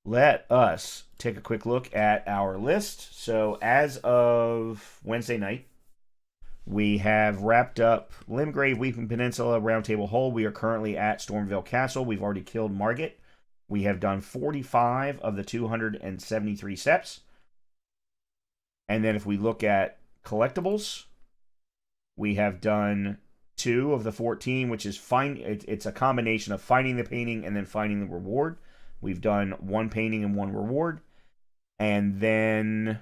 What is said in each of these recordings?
let us take a quick look at our list. So, as of Wednesday night, we have wrapped up Limgrave, Weeping Peninsula, Roundtable Hole. We are currently at Stormvale Castle. We've already killed Margit. We have done 45 of the 273 steps. And then if we look at collectibles, we have done 2 of the 14, which is it's a combination of finding the painting and then finding the reward. We've done 1 painting and 1 reward. And then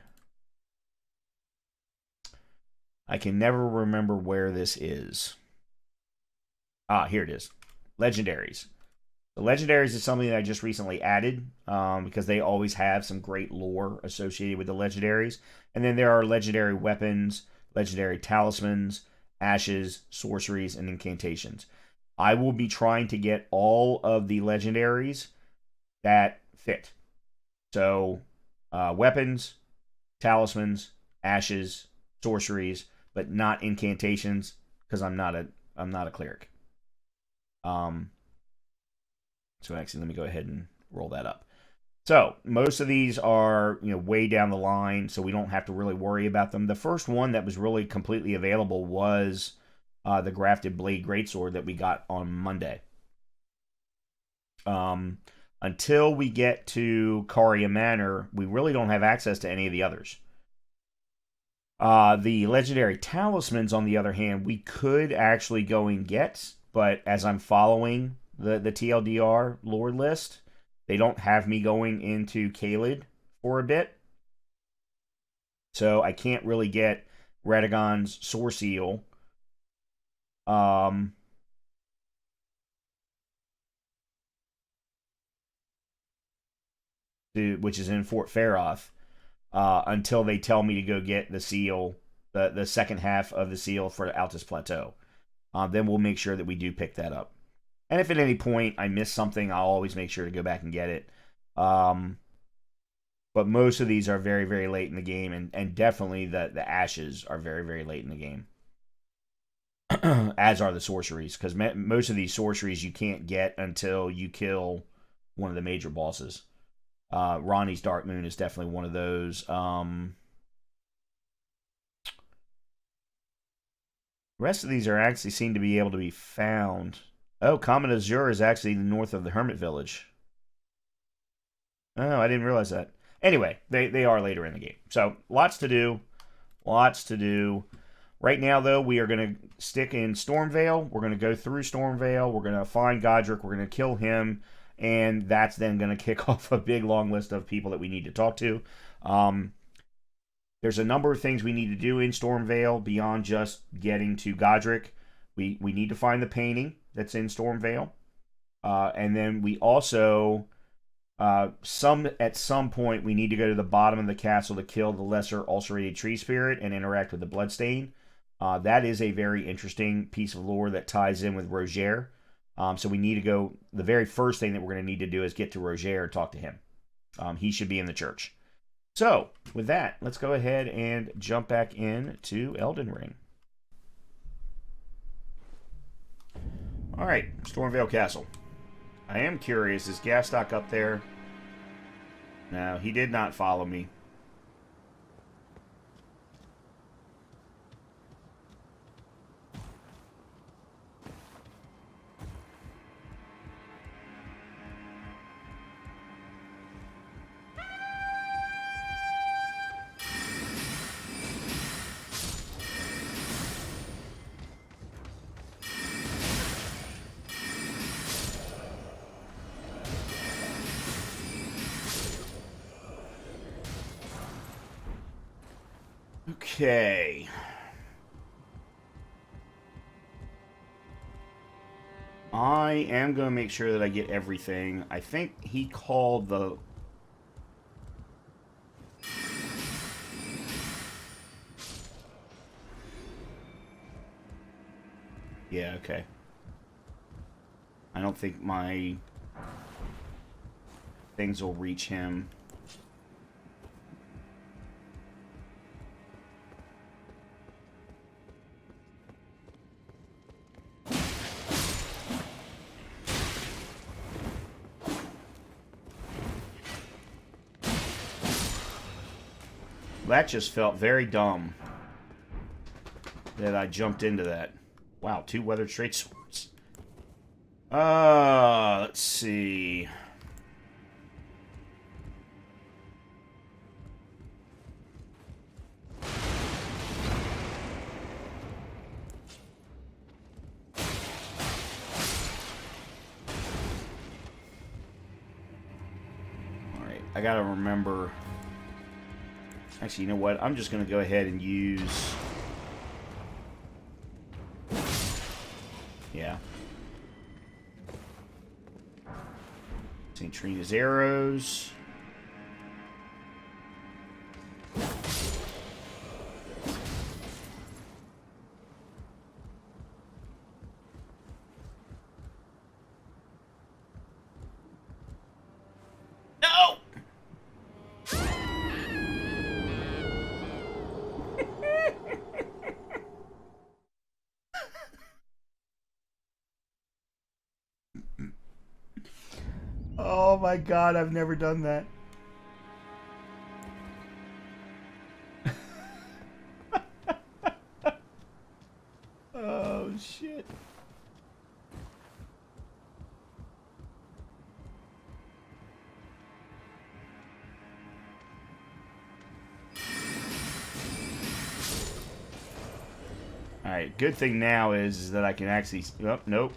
I can never remember where this is. Here it is. Legendaries. The legendaries is something that I just recently added because they always have some great lore associated with the legendaries. And then there are legendary weapons, legendary talismans, ashes, sorceries, and incantations. I will be trying to get all of the legendaries that fit. So, weapons, talismans, ashes, sorceries, but not incantations because I'm not a cleric. So actually, let me go ahead and roll that up. So most of these are way down the line, so we don't have to really worry about them. The first one that was really completely available was the Grafted Blade Greatsword that we got on Monday. Until we get to Caria Manor, we really don't have access to any of the others. The legendary talismans, on the other hand, we could actually go and get, but as I'm following the TLDR lore list, they don't have me going into Caelid for a bit. So I can't really get Radagon's Soar Seal. Which is in Fort Faroth, until they tell me to go get the seal, the second half of the seal for Altus Plateau. Then we'll make sure that we do pick that up. And if at any point I miss something, I'll always make sure to go back and get it. But most of these are very, very late in the game, and definitely the ashes are very, very late in the game. As are the sorceries, because most of these sorceries you can't get until you kill one of the major bosses. Ronnie's Dark Moon is definitely one of those. The rest of these are actually seem to be able to be found. Oh, Comet Azure is actually north of the Hermit Village. Oh, I didn't realize that. Anyway, they are later in the game. So, lots to do. Lots to do. Right now, though, we are going to stick in Stormvale. We're going to go through Stormvale. We're going to find Godric. We're going to kill him. And that's then going to kick off a big, long list of people that we need to talk to. There's a number of things we need to do in Stormvale beyond just getting to Godric. We need to find the painting that's in Stormvale. And then we also, at some point, we need to go to the bottom of the castle to kill the lesser ulcerated tree spirit and interact with the bloodstain. That is a very interesting piece of lore that ties in with Roger. So we need to go, the very first thing that we're going to need to do is get to Roger and talk to him. He should be in the church. So, with that, let's go ahead and jump back into Elden Ring. Alright, Stormvale Castle. I am curious, is Gastok up there? No, he did not follow me. Okay. I am going to make sure that I get everything. I think he called the... Yeah, okay. I don't think my things will reach him. That just felt very dumb that I jumped into that. Wow, 2 weathered straight swords. Let's see. Alright, I gotta remember. Actually, you know what? I'm just gonna go ahead and use... Yeah. St. Trina's arrows. No! Oh my god, I've never done that. Oh shit. Alright, good thing now is that I can actually... Oh, nope.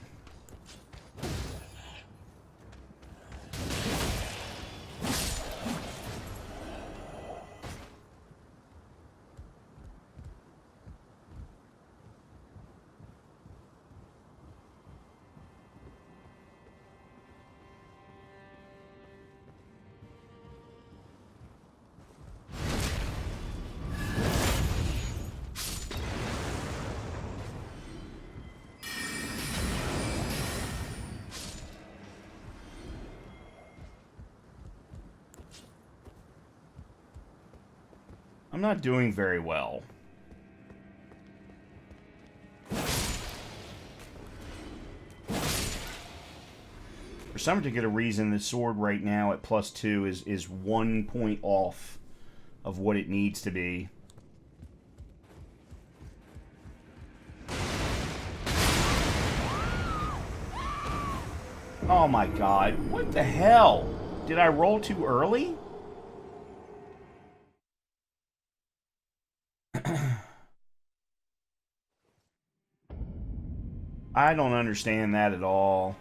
I'm not doing very well. For some particular reason, the sword right now at +2 is 1 point off of what it needs to be. Oh my god, what the hell? Did I roll too early? I don't understand that at all.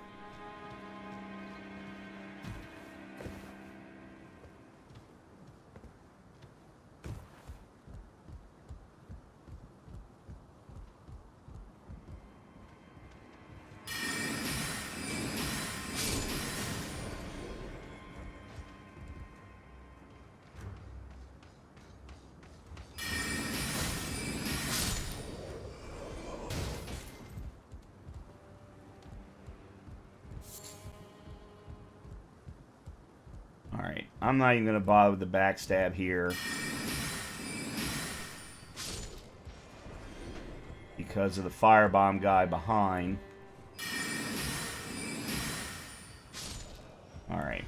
Alright, I'm not even going to bother with the backstab here. Because of the firebomb guy behind. Alright.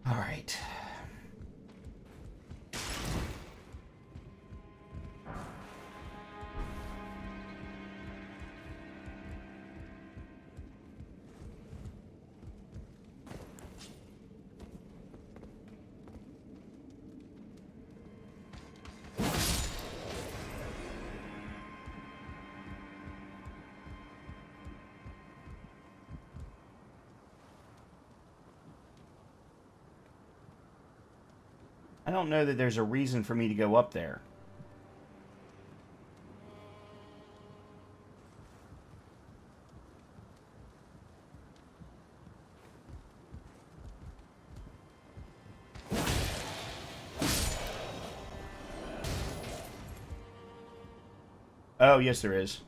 Alright. I don't know that there's a reason for me to go up there. Oh, yes, there is.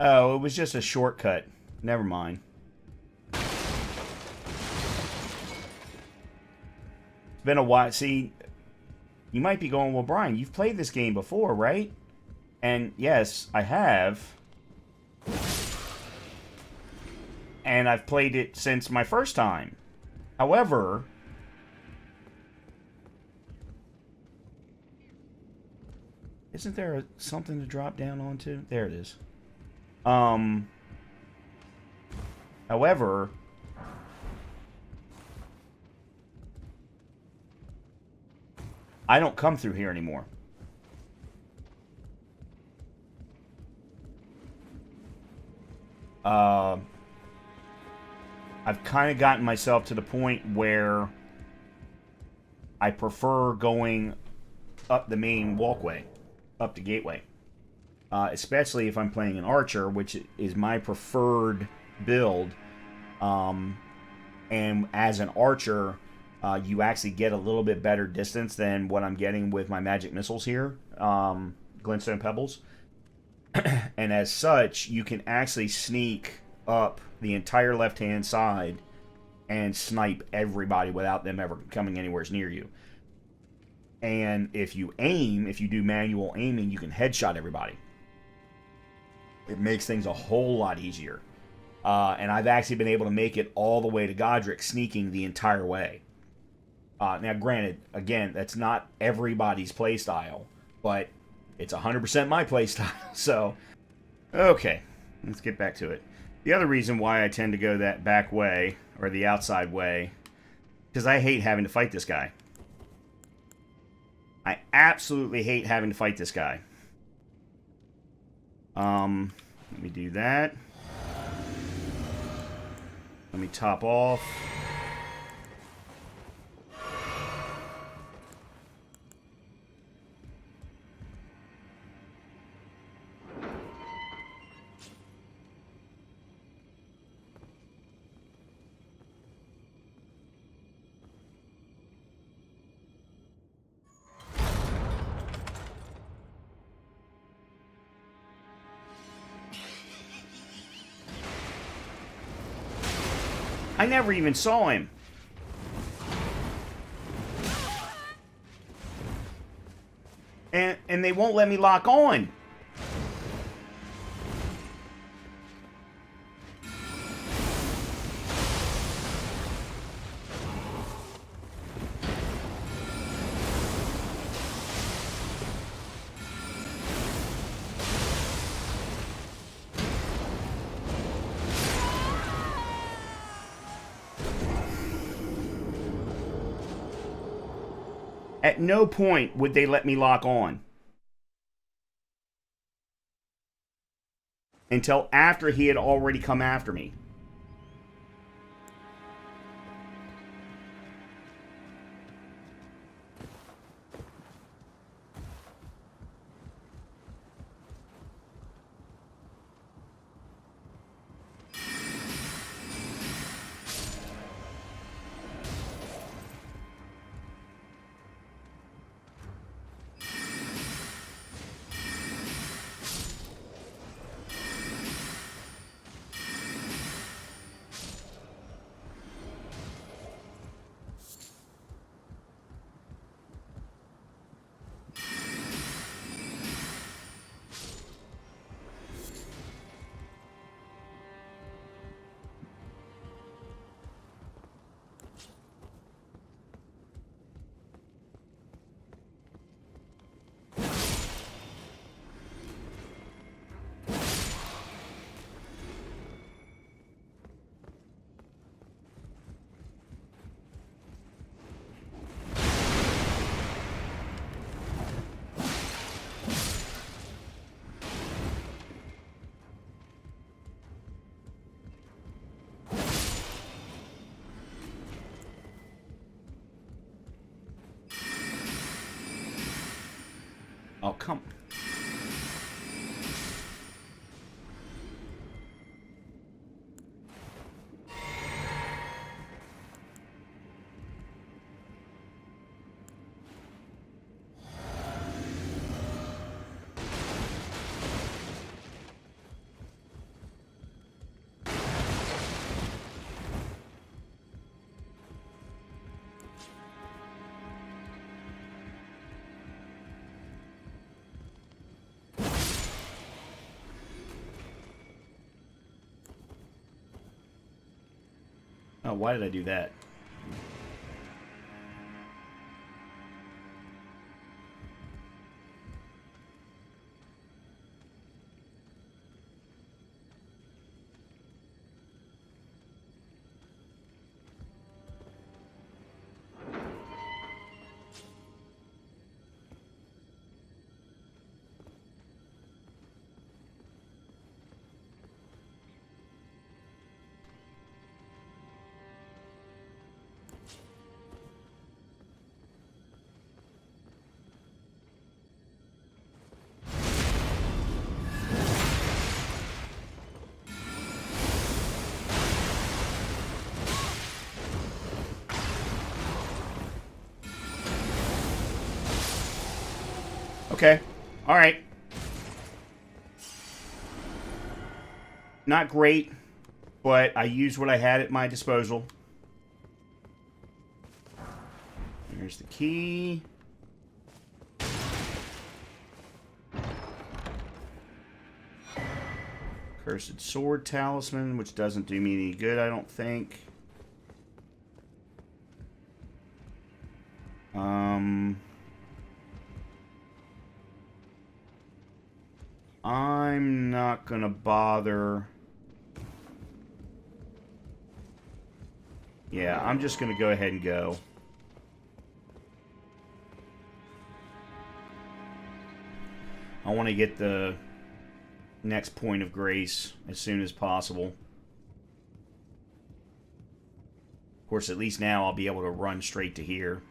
Oh, it was just a shortcut. Never mind. It's been a while. See, you might be going, well, Brian, you've played this game before, right? And yes, I have. And I've played it since my first time. However, isn't there something to drop down onto? There it is. However, I don't come through here anymore. I've kind of gotten myself to the point where I prefer going up the main walkway, up the gateway. Especially if I'm playing an archer, which is my preferred build. And as an archer, you actually get a little bit better distance than what I'm getting with my magic missiles here, glintstone pebbles. And as such, you can actually sneak up the entire left-hand side and snipe everybody without them ever coming anywhere near you. And if you aim, if you do manual aiming, you can headshot everybody. It makes things a whole lot easier. And I've actually been able to make it all the way to Godric, sneaking the entire way. Now, granted, again, that's not everybody's playstyle, but it's 100% my playstyle. So, okay, let's get back to it. The other reason why I tend to go that back way, or the outside way, because I hate having to fight this guy. I absolutely hate having to fight this guy. Let me do that. Let me top off. I never even saw him. And they won't let me lock on. At no point would they let me lock on. Until after he had already come after me. come... Oh, why did I do that? Okay. Alright. Not great, but I used what I had at my disposal. There's the key. Cursed Sword Talisman, which doesn't do me any good, I don't think. I'm not gonna bother. Yeah, I'm just gonna go ahead and go. I want to get the next point of grace as soon as possible. Of course, at least now I'll be able to run straight to here.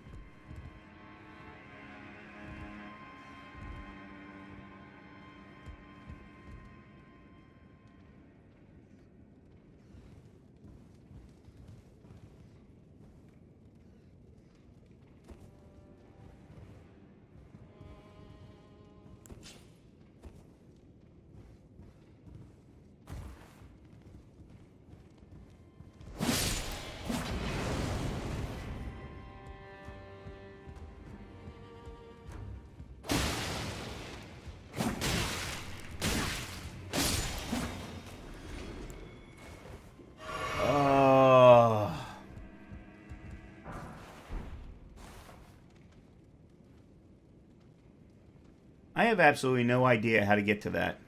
I have absolutely no idea how to get to that.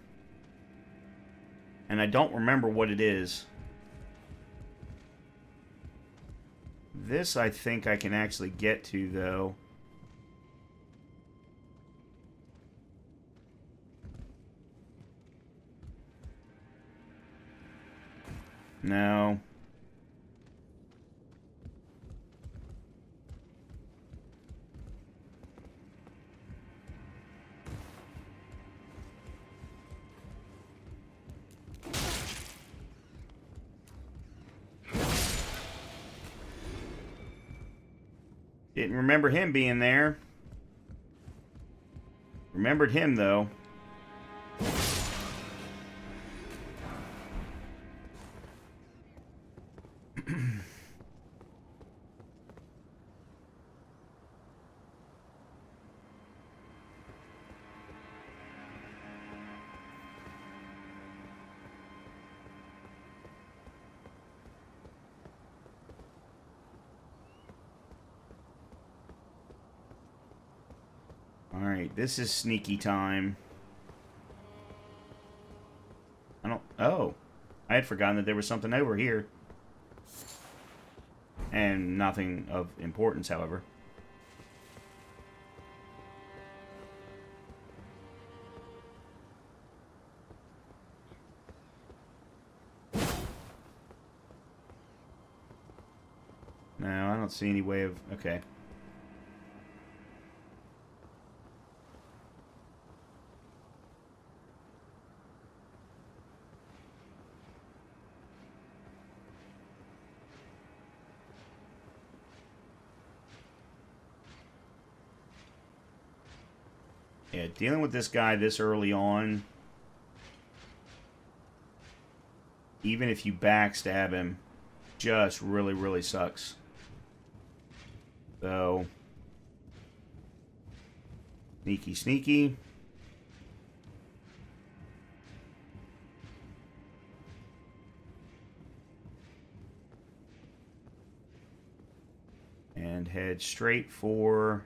And I don't remember what it is. This I think I can actually get to, though. No. Didn't remember him being there. Remembered him, though. Alright, this is sneaky time. Oh. I had forgotten that there was something over here. And nothing of importance, however. No, I don't see any way of... Okay. Yeah, dealing with this guy this early on, even if you backstab him, just really, really sucks. So, sneaky, sneaky. And head straight for...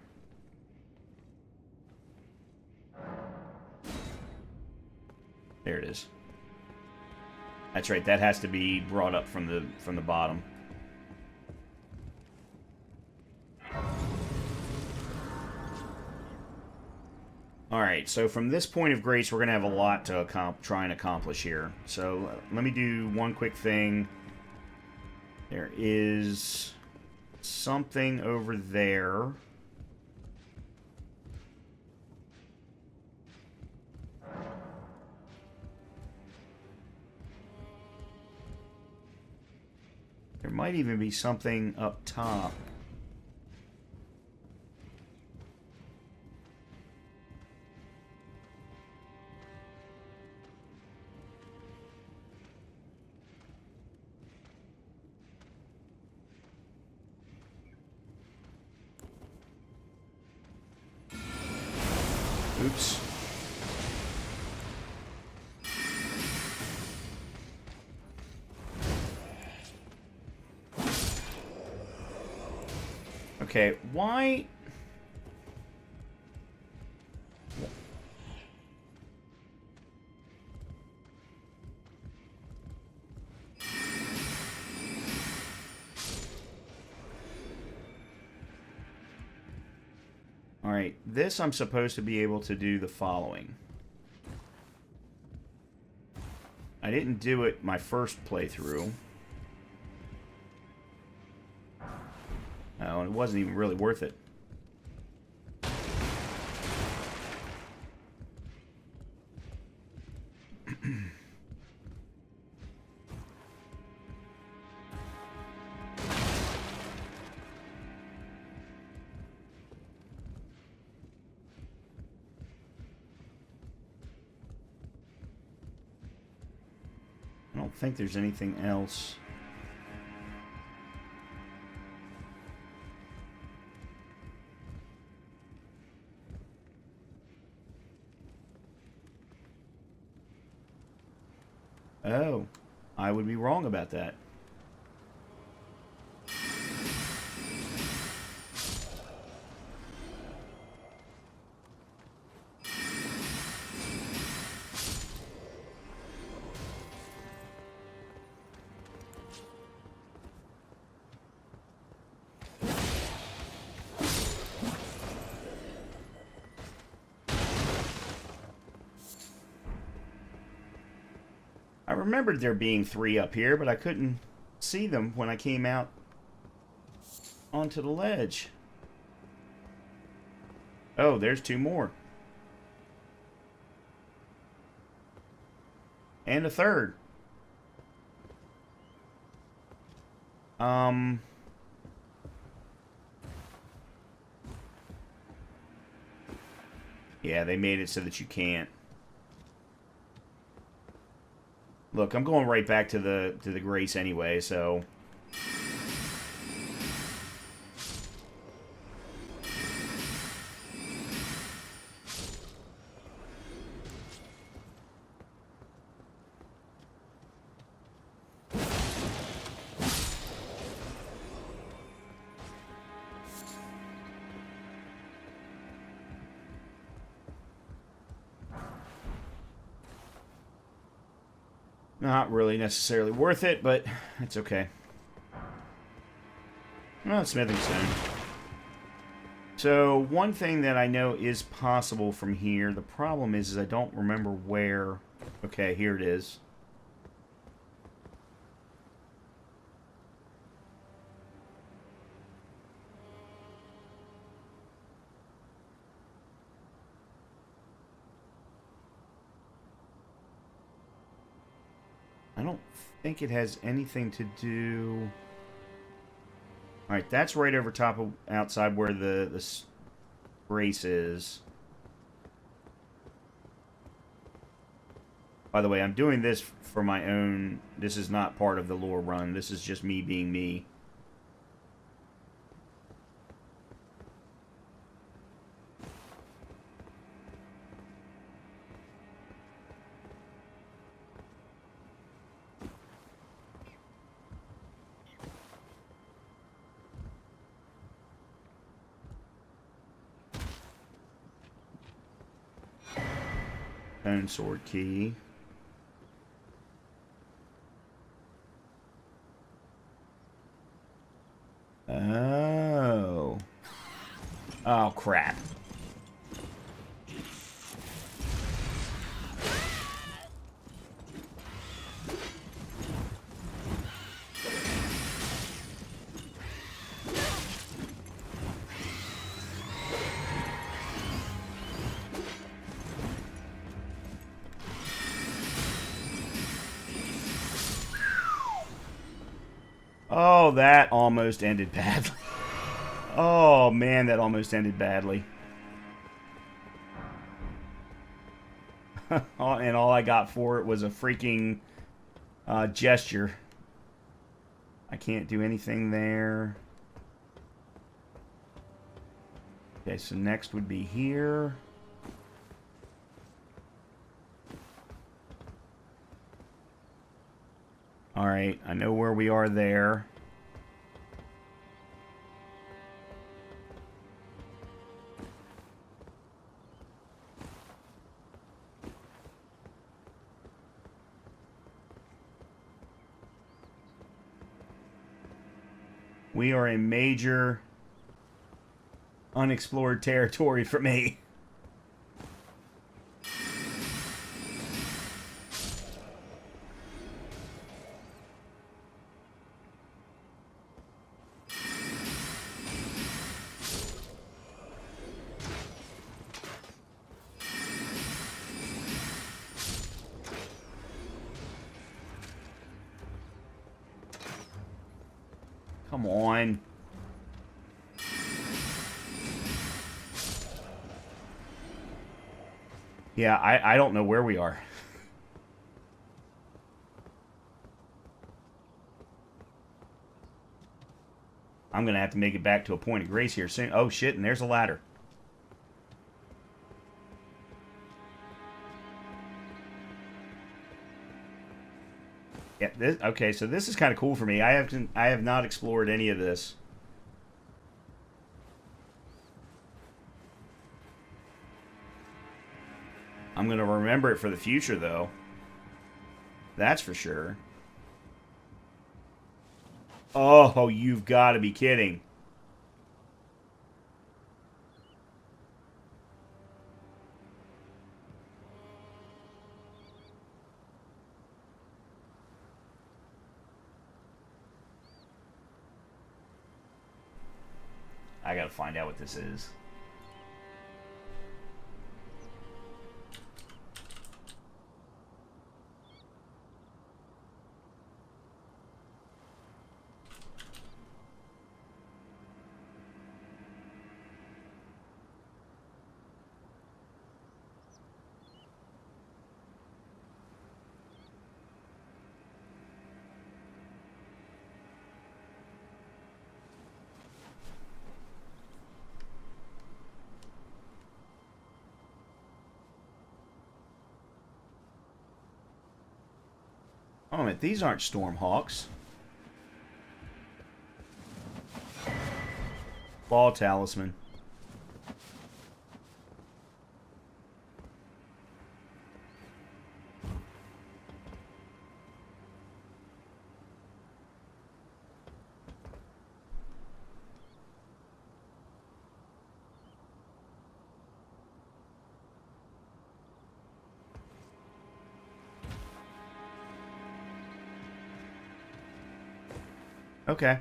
There it is. That's right, that has to be brought up from the bottom. Alright, so from this point of grace, we're going to have a lot to try and accomplish here. So, let me do one quick thing. There is something over there. There might even be something up top. Oops. Okay, why... Alright, this I'm supposed to be able to do the following. I didn't do it my first playthrough. Oh, and it wasn't even really worth it. I don't think there's anything else. Oh, I would be wrong about that. I remembered there being 3 up here, but I couldn't see them when I came out onto the ledge. Oh, there's 2 more. And a third. Yeah, they made it so that you can't. Look, I'm going right back to the Grace anyway, so... Not really necessarily worth it, but it's okay. Well, smithing stone. So, one thing that I know is possible from here, the problem is I don't remember where... Okay, here it is. I don't think it has anything to do... Alright, that's right over top of outside where the Grace is. By the way, I'm doing this for my own... This is not part of the lore run. This is just me being me. Stone sword key. Oh. Oh, crap. Oh, that almost ended badly. Oh, man, that almost ended badly. And all I got for it was a freaking gesture. I can't do anything there. Okay, so next would be here. Alright, I know where we are there. We are in major unexplored territory for me. Come on. Yeah, I don't know where we are. I'm going to have to make it back to a point of grace here soon. Oh, shit, and there's a ladder. Yeah, okay, so this is kind of cool for me. I have not explored any of this. I'm going to remember it for the future, though. That's for sure. Oh, you've got to be kidding. I got to find out what this is. Oh, man, these aren't Stormhawks. Ball Talisman. Okay.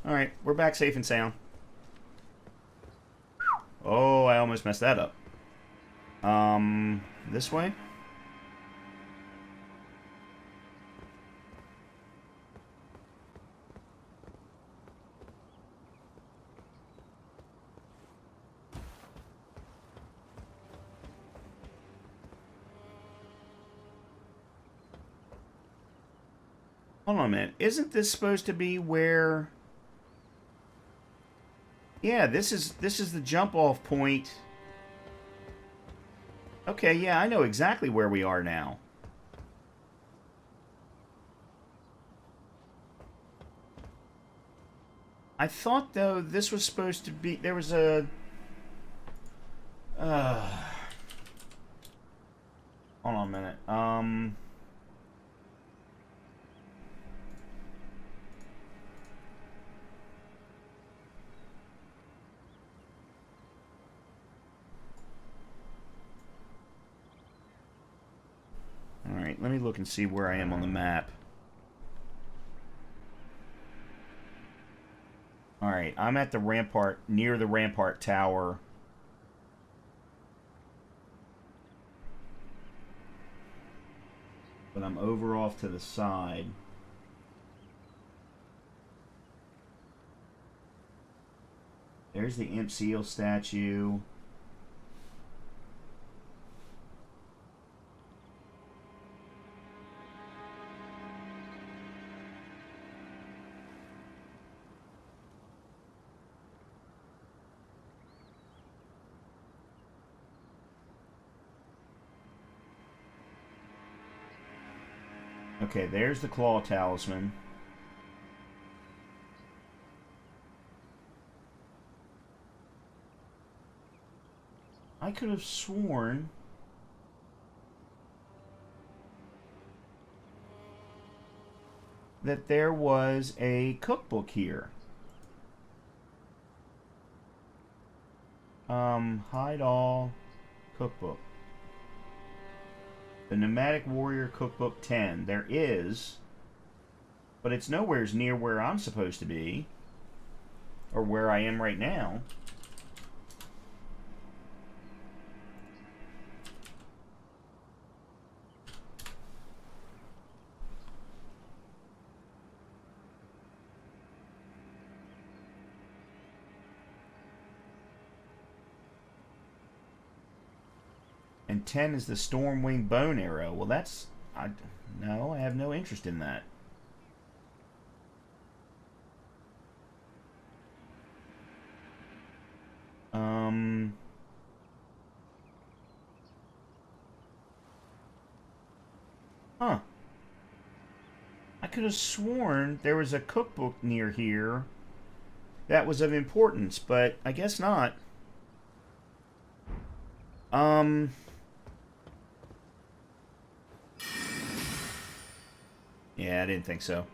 Alright, we're back safe and sound. Oh, I almost messed that up. This way? Hold on a minute. Isn't this supposed to be where... Yeah, this is the jump-off point. Okay, yeah, I know exactly where we are now. I thought, though, this was supposed to be... There was a... Hold on a minute. Alright, let me look and see where I am on the map. Alright, I'm at the rampart, near the rampart tower. But I'm over off to the side. There's the Imp Seal statue. Okay, there's the Claw Talisman. I could have sworn that there was a cookbook here. Hide all cookbook. The Nomadic Warrior Cookbook 10. There is, but it's nowhere near where I'm supposed to be, or where I am right now. And 10 is the Stormwing Bone Arrow. Well, that's... no, I have no interest in that. Huh. I could have sworn there was a cookbook near here that was of importance, but I guess not. Yeah, I didn't think so.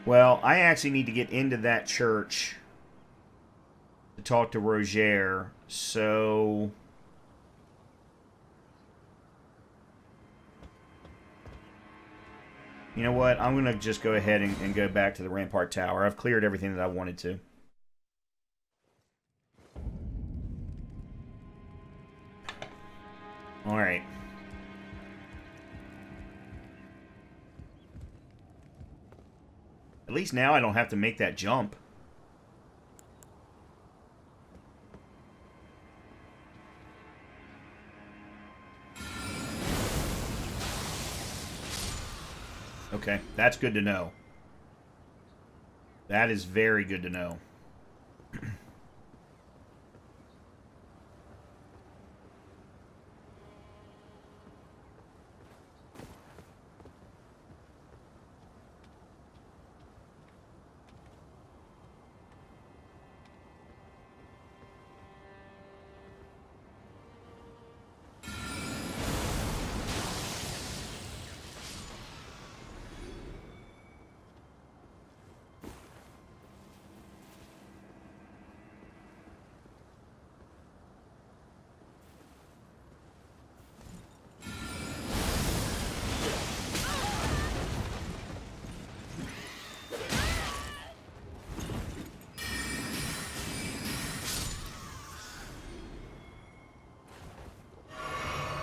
Well, I actually need to get into that church to talk to Roger, so... You know what? I'm going to just go ahead and go back to the Rampart Tower. I've cleared everything that I wanted to. Alright. At least now I don't have to make that jump. Okay, that's good to know. That is very good to know.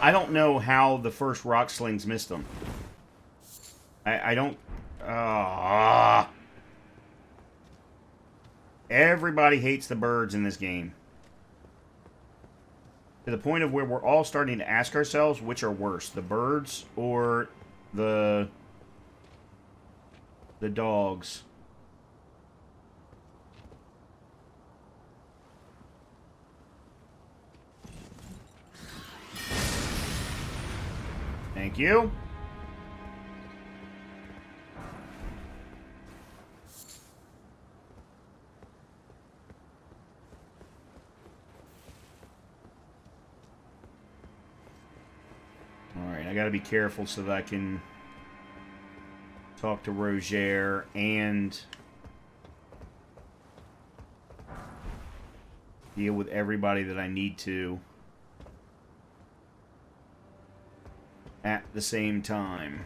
I don't know how the first rock slings missed them. I don't... Everybody hates the birds in this game. To the point of where we're all starting to ask ourselves which are worse, the birds or the the dogs. Thank you. Alright, I gotta be careful so that I can talk to Roger and deal with everybody that I need to at the same time.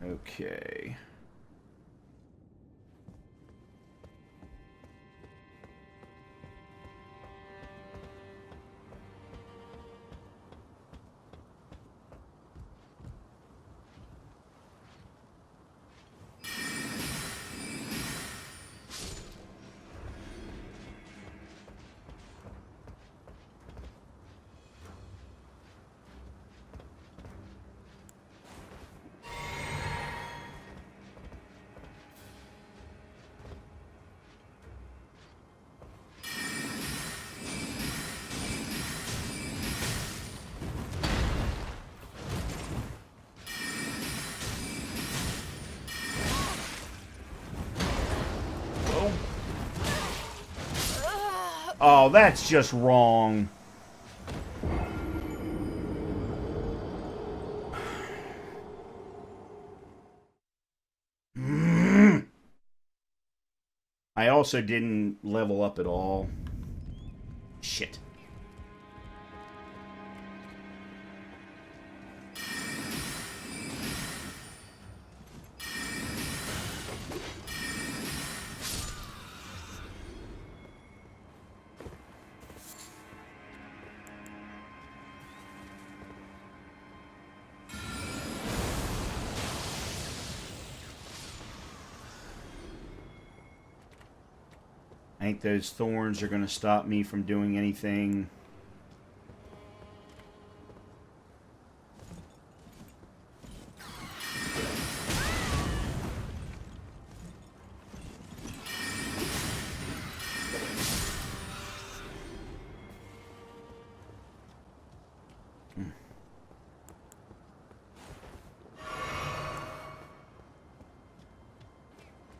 Okay. Oh, that's just wrong. I also didn't level up at all. Shit. I think those thorns are going to stop me from doing anything.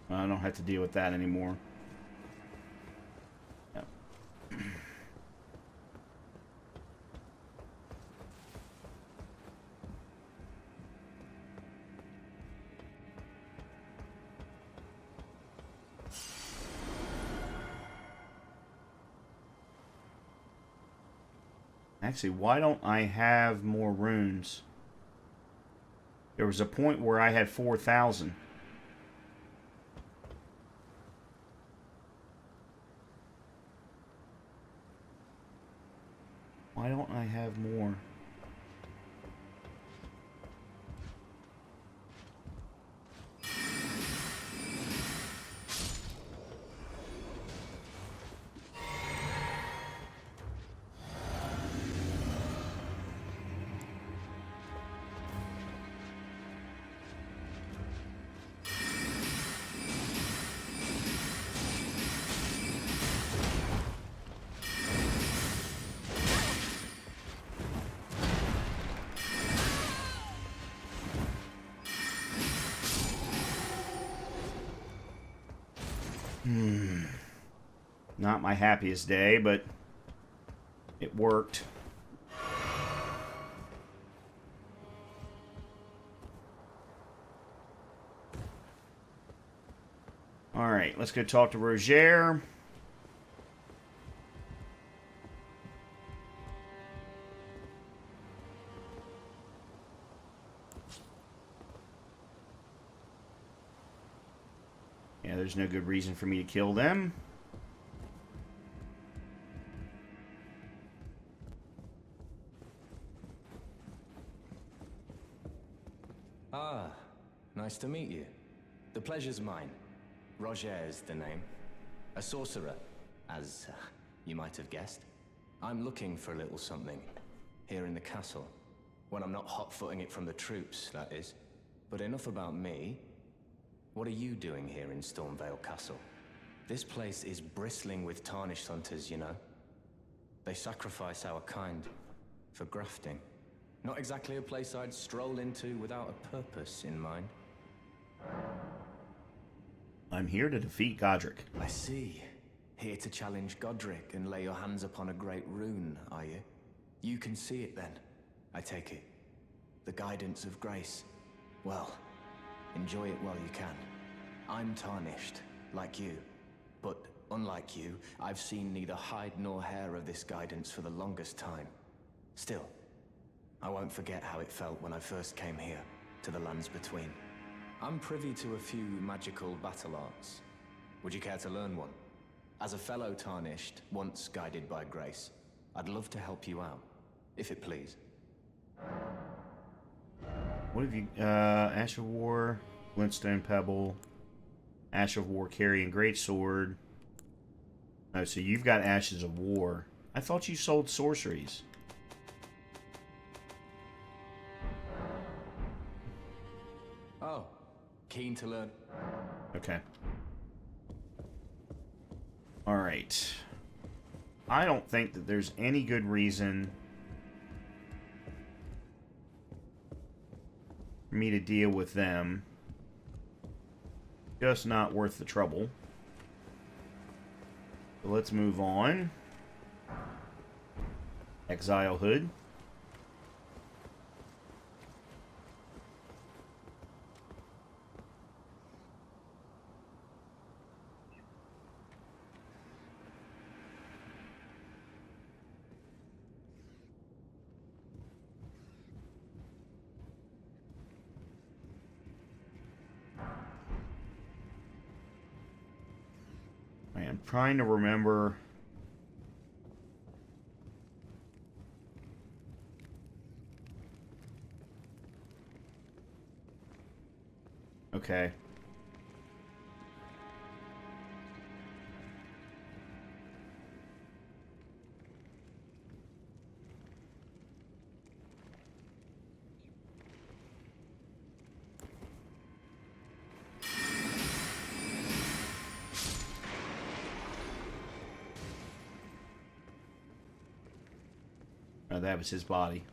I don't have to deal with that anymore. Actually, why don't I have more runes? There was a point where I had 4,000. Why don't I have more? Not my happiest day, but it worked. Alright, let's go talk to Roger. Yeah, there's no good reason for me to kill them. Ah, nice to meet you. The pleasure's mine. Roger is the name. A sorcerer, as you might have guessed. I'm looking for a little something here in the castle. When I'm not hot-footing it from the troops, that is. But enough about me. What are you doing here in Stormvale Castle? This place is bristling with tarnished hunters, you know. They sacrifice our kind for grafting. Not exactly a place I'd stroll into without a purpose in mind. I'm here to defeat Godric. I see. Here to challenge Godric and lay your hands upon a great rune, are you? You can see it then, I take it. The guidance of grace. Well, enjoy it while you can. I'm tarnished, like you. But unlike you, I've seen neither hide nor hair of this guidance for the longest time. Still, I won't forget how it felt when I first came here, to the lands between. I'm privy to a few magical battle arts. Would you care to learn one? As a fellow Tarnished, once guided by grace, I'd love to help you out, if it please. What have you... Ash of War, Glintstone Pebble, Ash of War, Carrying Greatsword. Oh, so you've got Ashes of War. I thought you sold sorceries. Oh, keen to learn. Okay. Alright. I don't think that there's any good reason for me to deal with them. Just not worth the trouble. So let's move on. Exile Hood. I'm trying to remember. Okay. Oh, that was his body.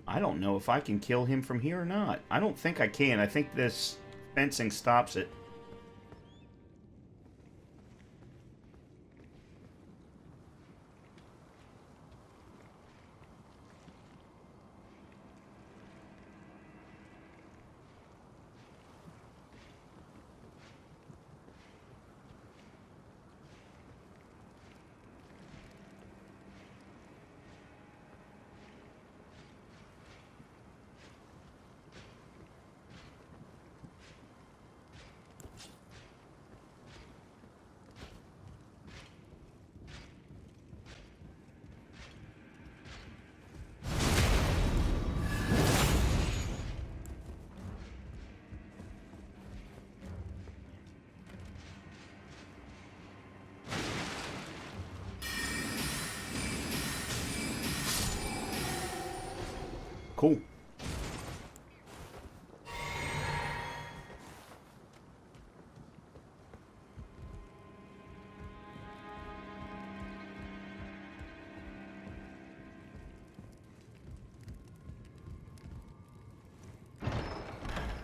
I don't know if I can kill him from here or not. I don't think I can. I think this fencing stops it. Cool.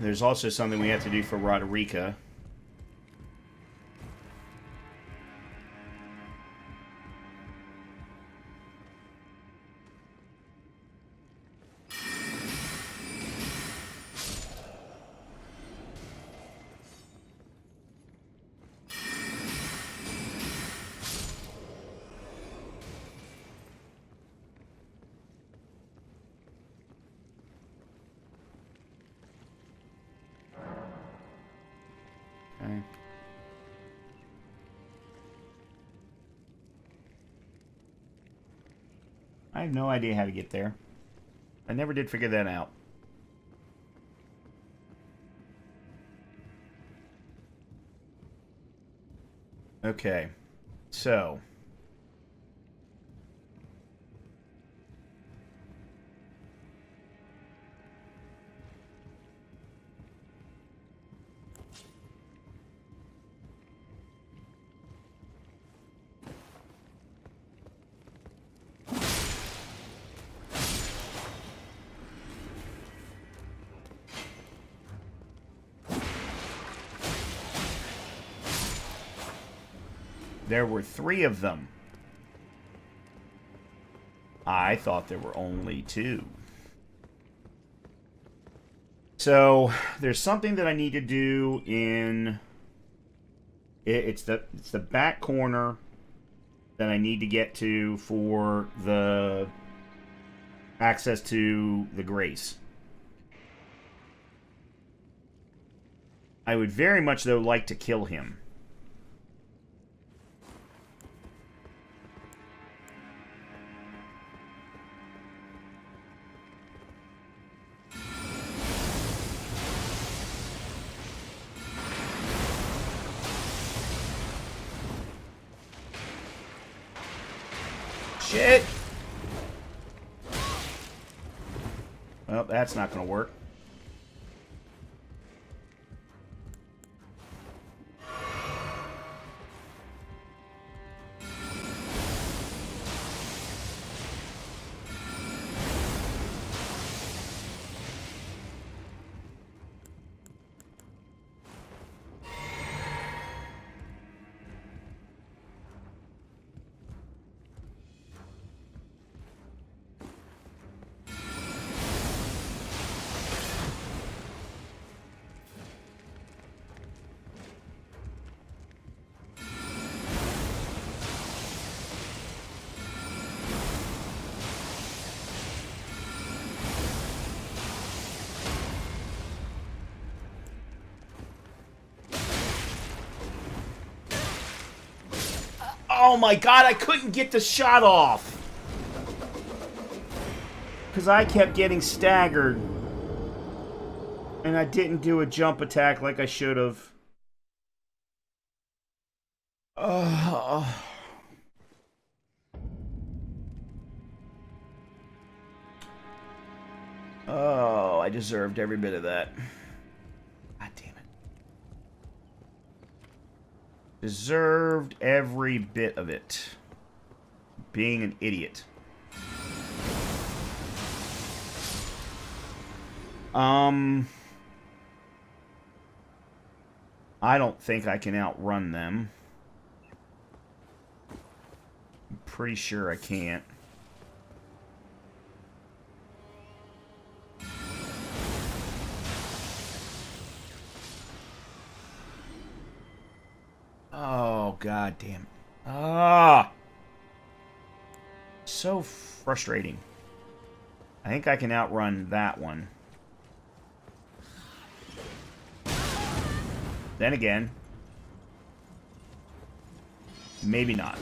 There's also something we have to do for Roderica. Okay. I have no idea how to get there. I never did figure that out. Okay. So. There were 3 of them. I thought there were only 2. So, there's something that I need to do in... It's the back corner that I need to get to for the access to the Grace. I would very much, though, like to kill him. Shit! Well, that's not going to work. Oh my god, I couldn't get the shot off! Because I kept getting staggered. And I didn't do a jump attack like I should have. Oh, I deserved every bit of that. God damn it. Deserved every bit of it. Being an idiot. I don't think I can outrun them. I'm pretty sure I can't. Oh, god damn it. Ah! So frustrating. I think I can outrun that one. Then again, maybe not.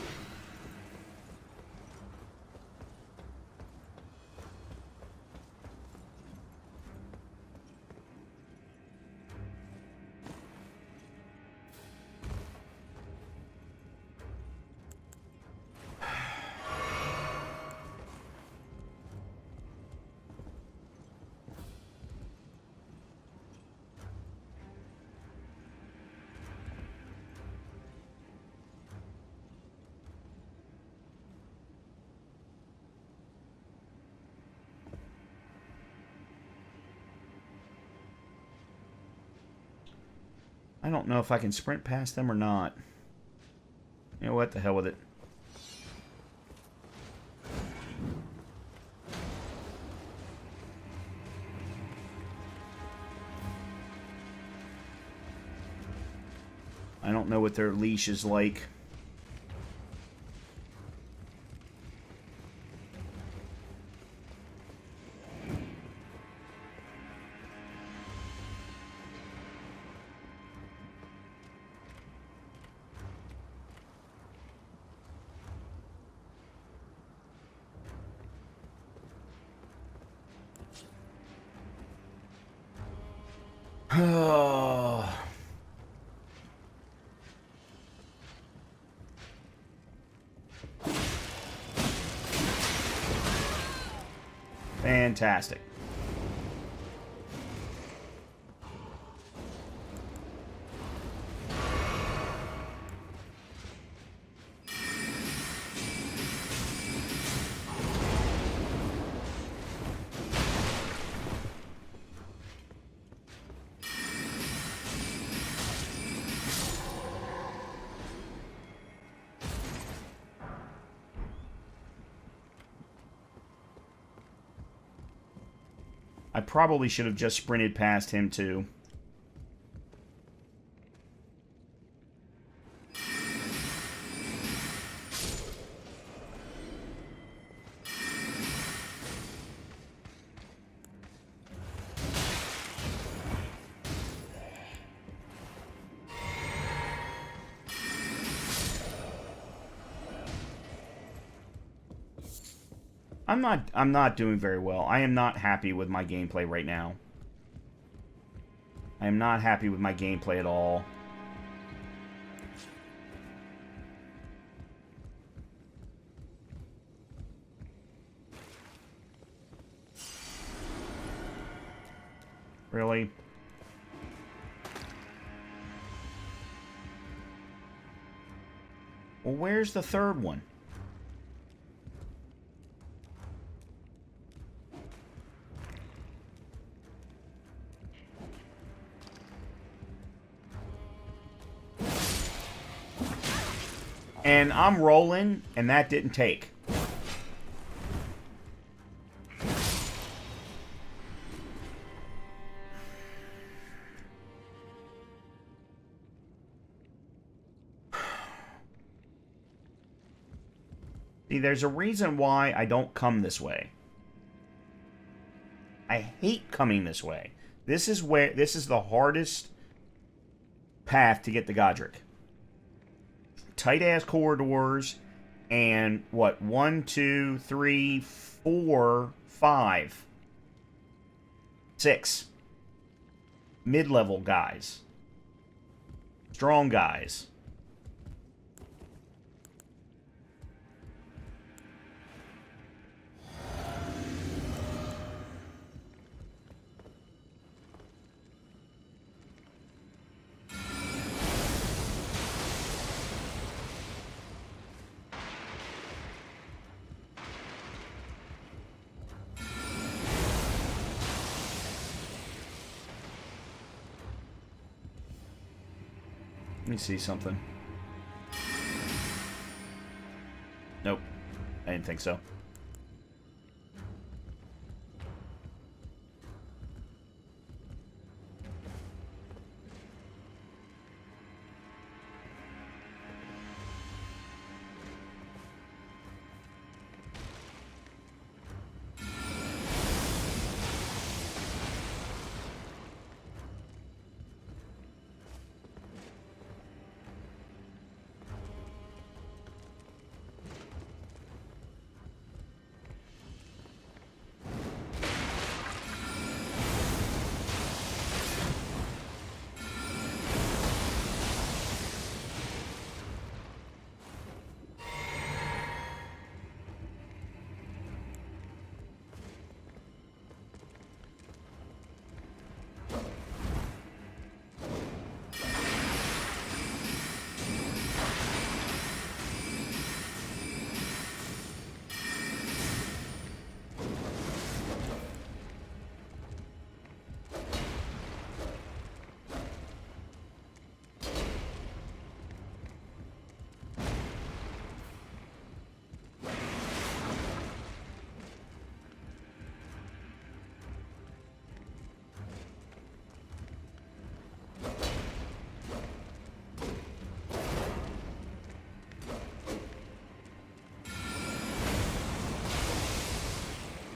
I don't know if I can sprint past them or not. You know what? The hell with it. I don't know what their leash is like. Oh, fantastic. I probably should have just sprinted past him, too. I'm not doing very well. I am not happy with my gameplay right now. I am not happy with my gameplay at all. Really? Well, where's the third one? And I'm rolling, and that didn't take. See, there's a reason why I don't come this way. I hate coming this way. This is the hardest path to get to Godric. Tight ass corridors, and what? 1, 2, 3, 4, 5, 6 mid-level guys, strong guys. Let me see something. Nope. I didn't think so.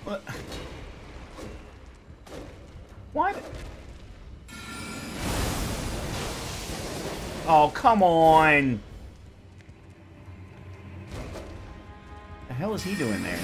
What? What? Oh, come on. The hell is he doing there?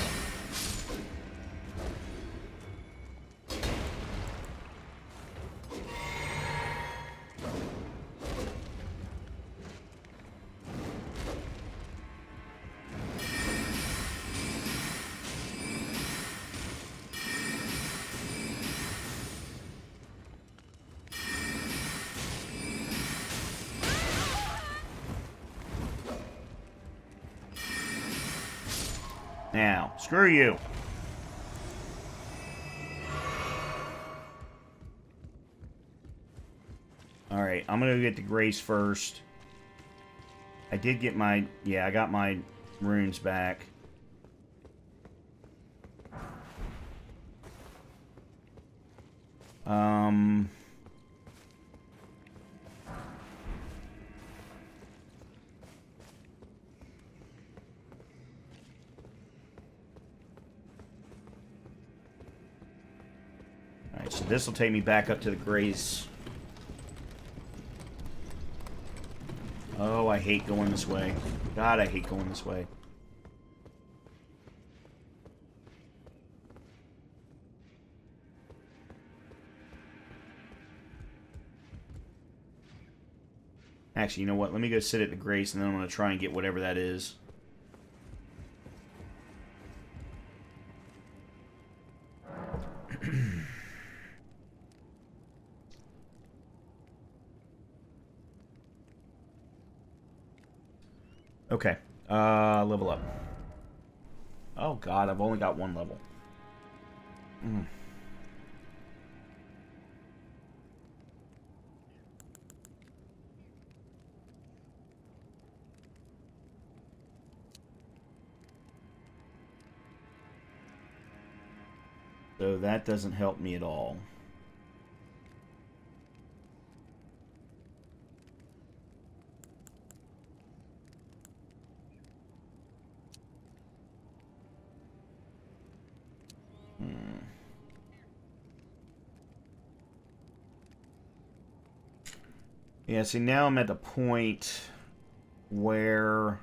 Now, screw you. Alright, I'm gonna get to Grace first. I did get my... Yeah, I got my runes back. Alright, so this will take me back up to the Grace. Oh, I hate going this way. God, I hate going this way. Actually, you know what? Let me go sit at the Grace, and then I'm going to try and get whatever that is. Okay. Level up. Oh, God, I've only got one level. So that doesn't help me at all. Yeah, see, now I'm at the point where...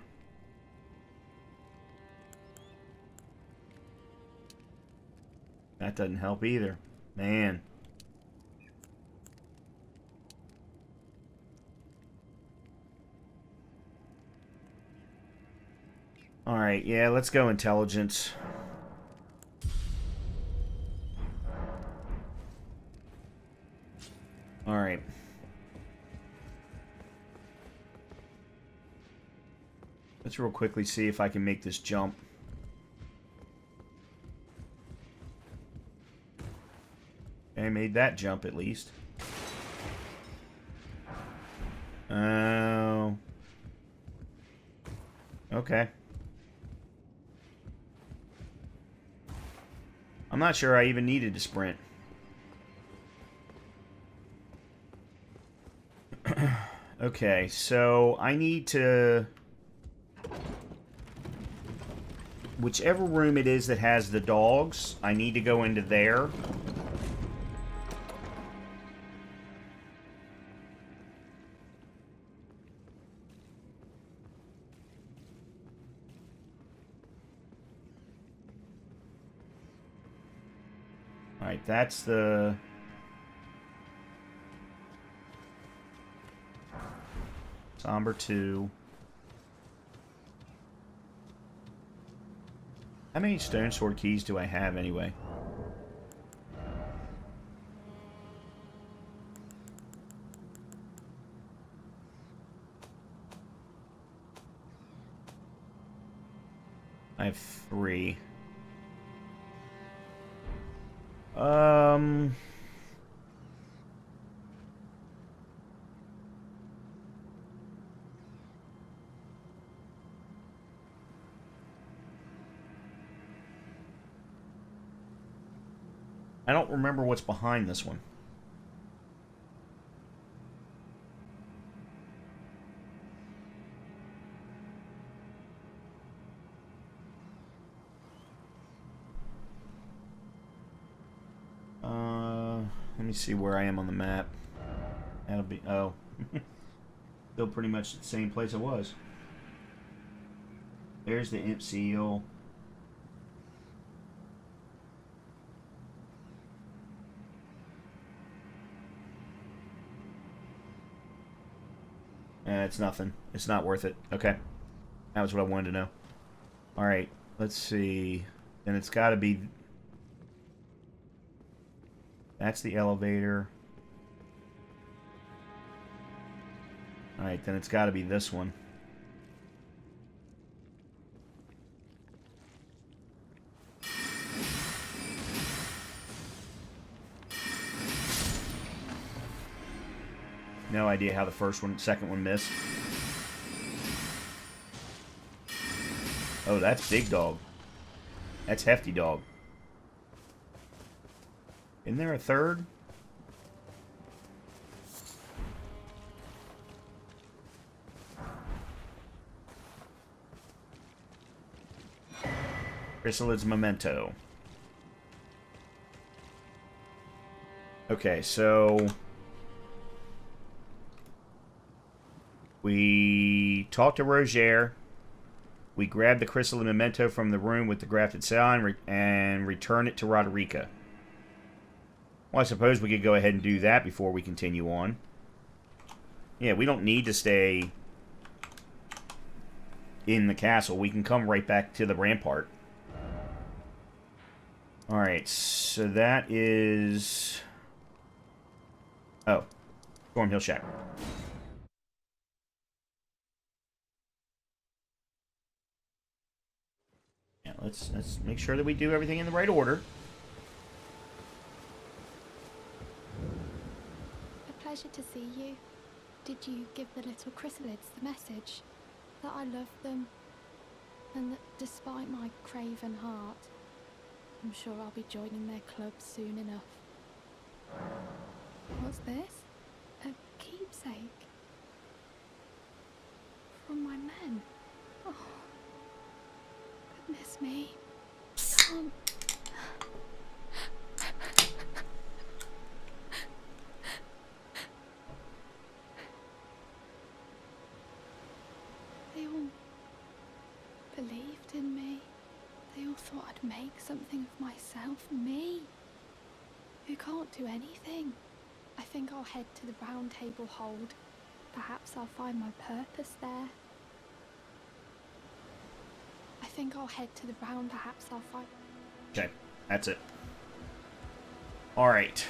That doesn't help either. Man. Alright, yeah, let's go intelligence. Alright. Let's real quickly see if I can make this jump. I made that jump at least. Oh. Okay. I'm not sure I even needed to sprint. Okay, so I need to... Whichever room it is that has the dogs, I need to go into there. Alright, that's the... Somber 2. How many stone sword keys do I have anyway? I have 3. I don't remember what's behind this one. Let me see where I am on the map. That'll be... Oh. Still pretty much the same place I was. There's the imp seal. It's nothing. It's not worth it. Okay. That was what I wanted to know. Alright. Let's see. And it's got to be... That's the elevator. Alright, then it's got to be this one. No idea how the second one missed. Oh, that's big dog. That's hefty dog. Isn't there a third? Chrysalids Memento. Okay, so we talked to Roger. We grabbed the Chrysalid Memento from the room with the grafted cell and return it to Roderica. Well, I suppose we could go ahead and do that before we continue on. Yeah, we don't need to stay in the castle. We can come right back to the rampart. Alright, so that is... Oh, Stormhill Shack. Yeah, let's make sure that we do everything in the right order. A pleasure to see you. Did you give the little chrysalids the message? That I love them, and that despite my craven heart, I'm sure I'll be joining their club soon enough. What's this? A keepsake? From my men? Oh, goodness me. Can't... They all believed in me. They all thought I'd make something of myself. Me, who can't do anything. I think I'll head to the round table hold. Perhaps I'll find my purpose there. I think I'll head to the round. Perhaps I'll find... Okay, that's it. Alright.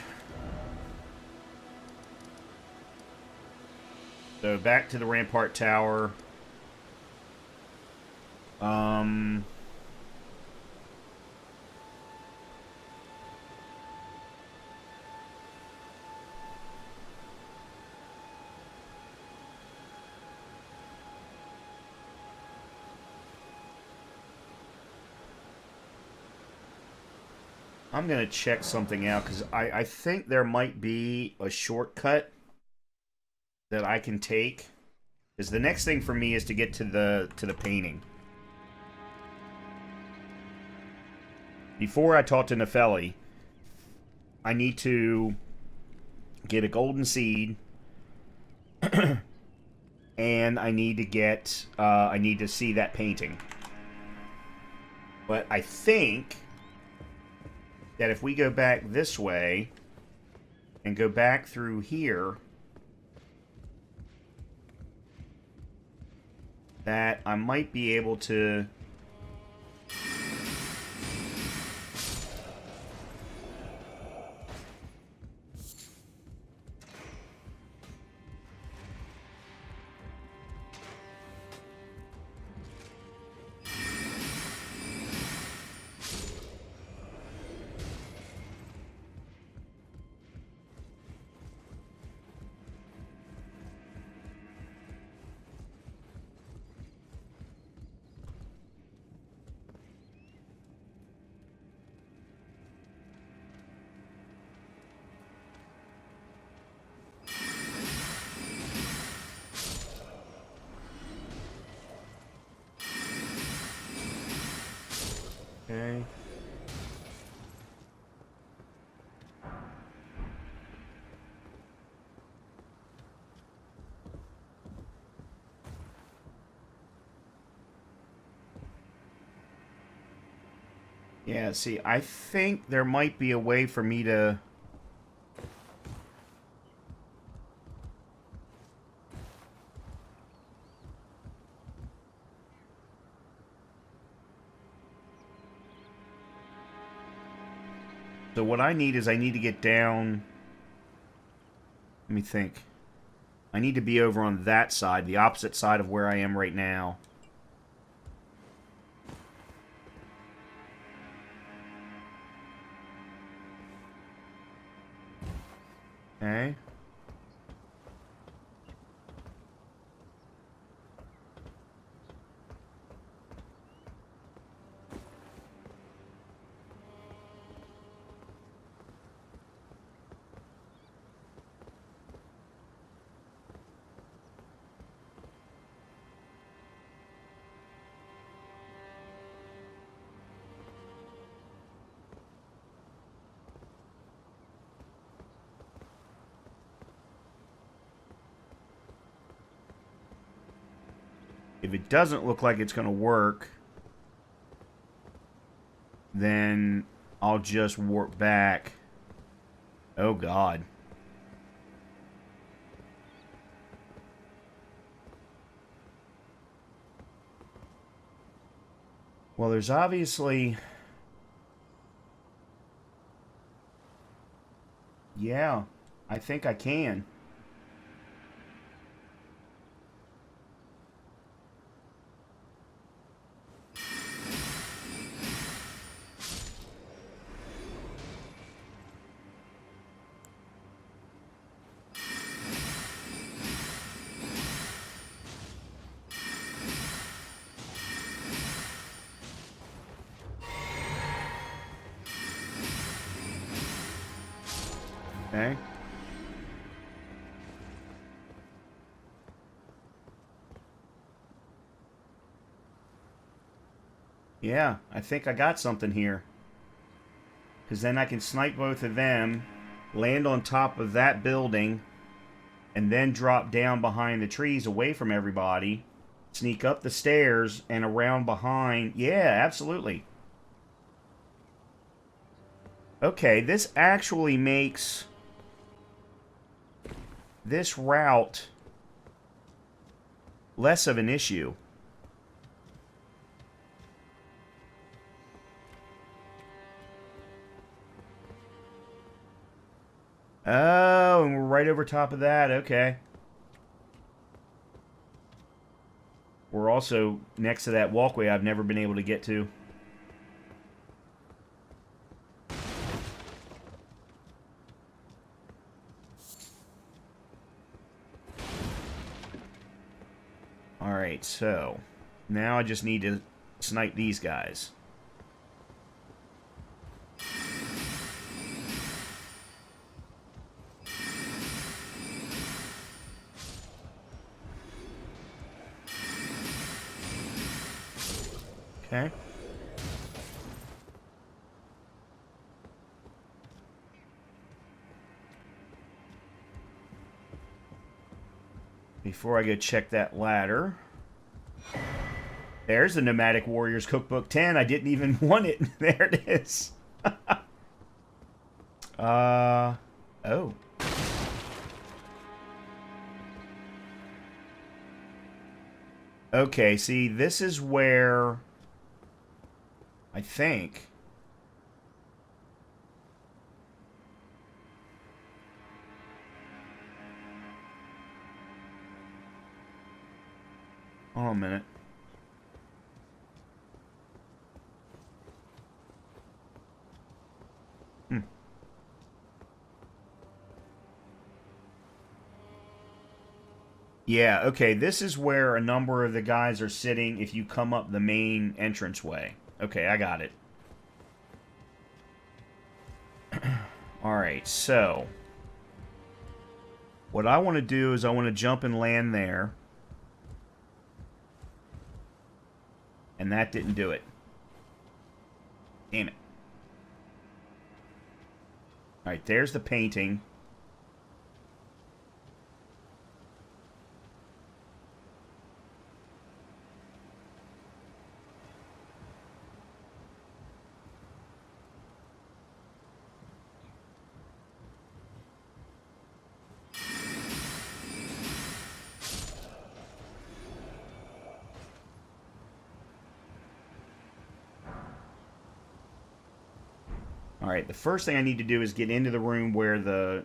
So back to the Rampart Tower. I'm going to check something out, because I think there might be a shortcut that I can take. Because the next thing for me is to get to the painting. Before I talk to Nepheli, I need to get a golden seed. And I need to get... I need to see that painting. But I think that if we go back this way and go back through here, that I might be able to... Okay. Yeah, see, I think there might be a way for me to... So what I need is I need to get down... Let me think. I need to be over on that side, the opposite side of where I am right now. Okay. If it doesn't look like it's going to work, then I'll just warp back. Oh, God. Well, there's obviously... Yeah, I think I can. Okay. Yeah, I think I got something here. Because then I can snipe both of them, land on top of that building, and then drop down behind the trees away from everybody, sneak up the stairs and around behind. Yeah, absolutely. Okay, this actually makes this route less of an issue. Oh, and we're right over top of that. Okay. We're also next to that walkway I've never been able to get to. Alright, so now I just need to snipe these guys. Okay. Before I go check that ladder. There's the Nomadic Warriors Cookbook 10. I didn't even want it. There it is. Oh. Okay, see, this is where I think... Hold on a minute. Yeah, okay, this is where a number of the guys are sitting if you come up the main entranceway. Okay, I got it. Alright, so... What I want to do is I want to jump and land there. And that didn't do it. Damn it. Alright, there's the painting. Alright, the first thing I need to do is get into the room where the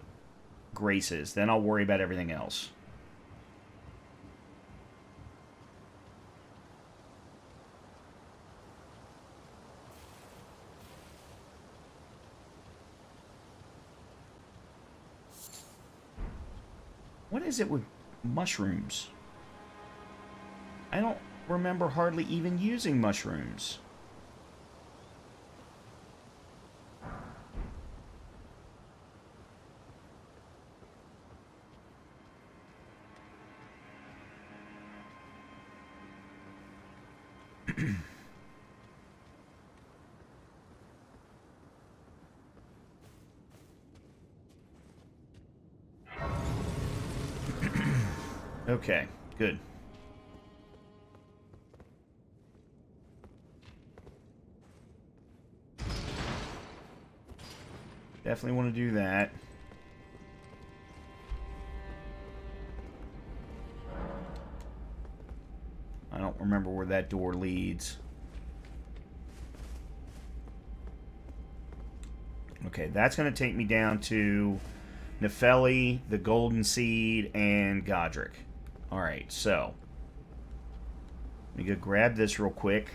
Grace is. Then I'll worry about everything else. What is it with mushrooms? I don't remember hardly even using mushrooms. Okay, good. Definitely want to do that. I don't remember where that door leads. Okay, that's going to take me down to Nefeli, the Golden Seed, and Godric. Alright, so. Let me go grab this real quick.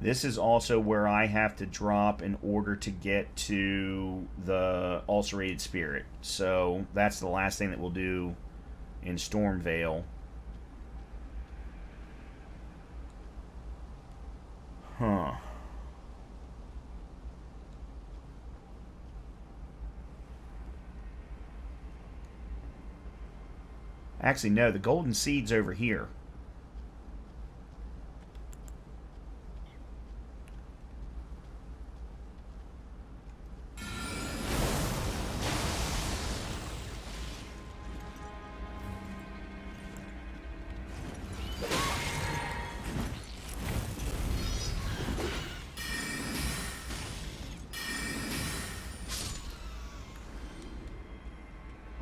This is also where I have to drop in order to get to the Ulcerated Spirit. So that's the last thing that we'll do in Stormvale. Huh. Actually, no, the Golden Seed's over here.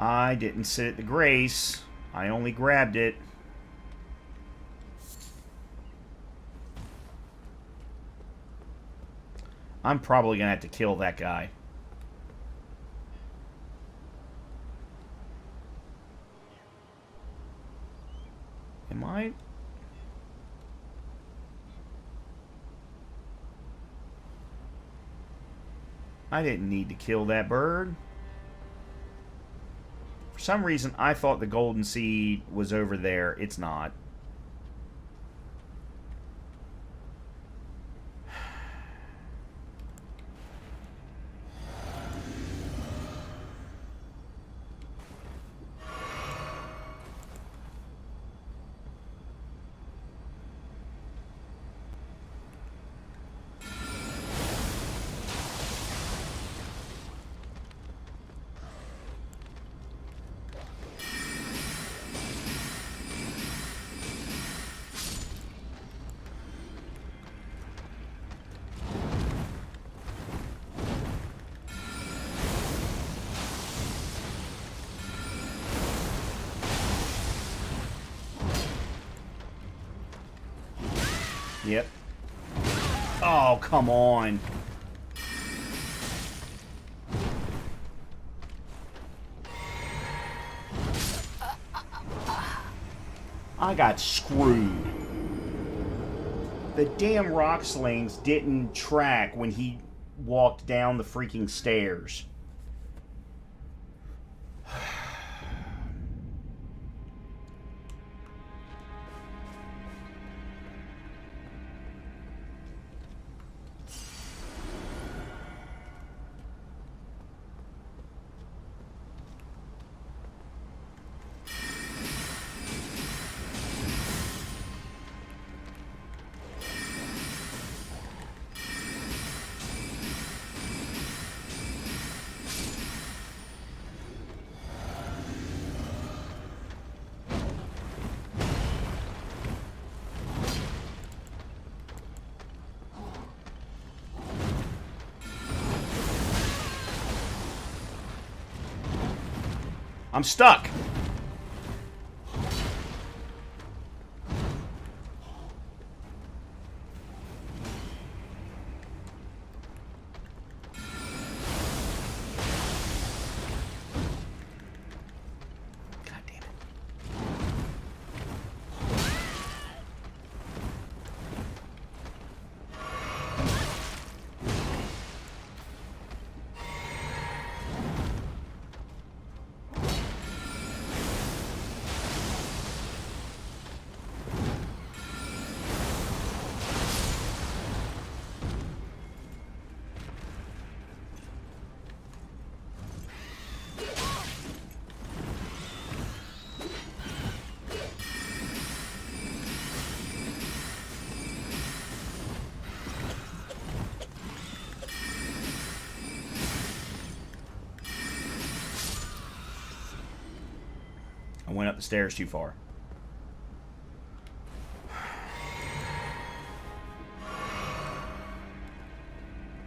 I didn't sit at the Grace. I only grabbed it. I'm probably going to have to kill that guy. Am I? I didn't need to kill that bird. For some reason, I thought the Golden Seed was over there. It's not. Yep. Oh, come on. I got screwed. The damn rock slings didn't track when he walked down the freaking stairs. I'm stuck. God damn it. I went up the stairs too far.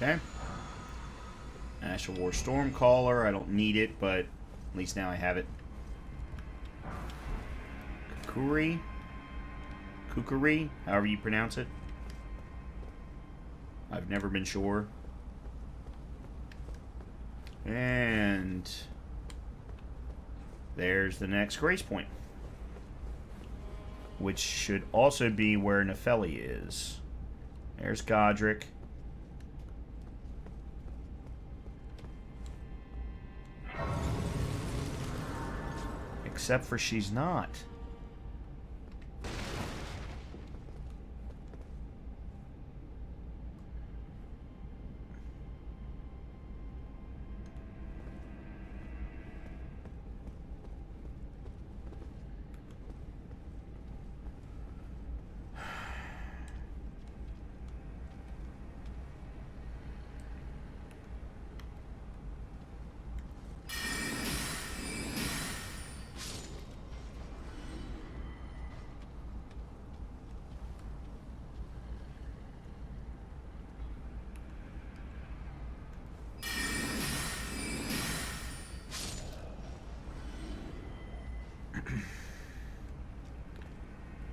Okay. Astral War Stormcaller. I don't need it, but at least now I have it. Kukuri. Kukuri, however you pronounce it. I've never been sure. And there's the next grace point, which should also be where Nefeli is. There's Godric. Except for she's not.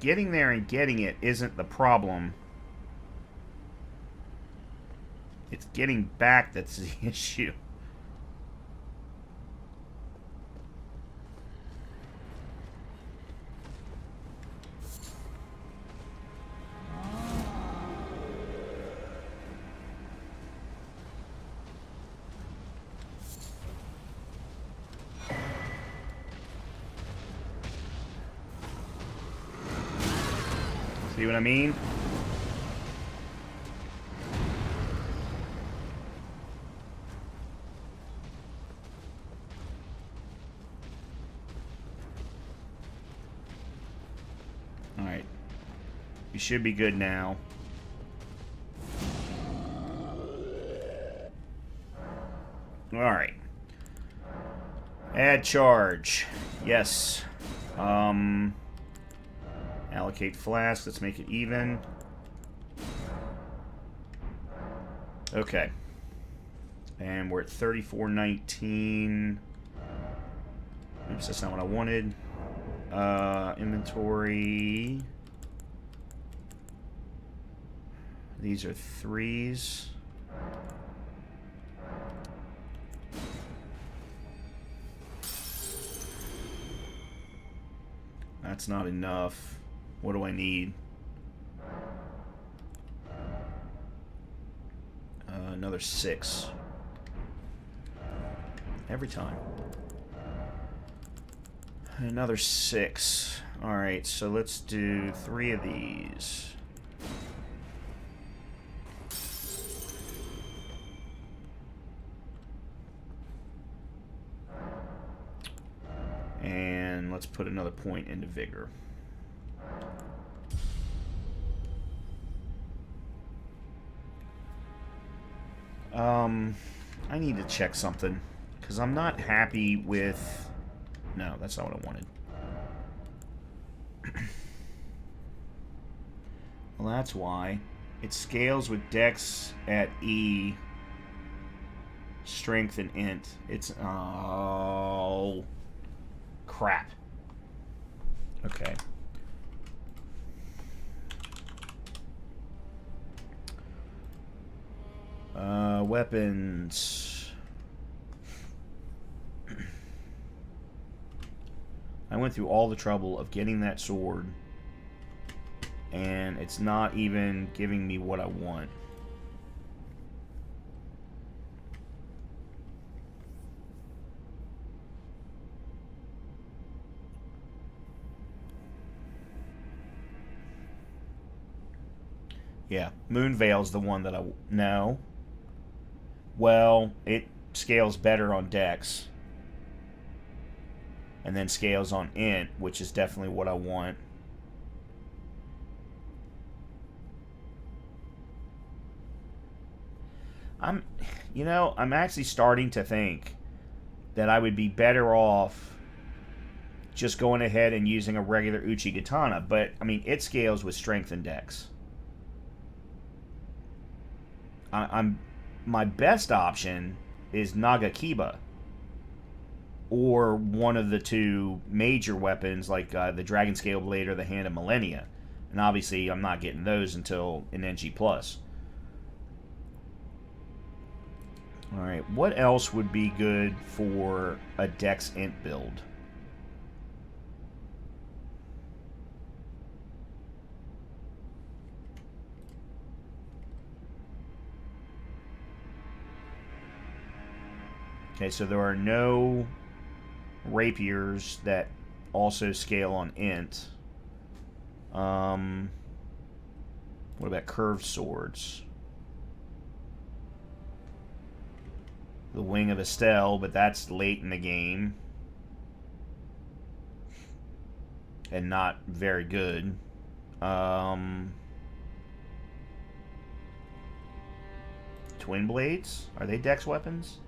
Getting there and getting it isn't the problem. It's getting back that's the issue. See what I mean? Alright. You should be good now. Alright. Add charge. Yes. Allocate flask. Let's make it even. Okay. And we're at 3419. Oops, that's not what I wanted. Inventory. These are 3s. That's not enough. What do I need? Another 6. Every time. Another 6. Alright, so let's do 3 of these. And let's put another point into Vigor. I need to check something, because I'm not happy with... No, that's not what I wanted. Well, that's why. It scales with Dex at E, Strength, and Int. It's... Oh... Crap. Okay. Weapons. I went through all the trouble of getting that sword, and it's not even giving me what I want. Yeah, Moonveil's the one that I... No. Well, it scales better on Dex. And then scales on Int, which is definitely what I want. I'm actually starting to think that I would be better off just going ahead and using a regular Uchigatana. But, I mean, it scales with Strength and Dex. I'm my best option is Nagakiba, or one of the two major weapons, like the Dragon Scale Blade or the Hand of Millennia. And obviously, I'm not getting those until in NG+. Alright, what else would be good for a Dex Int build? Okay, so there are no rapiers that also scale on int. What about curved swords? The Wing of Estelle, but that's late in the game. And not very good. Twin Blades? Are they dex weapons?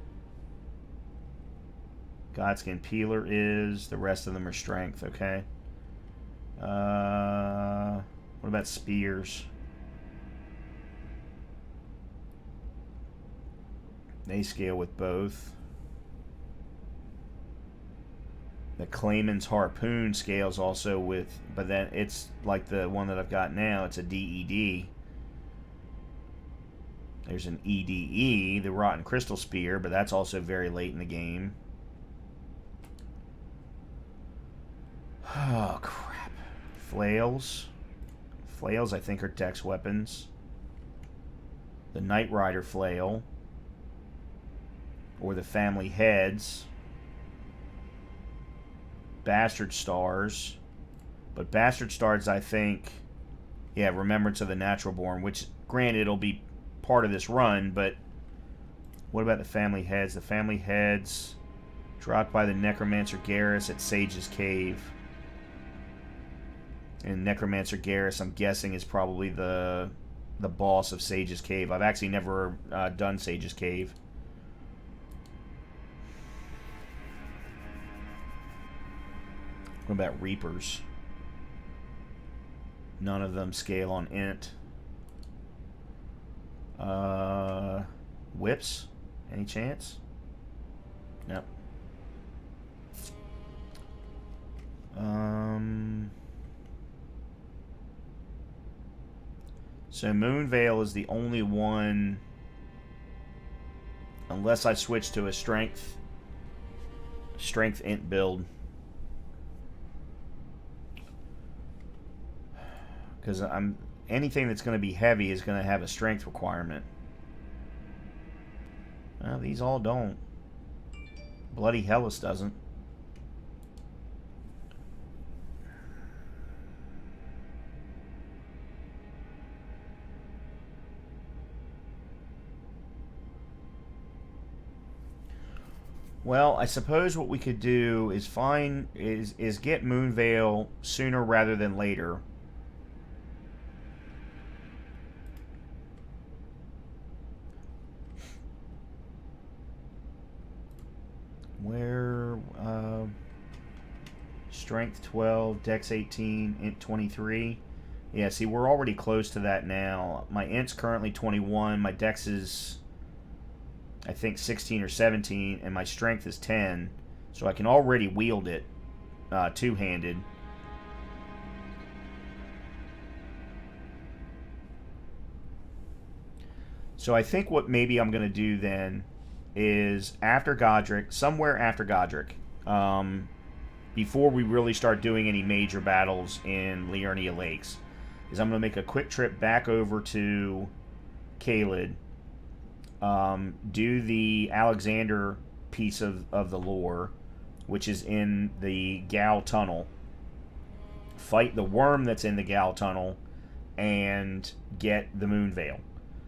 Godskin Peeler is. The rest of them are strength, okay. What about spears? They scale with both. The Clayman's Harpoon scales also with, but then it's like the one that I've got now, it's a DED. There's an EDE, the Rotten Crystal Spear, but that's also very late in the game. Oh, crap. Flails. Flails, I think, are dex weapons. The Knight Rider Flail. Or the Family Heads. Bastard Stars. But Bastard Stars, I think... Yeah, Remembrance of the Natural Born, which, granted, it'll be part of this run, but... What about the Family Heads? The Family Heads... Dropped by the Necromancer Garrus at Sage's Cave. And Necromancer Garrus, I'm guessing, is probably the boss of Sage's Cave. I've actually never done Sage's Cave. What about Reapers? None of them scale on int. Whips? Any chance? No. So Moonveil is the only one, unless I switch to a strength int build. Because anything that's going to be heavy is going to have a strength requirement. Well, these all don't. Bloody Hellas doesn't. Well, I suppose what we could do is get Moonveil sooner rather than later. Where Strength 12, Dex 18, Int 23. Yeah, see, we're already close to that now. My Int's currently 21, my Dex is, I think, 16 or 17, and my Strength is 10. So I can already wield it two-handed. So I think what maybe I'm going to do then is after Godric, somewhere after Godric, before we really start doing any major battles in Liurnia Lakes, is I'm going to make a quick trip back over to Caelid, do the Alexander piece of the lore, which is in the Gal Tunnel, fight the worm that's in the Gal Tunnel, and get the Moonveil.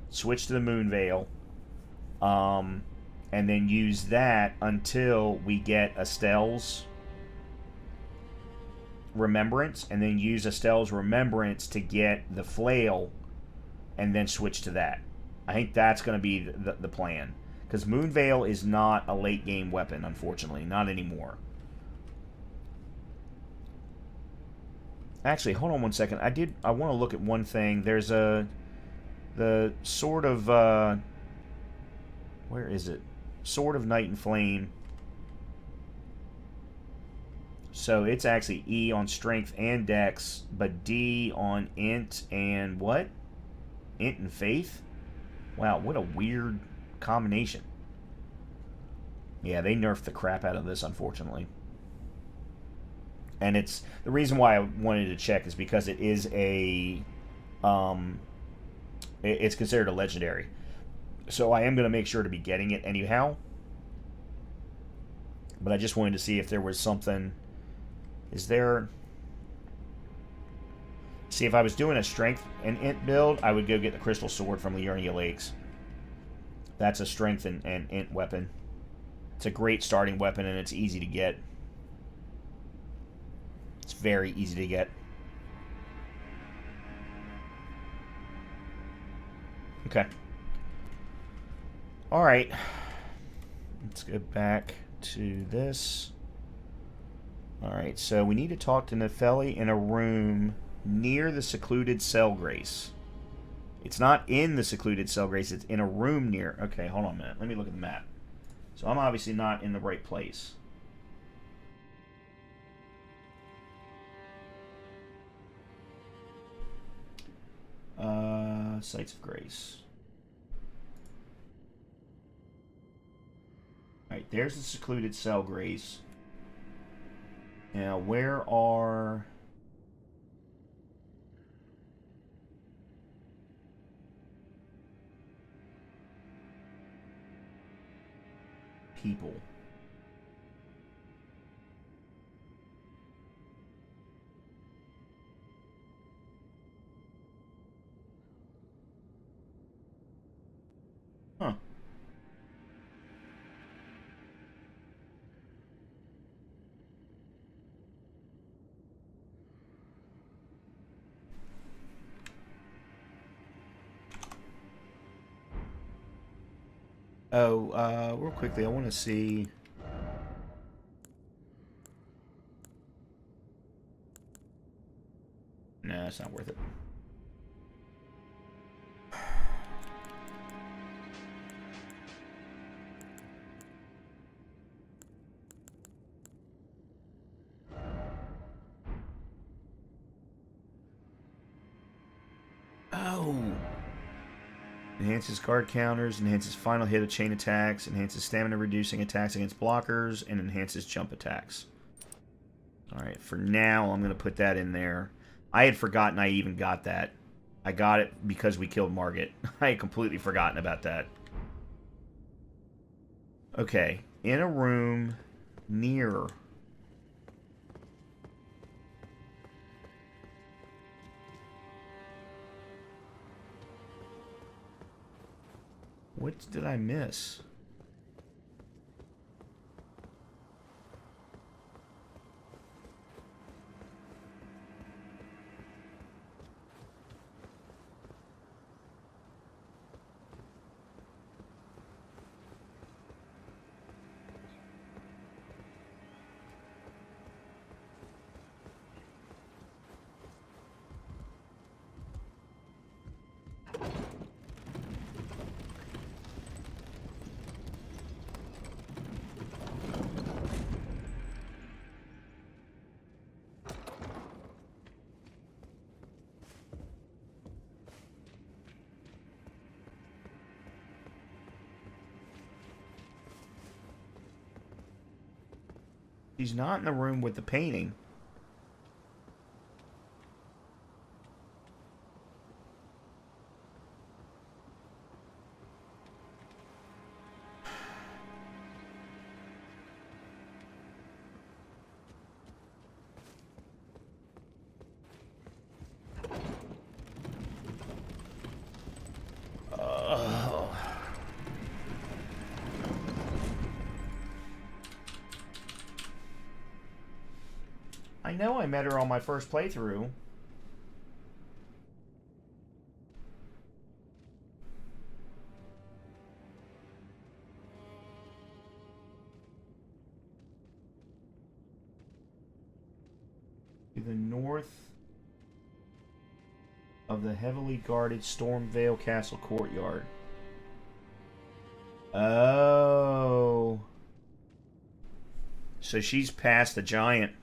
Switch to the Moonveil, and then use that until we get Estelle's Remembrance, and then use Estelle's Remembrance to get the Flail, and then switch to that. I think that's going to be the plan. Because Moonveil is not a late game weapon, unfortunately. Not anymore. Actually, hold on one second. I want to look at one thing. There's the sort of Where is it? Sword of Night and Flame. So it's actually E on strength and dex, but D on int and what? Int and faith? Wow, what a weird combination. Yeah, they nerfed the crap out of this, unfortunately. And it's the reason why I wanted to check is because it is it's considered a legendary. So I am going to make sure to be getting it anyhow. But I just wanted to see if there was something. Is there? See, if I was doing a strength and int build, I would go get the crystal sword from Liurnia Lakes. That's a strength and int weapon. It's a great starting weapon, and it's easy to get. It's very easy to get. Okay. Alright. Let's go back to this. Alright, so we need to talk to Nefeli in a room near the secluded cell grace. It's not in the secluded cell grace, it's in a room near. Okay, hold on a minute. Let me look at the map. So I'm obviously not in the right place. Sites of Grace. Alright, there's the secluded cell grace. Now, where are... people? Huh. Oh, real quickly, I want to see... Nah, it's not worth it. Oh! Enhances card counters, enhances final hit of chain attacks, enhances stamina reducing attacks against blockers, and enhances jump attacks. Alright, for now, I'm going to put that in there. I had forgotten I even got that. I got it because we killed Margit. I had completely forgotten about that. Okay, in a room near... What did I miss? He's not in the room with the painting. I know I met her on my first playthrough. To the north of the heavily guarded Stormvale Castle courtyard. Oh. So she's past the giant.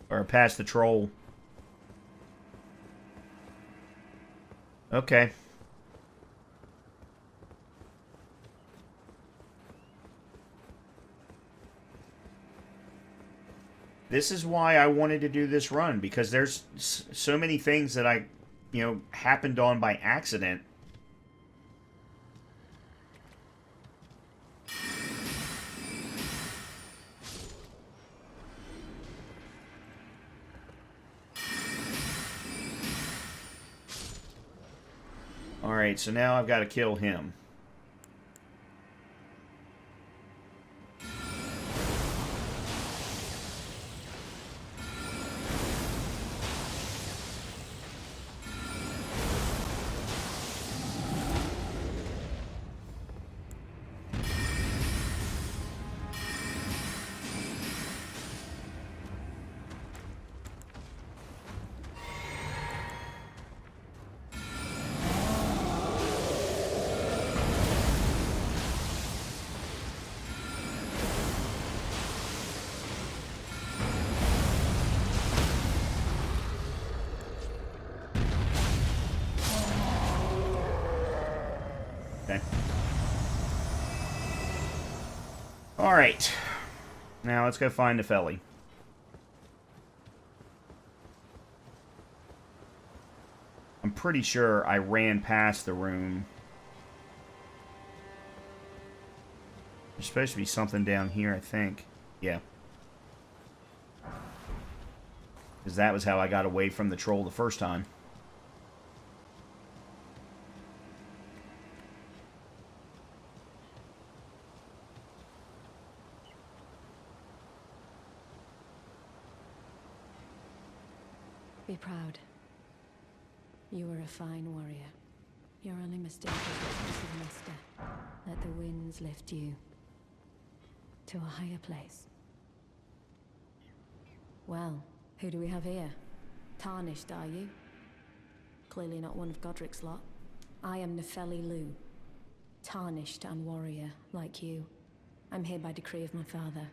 Or past the troll. Okay. This is why I wanted to do this run, because there's so many things that I, happened on by accident. Alright, so now I've got to kill him. Alright. Now let's go find the Felly. I'm pretty sure I ran past the room. There's supposed to be something down here, I think. Yeah. Because that was how I got away from the troll the first time. Be proud. You were a fine warrior. Your only mistake was the master. Let the winds lift you to a higher place. Well, who do we have here? Tarnished, are you? Clearly not one of Godric's lot. I am Nepheli Lu. Tarnished and warrior, like you. I'm here by decree of my father.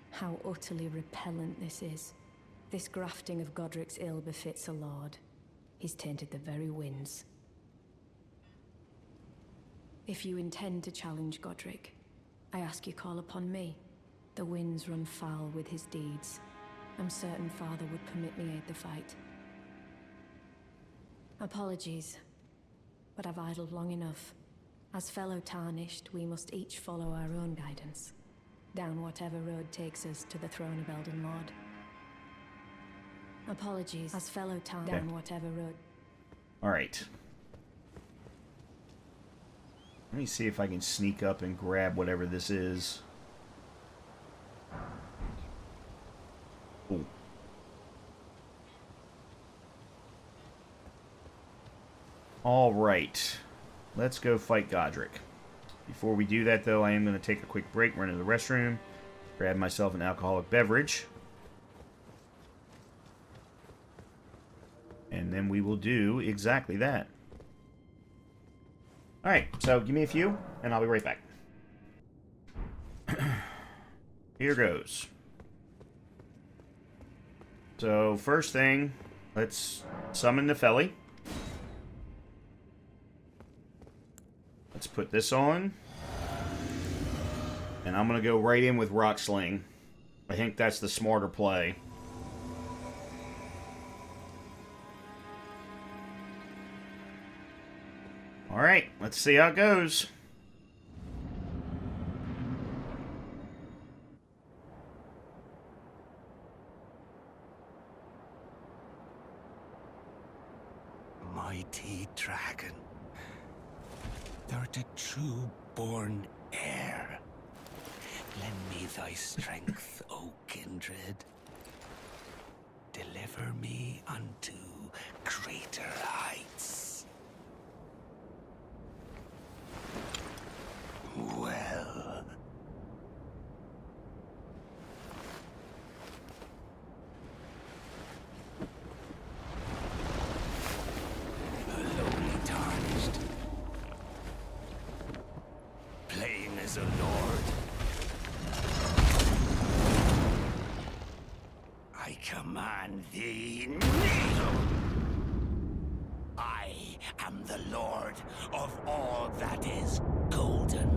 How utterly repellent this is. This grafting of Godric's ill befits a lord. He's tainted the very winds. If you intend to challenge Godric, I ask you call upon me. The winds run foul with his deeds. I'm certain father would permit me aid the fight. Apologies, but I've idled long enough. As fellow Tarnished, we must each follow our own guidance. Down whatever road takes us to the throne of Elden Lord. Apologies, as fellow Tarnished, down whatever road. Alright. Let me see if I can sneak up and grab whatever this is. Ooh. Alright. Let's go fight Godric. Before we do that, though, I am going to take a quick break, run to the restroom, grab myself an alcoholic beverage. And then we will do exactly that. Alright, so give me a few, and I'll be right back. Here goes. So, first thing, let's summon the Felly. Let's put this on. And I'm going to go right in with Rock Sling. I think that's the smarter play. Alright, let's see how it goes. Mighty dragon, thou'rt a true-born heir. Lend me thy strength, O kindred. Deliver me unto greater heights. Well. A lonely Tarnished. I command thee, kneel! I am the Lord of all that is golden.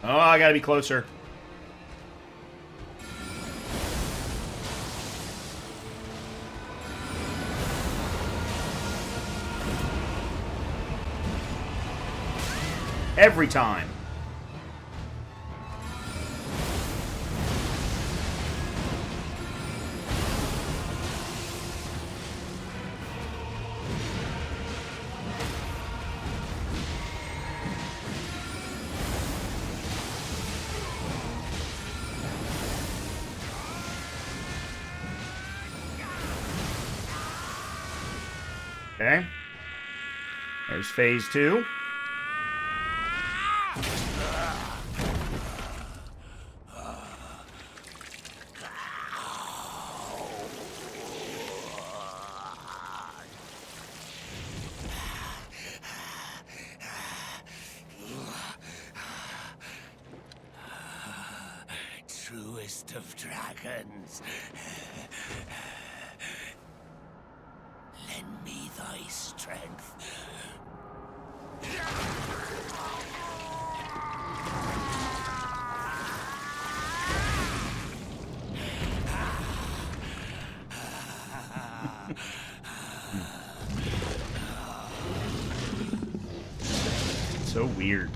Oh, I gotta be closer. Every time. Okay. There's phase 2. Truest of dragons. Lend me thy strength. So weird.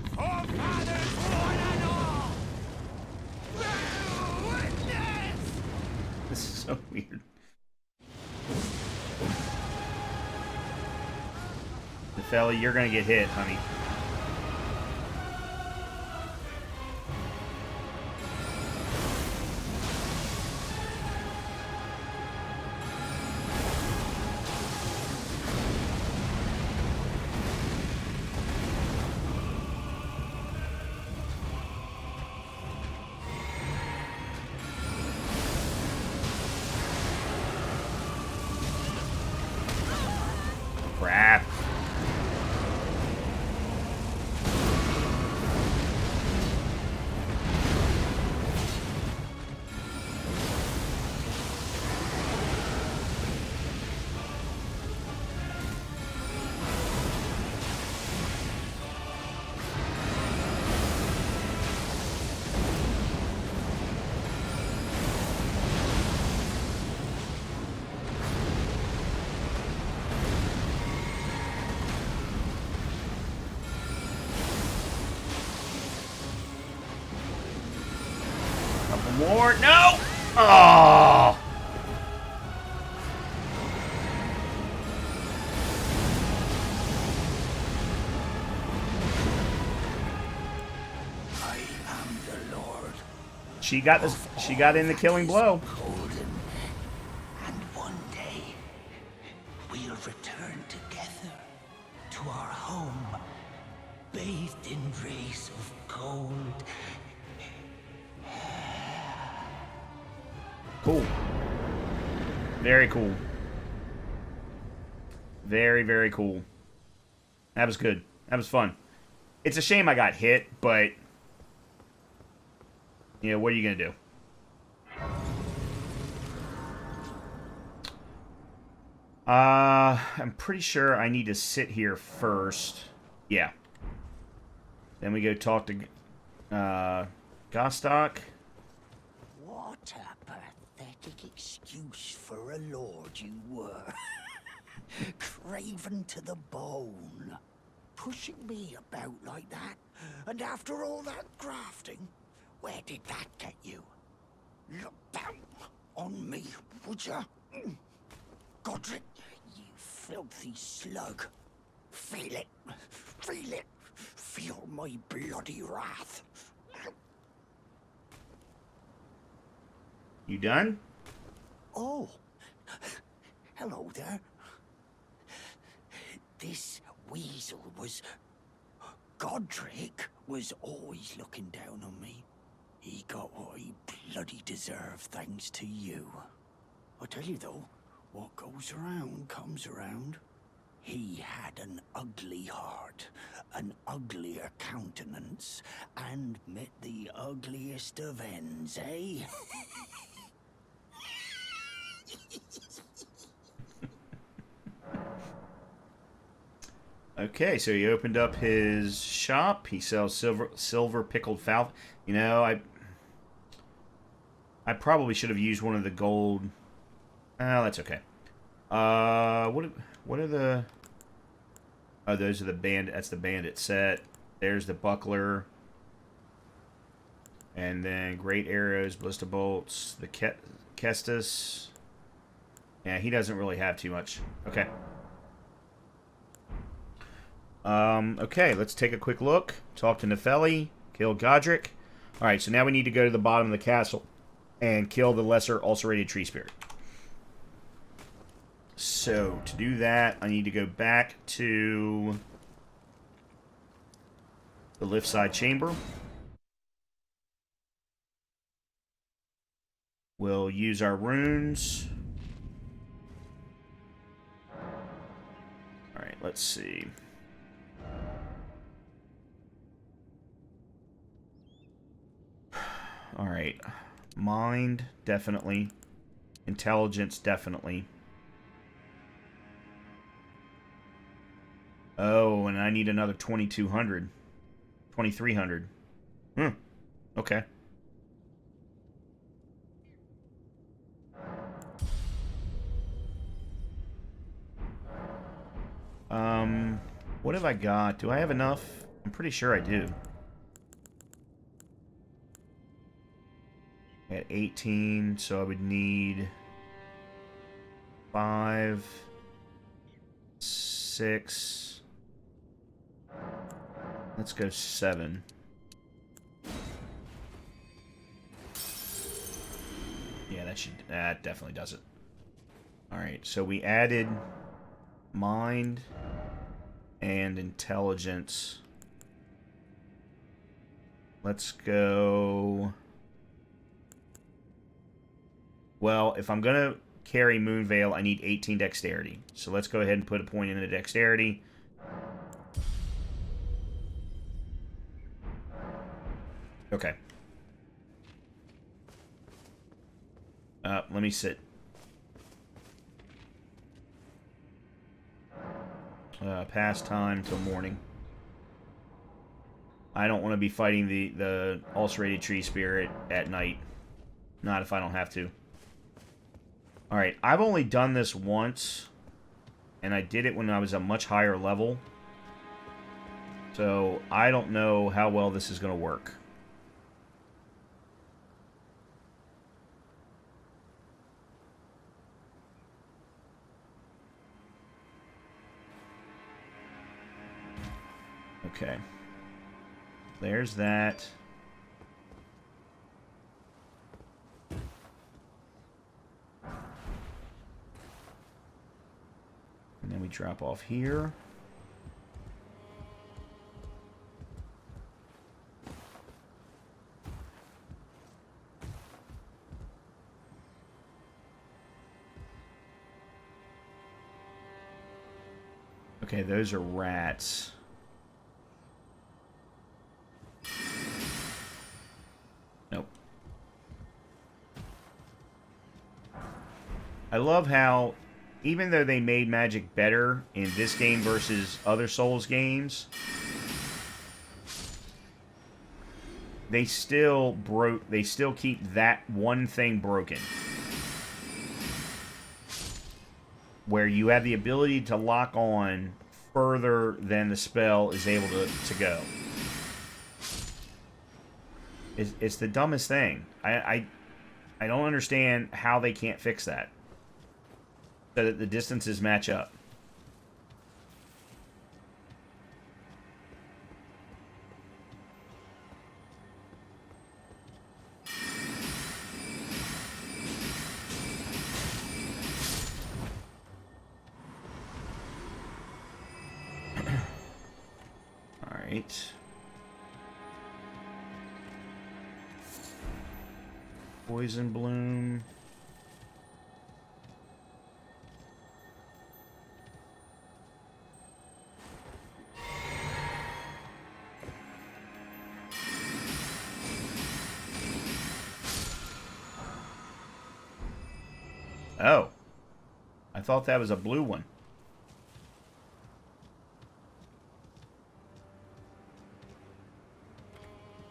This is so weird. The fella, you're gonna get hit, honey. Crap. Couple more. No! Oh! I am the Lord. She got this. She got in the killing blow. Golden. And one day, we'll return together to our home, bathed in rays of gold. Cool. Very cool. Very, very cool. That was good. That was fun. It's a shame I got hit, but you know, what are you gonna do? I'm pretty sure I need to sit here first. Yeah. Then we go talk to Gostock. What a pathetic excuse for a lord you were. Craven to the bone. Pushing me about like that. And after all that grafting, where did that get you? Look down on me, would ya? Godric, you filthy slug. Feel it. Feel it. Feel my bloody wrath. You done? Oh. Hello there. This weasel was... Godric was always looking down on me. He got what he bloody deserved thanks to you. I tell you though, what goes around comes around. He had an ugly heart, an uglier countenance, and met the ugliest of ends, eh? Okay, so he opened up his shop. He sells silver pickled falcon. You know, I probably should have used one of the gold. Oh, that's okay. What are the? Oh, those are the band. That's the bandit set. There's the buckler, and then great arrows, ballista bolts, the Kestis. Yeah, he doesn't really have too much. Okay. Okay, let's take a quick look. Talk to Nefeli. Kill Godric. Alright, so now we need to go to the bottom of the castle and kill the lesser ulcerated tree spirit. So, to do that, I need to go back to the lift side chamber. We'll use our runes. Alright, let's see. Alright. Mind, definitely. Intelligence, definitely. Oh, and I need another 2,200. 2,300. Okay. What have I got? Do I have enough? I'm pretty sure I do. At 18, so I would need 5, 6. Let's go 7. Yeah, that definitely does it. All right, so we added mind and intelligence. Let's go. Well, if I'm gonna carry Moonveil, I need 18 dexterity. So let's go ahead and put a point into dexterity. Okay. Let me sit. Past time till morning. I don't want to be fighting the ulcerated tree spirit at night. Not if I don't have to. Alright, I've only done this once. And I did it when I was a much higher level. So, I don't know how well this is going to work. Okay. There's that. And then we drop off here. Okay, those are rats. Nope. I love how, even though they made magic better in this game versus other Souls games, they still keep that one thing broken. Where you have the ability to lock on further than the spell is able to go. It's the dumbest thing. I don't understand how they can't fix that. So that the distances match up. Alright. Poison Bloom. Oh. I thought that was a blue one.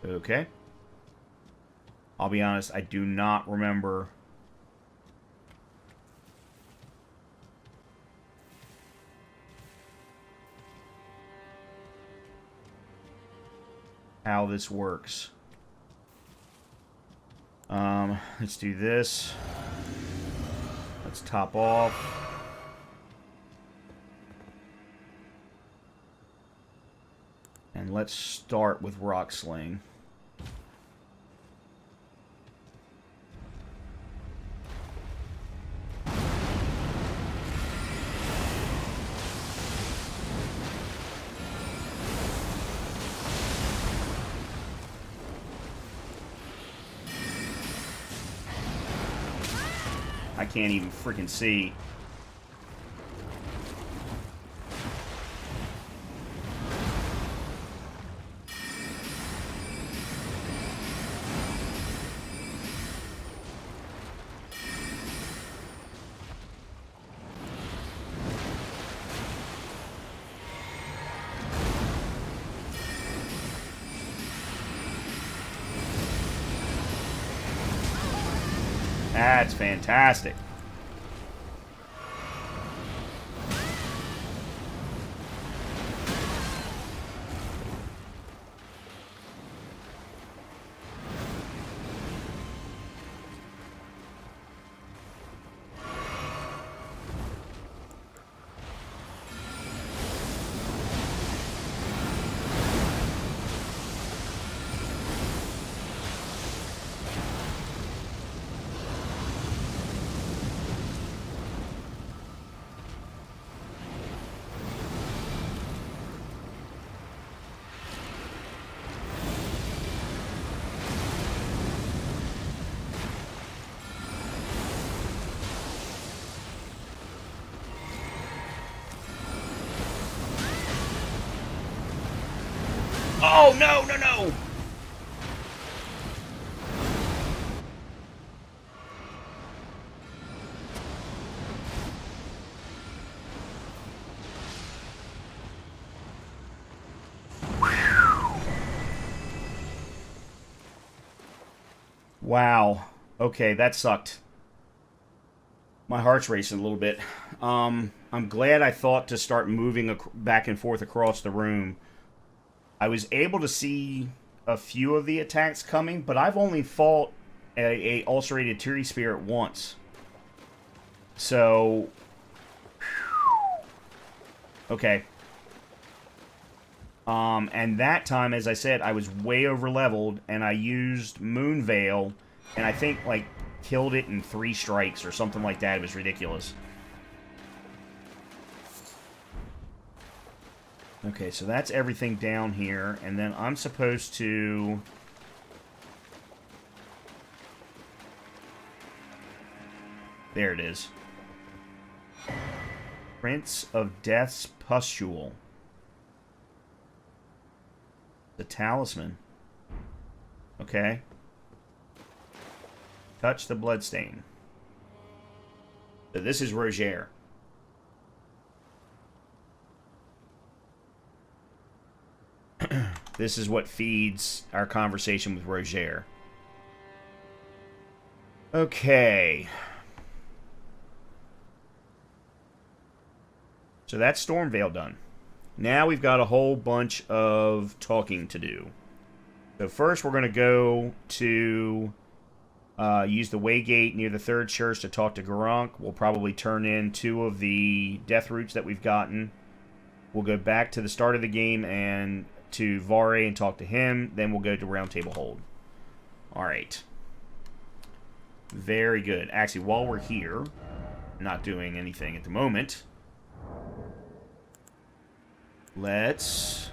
Okay. I'll be honest, I do not remember how this works. Let's do this. Let's top off. And let's start with Rock Sling. I can't even freaking see. That's fantastic. Oh, no, no, no! Wow. Okay, that sucked. My heart's racing a little bit. I'm glad I thought to start moving back and forth across the room. I was able to see a few of the attacks coming, but I've only fought a ulcerated Turi Spirit once. So... okay. And that time, as I said, I was way over leveled, and I used Moon Veil, and I think, like, killed it in 3 strikes or something like that. It was ridiculous. Okay, so that's everything down here, and then I'm supposed to... there it is. Prince of Death's Pustule. The talisman. Okay. Touch the bloodstain. So this is Roger. This is what feeds our conversation with Roger. Okay. So that's Stormveil done. Now we've got a whole bunch of talking to do. So first we're going to go to use the Waygate near the third church to talk to Garunk. We'll probably turn in 2 of the death roots that we've gotten. We'll go back to the start of the game and to Vare and talk to him. Then we'll go to Round Table Hold. Alright. Very good. Actually, while we're here, not doing anything at the moment, let's...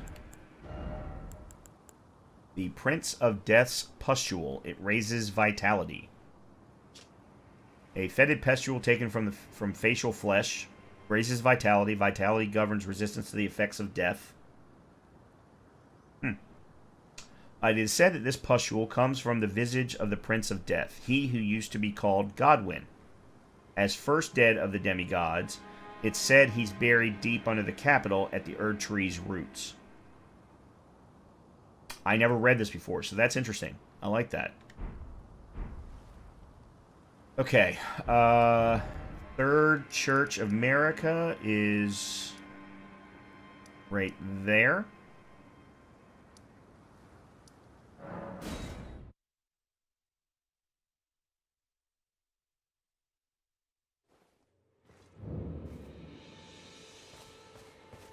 the Prince of Death's Pustule. It raises vitality. A fetid pustule taken from facial flesh raises vitality. Vitality governs resistance to the effects of death. It is said that this pustule comes from the visage of the Prince of Death, he who used to be called Godwyn. as first dead of the demigods. It's said he's buried deep under the capital at the Erdtree's roots. I never read this before, so that's interesting. I like that. Okay. Third Church of America is right there.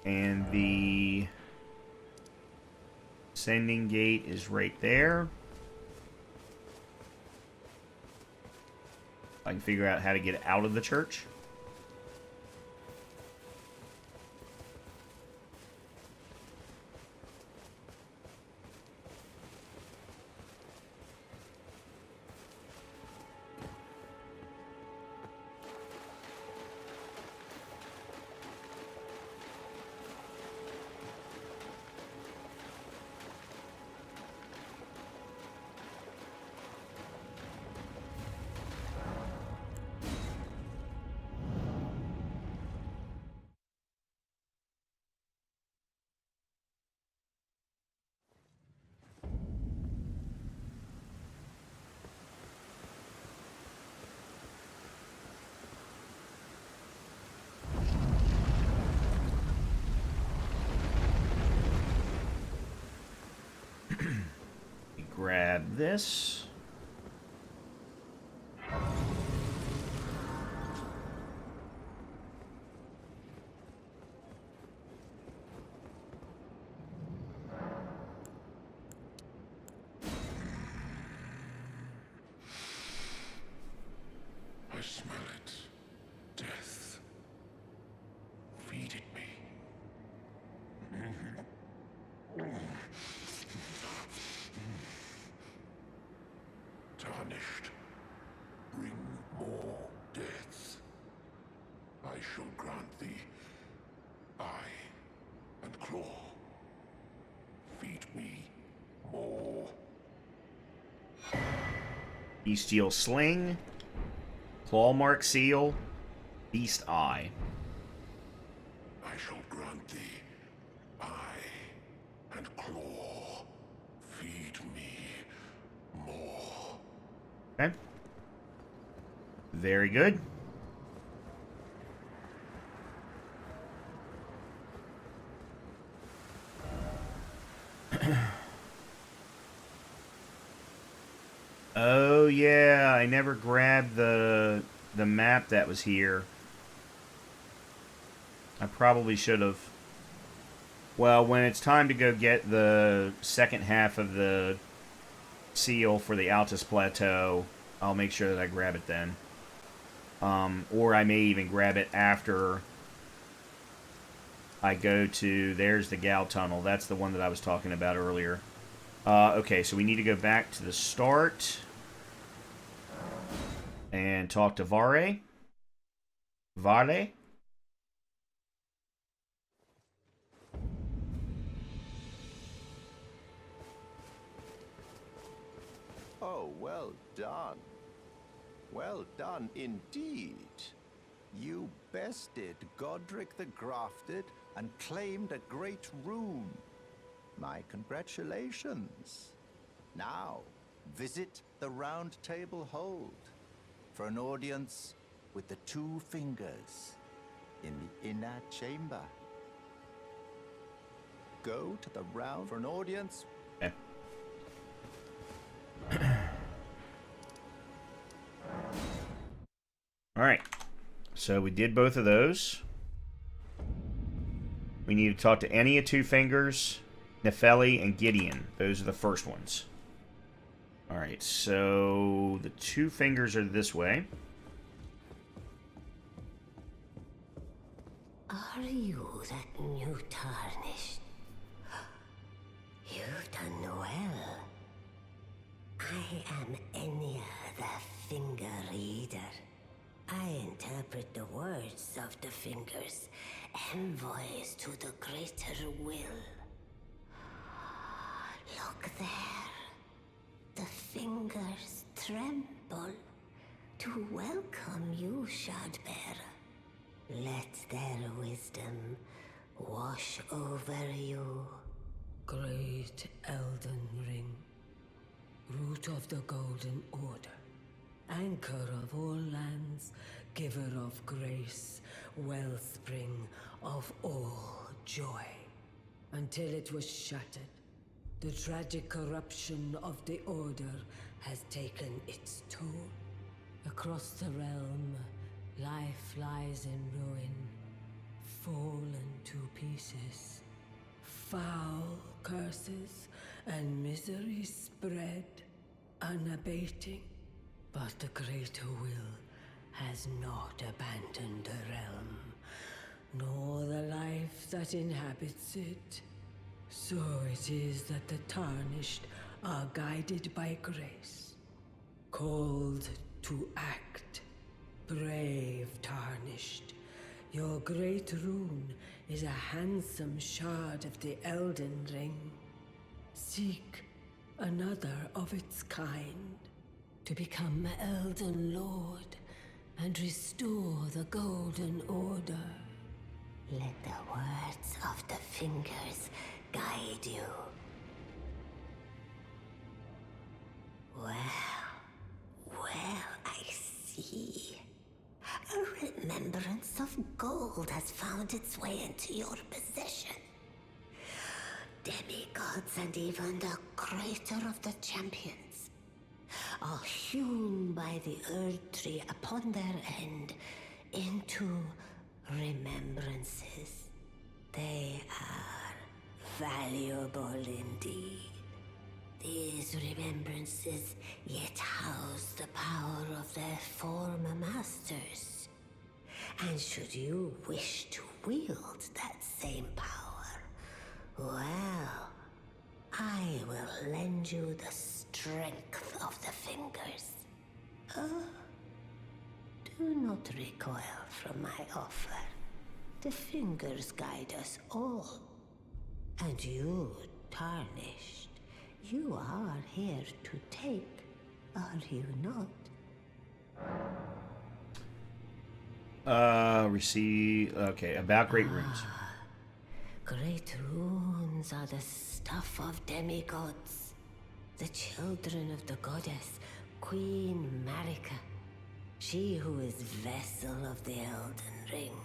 And the ascending gate is right there. I can figure out how to get out of the church. Grab this. I smell it. Death. Feed it me. Tarnished. Bring more deaths. I shall grant thee eye and claw. Feed me more. Bestial Sling, Clawmark Seal, Beast Eye. I shall grant thee eye and claw. Feed me more. Okay. Very good. Oh yeah, I never grabbed the map that was here. I probably should have. Well, when it's time to go get the second half of the seal for the Altus Plateau, I'll make sure that I grab it then. Or I may even grab it after I go to... There's the Gal Tunnel. That's the one that I was talking about earlier. Okay, so we need to go back to the start and talk to Vare. Vale? Oh, well done. Well done indeed. You bested Godric the Grafted and claimed a great rune. My congratulations. Now, visit the Round Table Hold for an audience with the two fingers in the inner chamber. Go to the round for an audience. Okay. Alright. So we did both of those. We need to talk to Enya Two Fingers, Nefeli, and Gideon. Those are the first ones. Alright, so the Two Fingers are this way. Are you that new Tarnished? You've done well. I am Enya the Finger Reader. I interpret the words of the fingers, envoys to the greater will. Look there. The fingers tremble to welcome you, Shardbearer. Let their wisdom wash over you. Great Elden Ring, root of the Golden Order, anchor of all lands, giver of grace, wellspring of all joy. Until it was shattered, the tragic corruption of the Order has taken its toll. Across the realm, life lies in ruin, fallen to pieces. Foul curses and misery spread, unabating. But the greater will has not abandoned the realm, nor the life that inhabits it. So it is that the Tarnished are guided by grace, called to act. Brave Tarnished, your great rune is a handsome shard of the Elden Ring. Seek another of its kind to become Elden Lord and restore the Golden Order. Let the words of the fingers guide you. Well, I see. A remembrance of gold has found its way into your possession. Demigods and even the greater of the champions are hewn by the Erdtree upon their end into remembrances. They are valuable indeed. These remembrances yet house the power of their former masters. And should you wish to wield that same power, well, I will lend you the strength of the fingers. Do not recoil from my offer. The fingers guide us all. And you, Tarnished, you are here to take, are you not? Receive. Okay, about great runes. Great runes are the stuff of demigods, the children of the goddess, Queen Marika. She who is vessel of the Elden Ring.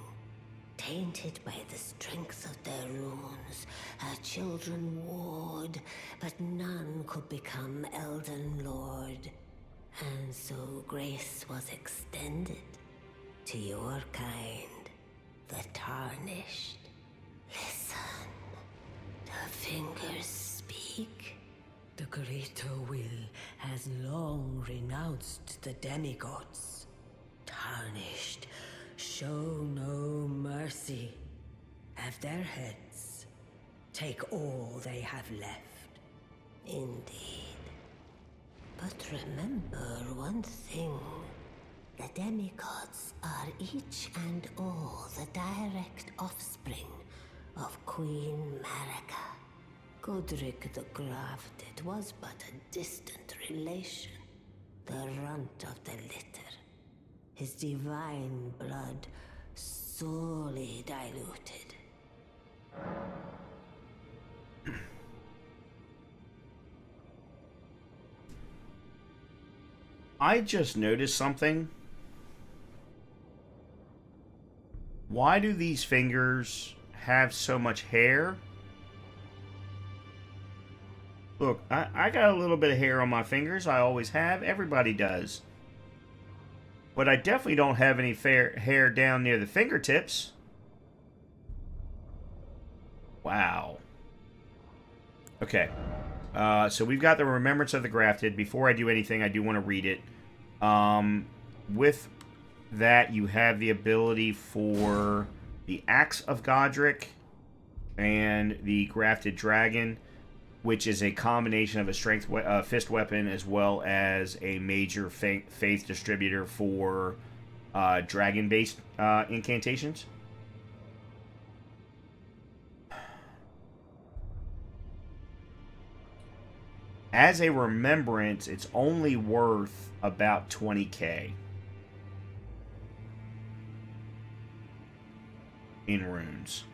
Tainted by the strength of their runes, her children warred, but none could become Elden Lord. And so grace was extended to your kind, the Tarnished. Listen, the fingers speak. The greater will has long renounced the demigods. Tarnished, show no mercy. Have their heads. Take all they have left. Indeed. But remember one thing. The demigods are each and all the direct offspring of Queen Marika. Godric the Grafted was but a distant relation, the runt of the litter. His divine blood sorely diluted. I just noticed something. Why do these fingers have so much hair? Look, I got a little bit of hair on my fingers. I always have. Everybody does. But I definitely don't have any hair down near the fingertips. Wow. Okay. So we've got the Remembrance of the Grafted. Before I do anything, I do want to read it. With that, you have the ability for the Axe of Godric and the Grafted Dragon, which is a combination of a strength fist weapon as well as a major faith distributor for dragon-based incantations. As a remembrance, it's only worth about 20k. in runes.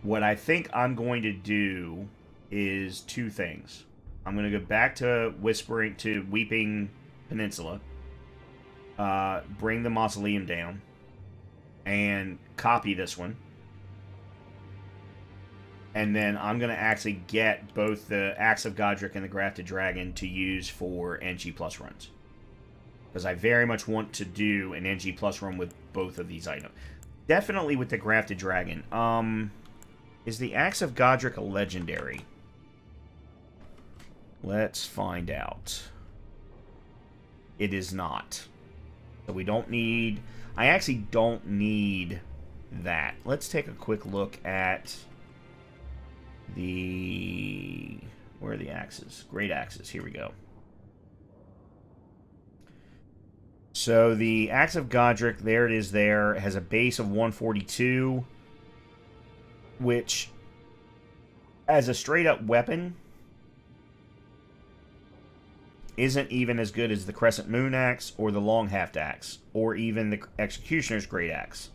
What I think I'm going to do is two things. I'm going to go back to Weeping Peninsula, bring the mausoleum down, and copy this one. And then I'm going to actually get both the Axe of Godric and the Grafted Dragon to use for NG Plus runs. Because I very much want to do an NG Plus run with both of these items. Definitely with the Grafted Dragon. Is the Axe of Godric a legendary? Let's find out. It is not. So we don't need... I actually don't need that. Let's take a quick look at the... Where are the axes? Great axes. Here we go. So the Axe of Godric, there it is there. It has a base of 142, which, as a straight-up weapon, isn't even as good as the Crescent Moon Axe or the Long Haft Axe, or even the Executioner's Great Axe.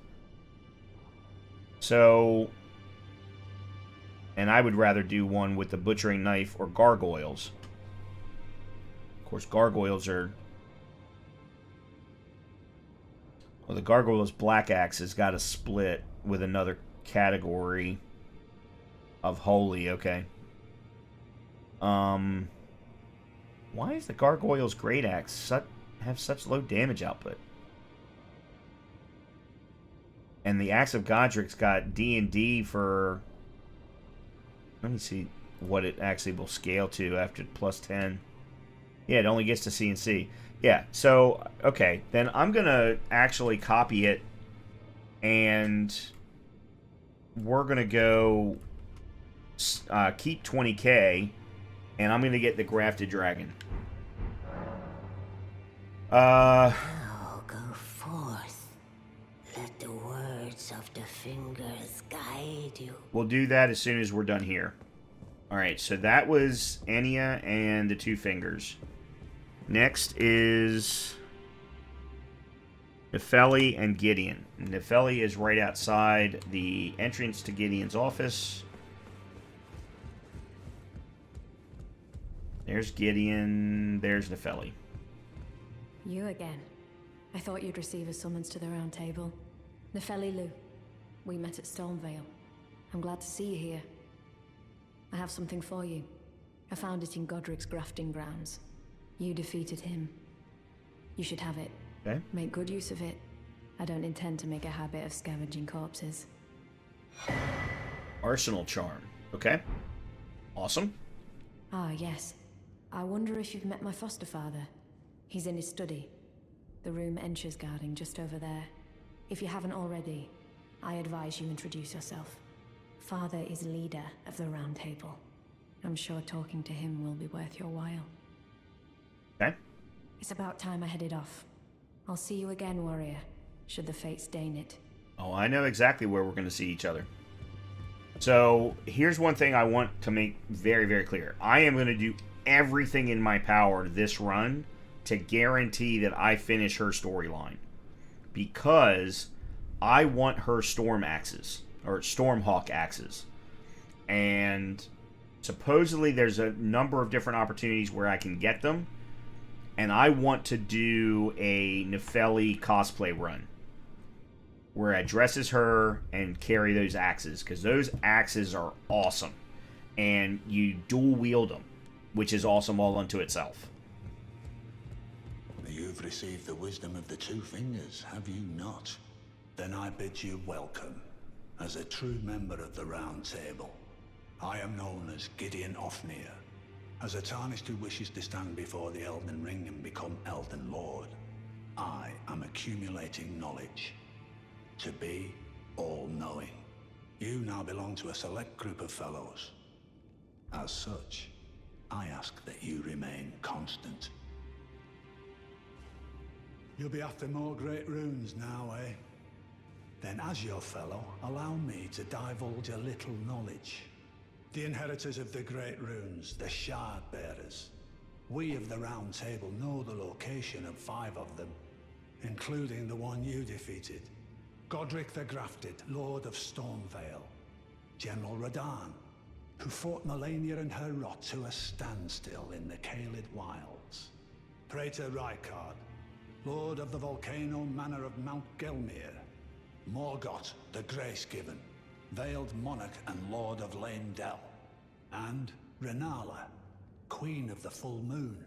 So, and I would rather do one with the Butchering Knife or Gargoyles. Of course, Gargoyles are... Well, the Gargoyle's Black Axe has got a split with another category of Holy, okay. Why is the Gargoyle's Great Axe have such low damage output? And the Axe of Godric's got D&D for... Let me see what it actually will scale to after plus 10. Yeah, it only gets to C and C. Yeah, so, okay, then I'm going to actually copy it, and we're going to go keep 20k, and I'm going to get the Grafted Dragon. Now go forth. Let the words of the fingers guide you. We'll do that as soon as we're done here. Alright, so that was Enya and the two fingers. Next is Nefeli and Gideon. Nefeli is right outside the entrance to Gideon's office. There's Gideon. There's Nefeli. You again. I thought you'd receive a summons to the Round Table. Nefeli Lu. We met at Stormvale. I'm glad to see you here. I have something for you. I found it in Godric's grafting grounds. You defeated him. You should have it. Okay. Make good use of it. I don't intend to make a habit of scavenging corpses. Arsenal Charm. Okay. Awesome. Ah, yes. I wonder if you've met my foster father. He's in his study. The room Encher's guarding just over there. If you haven't already, I advise you introduce yourself. Father is leader of the Round Table. I'm sure talking to him will be worth your while. Okay. It's about time I headed off. I'll see you again, warrior, should the fates deign it. Oh, I know exactly where we're going to see each other. So, here's one thing I want to make very, very clear. I am going to do everything in my power this run to guarantee that I finish her storyline. Because I want her Storm Axes, or Stormhawk Axes. And supposedly there's a number of different opportunities where I can get them. And I want to do a Nefeli cosplay run where I dress as her and carry those axes, because those axes are awesome. And you dual wield them, which is awesome all unto itself. You've received the wisdom of the two fingers, have you not? Then I bid you welcome, as a true member of the Round Table. I am known as Gideon Ofnir. As a Tarnished who wishes to stand before the Elden Ring and become Elden Lord, I am accumulating knowledge. To be all-knowing. You now belong to a select group of fellows. As such, I ask that you remain constant. You'll be after more great runes now, eh? Then as your fellow, allow me to divulge a little knowledge. The inheritors of the great runes, the Shard Bearers. We of the Round Table know the location of 5 of them, including the one you defeated. Godric the Grafted, Lord of Stormvale. General Radahn, who fought Melania and her rot to a standstill in the Caelid Wilds. Praetor Rykard, Lord of the volcano manor of Mount Gelmir. Morgoth, the Grace-Given, Veiled Monarch and Lord of Leyndell. And Renala, Queen of the Full Moon,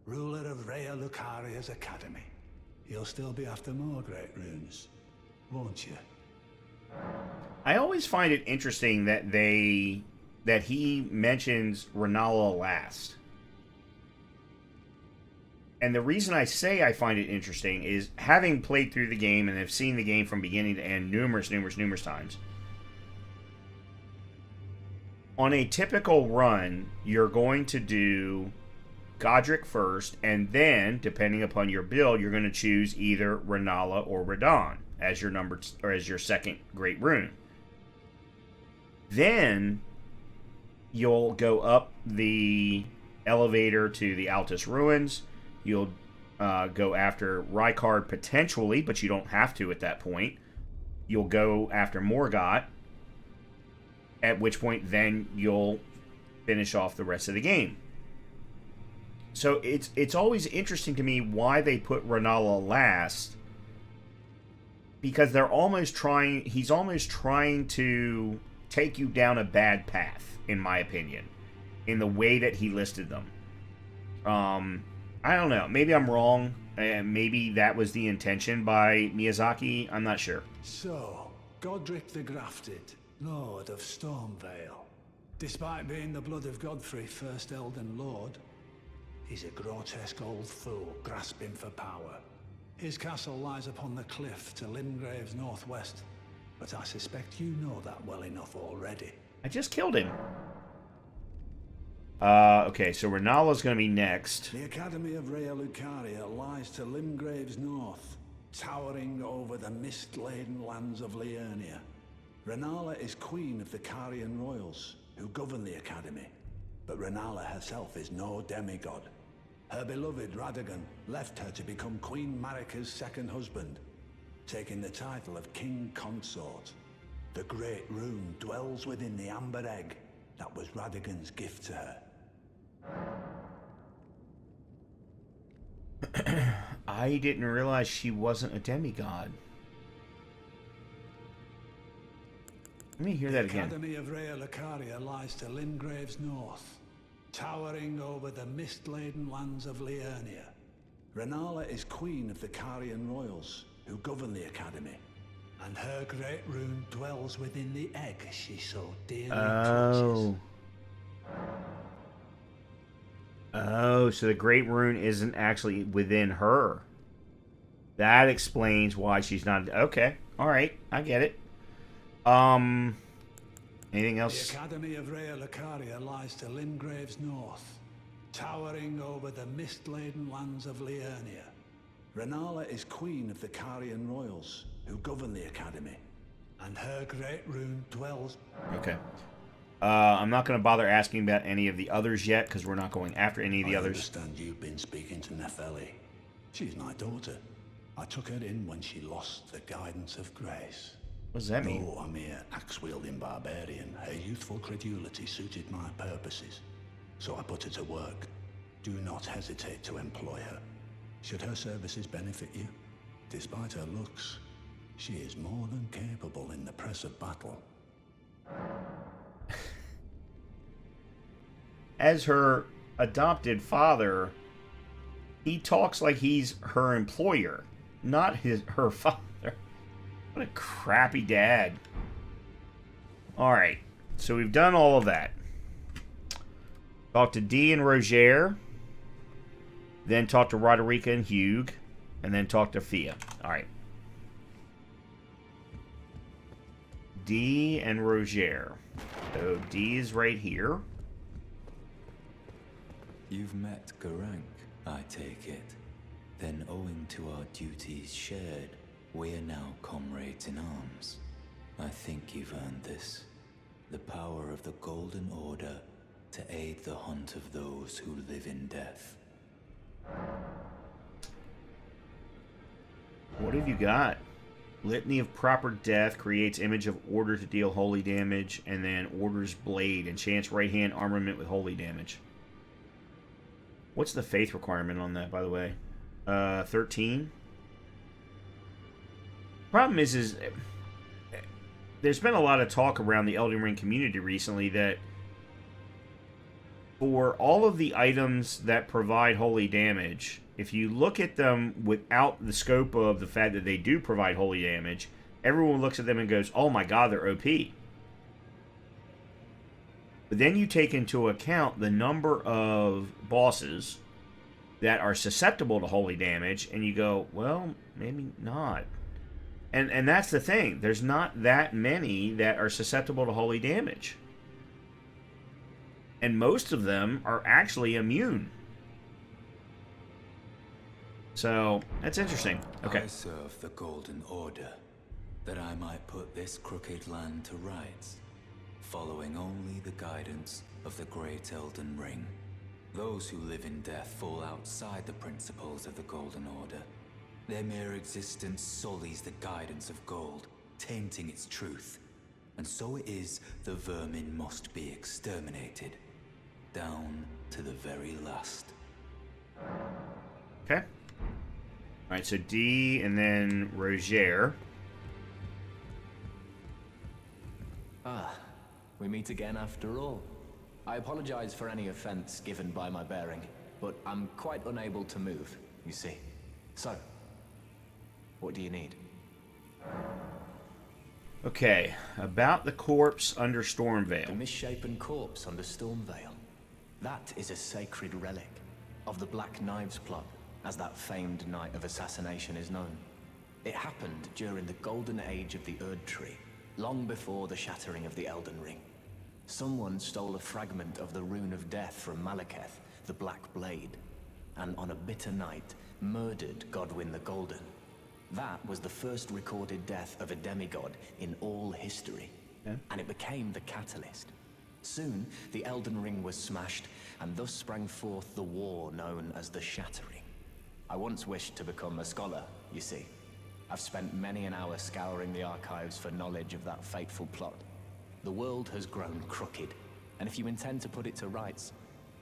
ruler of Rhea Lucaria's Academy. You'll still be after more great runes, won't you? I always find it interesting that he mentions Renala last. And the reason I say I find it interesting is, having played through the game and have seen the game from beginning to end numerous times, on a typical run, you're going to do Godric first, and then, depending upon your build, you're going to choose either Renala or Radahn as your as your second great rune. Then you'll go up the elevator to the Altus Ruins. You'll go after Rykard potentially, but you don't have to at that point. You'll go after Morgoth, at which point then you'll finish off the rest of the game. So it's always interesting to me why they put Renala last, because he's almost trying to take you down a bad path, in my opinion, in the way that he listed them. I don't know. Maybe I'm wrong. Maybe that was the intention by Miyazaki. I'm not sure. So, Godric the Grafted, Lord of Stormvale. Despite being the blood of Godfrey, first Elden Lord, he's a grotesque old fool grasping for power. His castle lies upon the cliff to Limgrave's northwest, but I suspect you know that well enough already. I just killed him. Okay, so Renala's going to be next. The Academy of Rhea Lucaria lies to Limgrave's north, towering over the mist-laden lands of Liurnia. Renala is queen of the Carian royals, who govern the Academy. But Renala herself is no demigod. Her beloved Radagon left her to become Queen Marika's second husband, taking the title of King Consort. The Great Rune dwells within the amber egg that was Radagon's gift to her. I didn't realize she wasn't a demigod. Let me hear that again. The Academy of Rhea Lucaria lies to Limgrave's north, towering over the mist-laden lands of Liurnia. Renala is queen of the Carian royals, who govern the Academy, and her great rune dwells within the egg she so dearly clutches. Oh, so the Great Rune isn't actually within her. That explains why she's not... Okay, alright, I get it. Anything else? The Academy of Rhea Lucaria lies to Limgrave's north, towering over the mist-laden lands of Liurnia. Renala is queen of the Carian royals, who govern the Academy, and her great rune dwells... Okay. I'm not going to bother asking about any of the others yet, because we're not going after any of the others. I understand you've been speaking to Nepheli. She's my daughter. I took her in when she lost the guidance of grace. What does that mean? Though a mere axe-wielding barbarian, her youthful credulity suited my purposes. So I put her to work. Do not hesitate to employ her. Should her services benefit you, despite her looks, she is more than capable in the press of battle. As her adopted father, he talks like he's her employer, not her father. What a crappy dad. Alright, so we've done all of that. Talk to Dee and Roger. Then talk to Roderica and Hugh. And then talk to Fia. Alright. Dee and Roger. So Dee is right here. You've met Garank, I take it. Then owing to our duties shared, we are now comrades in arms. I think you've earned this. The power of the Golden Order to aid the hunt of those who live in death. What have you got? Litany of Proper Death creates image of order to deal holy damage, and then Order's Blade enchants right hand armament with holy damage. What's the faith requirement on that, by the way? 13. Problem is there's been a lot of talk around the Elden Ring community recently that for all of the items that provide holy damage, if you look at them without the scope of the fact that they do provide holy damage, everyone looks at them and goes, oh my god, they're OP. But then you take into account the number of bosses that are susceptible to holy damage, and you go, well, maybe not. And that's the thing. There's not that many that are susceptible to holy damage. And most of them are actually immune. So, that's interesting. Okay. I serve the Golden Order, that I might put this crooked land to rights, following only the guidance of the great Elden Ring. Those who live in death fall outside the principles of the Golden Order. Their mere existence sullies the guidance of gold, tainting its truth. And so it is the vermin must be exterminated, down to the very last. Okay. Alright, so D and then Roger. Ah, we meet again after all. I apologize for any offense given by my bearing, but I'm quite unable to move, you see. So, what do you need? Okay, about the corpse under The Stormveil. misshapen corpse under Stormveil. That is a sacred relic of the Black Knives plot, as that famed night of assassination is known. It happened during the golden age of the Erdtree, long before the shattering of the Elden Ring. Someone stole a fragment of the Rune of Death from Malekith, the Black Blade, and on a bitter night, murdered Godwyn the Golden. That was the first recorded death of a demigod in all history, and it became the catalyst. Soon, the Elden Ring was smashed, and thus sprang forth the war known as the Shattering. I once wished to become a scholar, you see. I've spent many an hour scouring the archives for knowledge of that fateful plot. The world has grown crooked, and if you intend to put it to rights,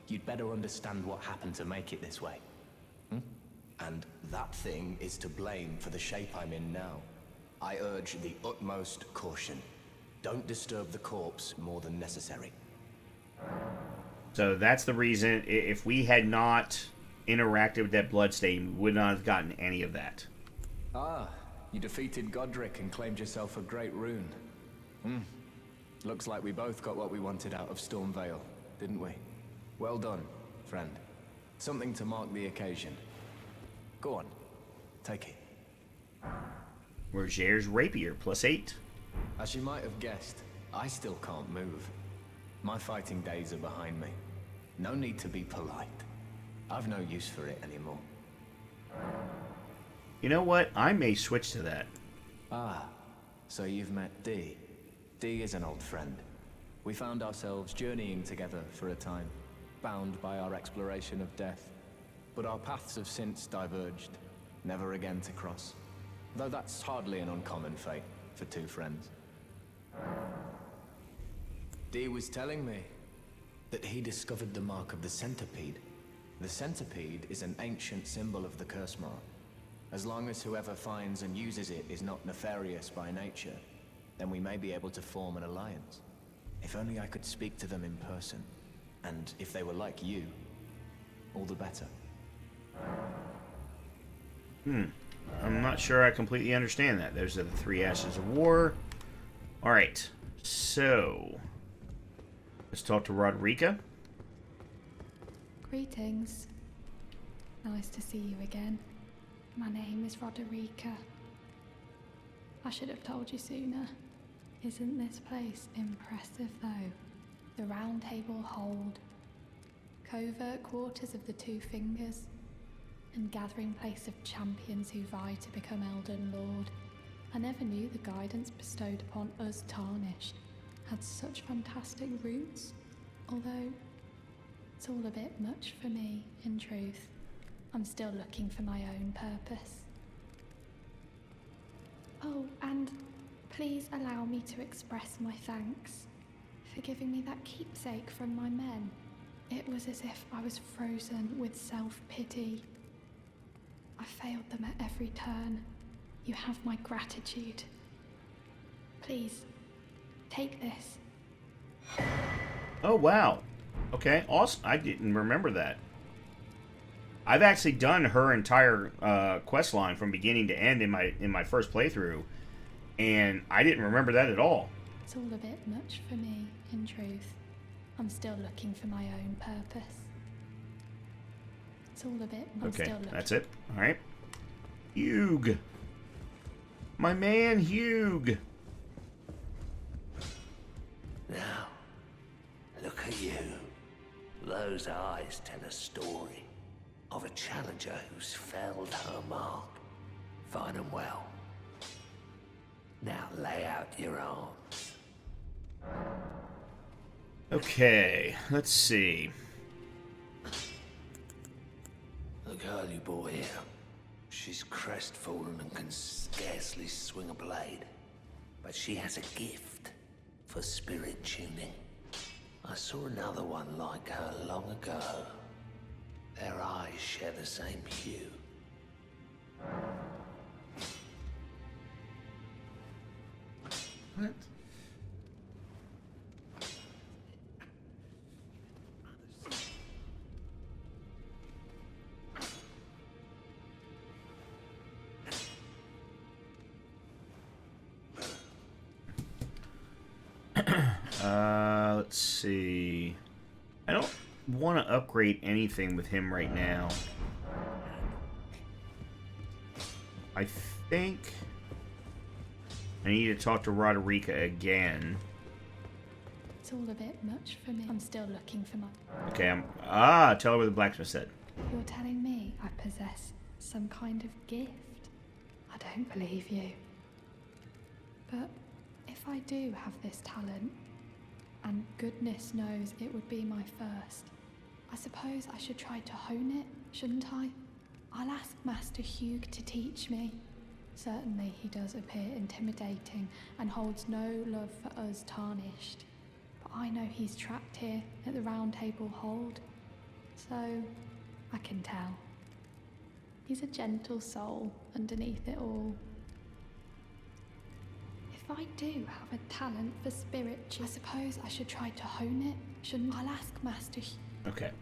you'd better understand what happened to make it this way. And that thing is to blame for the shape I'm in now. I urge the utmost caution. Don't disturb the corpse more than necessary. So that's the reason, if we had not interacted with that bloodstain, we would not have gotten any of that. Ah, you defeated Godric and claimed yourself a great rune. Looks like we both got what we wanted out of Stormveil, didn't we? Well done, friend. Something to mark the occasion. Go on, take it. Roger's Rapier, +8. As you might have guessed, I still can't move. My fighting days are behind me. No need to be polite. I've no use for it anymore. You know what? I may switch to that. Ah, so you've met D. D is an old friend. We found ourselves journeying together for a time, bound by our exploration of death. But our paths have since diverged, never again to cross. Though that's hardly an uncommon fate for two friends. D was telling me that he discovered the mark of the centipede. The centipede is an ancient symbol of the curse mark. As long as whoever finds and uses it is not nefarious by nature, then we may be able to form an alliance. If only I could speak to them in person. And if they were like you, all the better. I'm not sure I completely understand that. Those are the 3 Ashes of War. Alright, so let's talk to Roderica. Greetings. Nice to see you again. My name is Roderica. I should have told you sooner. Isn't this place impressive though? The Round Table Hold, covert quarters of the Two Fingers, and gathering place of champions who vie to become Elden Lord. I never knew the guidance bestowed upon us Tarnished had such fantastic roots, although it's all a bit much for me, in truth. I'm still looking for my own purpose. Oh, and please allow me to express my thanks for giving me that keepsake from my men. It was as if I was frozen with self-pity. I failed them at every turn. You have my gratitude. Please, take this. Oh, wow. Okay, awesome. I didn't remember that. I've actually done her entire quest line from beginning to end in my first playthrough, and I didn't remember that at all. It's all a bit much for me, in truth. I'm still looking for my own purpose. It's all a bit... I'm Okay, still looking. that's it. All right. Hugh. My man, Hugh. Now, look at you. Those eyes tell a story of a challenger who's felled her mark. Fine and well. Now lay out your arms. Okay, let's see. The girl you brought here, she's crestfallen and can scarcely swing a blade. But she has a gift for spirit tuning. I saw another one like her long ago. Their eyes share the same hue. What? Let's see. I don't want to upgrade anything with him right now. I think I need to talk to Roderica again. It's all a bit much for me. I'm still looking for my... Okay, tell her what the blacksmith said. You're telling me I possess some kind of gift? I don't believe you. But if I do have this talent, and goodness knows it would be my first, I suppose I should try to hone it, shouldn't I? I'll ask Master Hugh to teach me. Certainly he does appear intimidating and holds no love for us tarnished. But I know he's trapped here at the Round Table Hold, so I can tell. He's a gentle soul underneath it all. If I do have a talent for spirit, I suppose I should try to hone it, shouldn't I? I'll ask Master Hugh. Okay.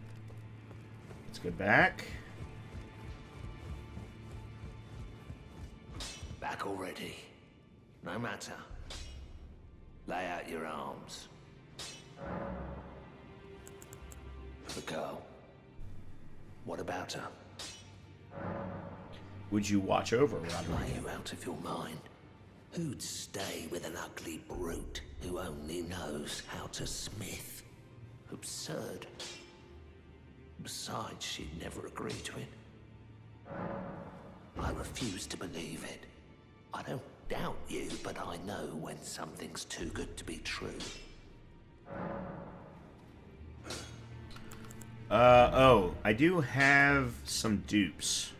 Let's go back. Back already. No matter. Lay out your arms. The girl. What about her? Would you watch over Are Roderica? you out of your mind? Who'd stay with an ugly brute who only knows how to smith? Absurd. Besides, she'd never agree to it. I refuse to believe it. I don't doubt you, but I know when something's too good to be true. Oh, I do have some dupes.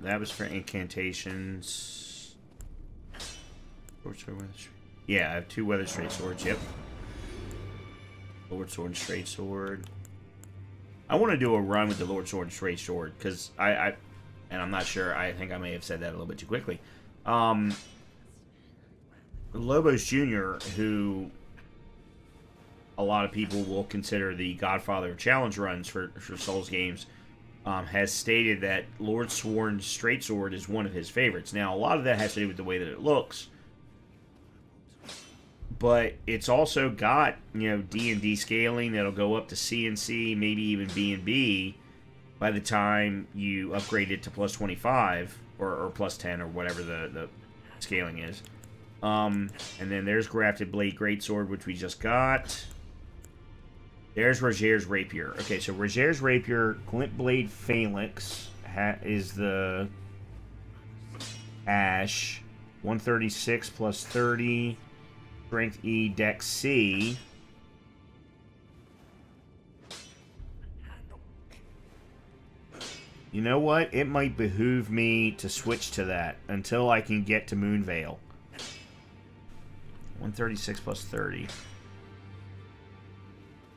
That was for incantations. Yeah, I have 2 weather straight swords. Yep. Lord Sword and Straight Sword. I want to do a run with the Lord Sword and Straight Sword because and I'm not sure. I think I may have said that a little bit too quickly. Lobos Jr., who a lot of people will consider the godfather of challenge runs for Souls games, has stated that Lord Sword Straight Sword is one of his favorites. Now, a lot of that has to do with the way that it looks, but it's also got, D&D scaling that'll go up to C and C, maybe even B and B, by the time you upgrade it to plus 25 or plus 10 or whatever the scaling is. And then there's Grafted Blade Greatsword, which we just got. There's Roger's Rapier. Okay, so Roger's Rapier, Glint Blade Phalanx is the Ash. 136 plus 30. Strength E, Dex C. You know what? It might behoove me to switch to that until I can get to Moonveil. 136 plus 30.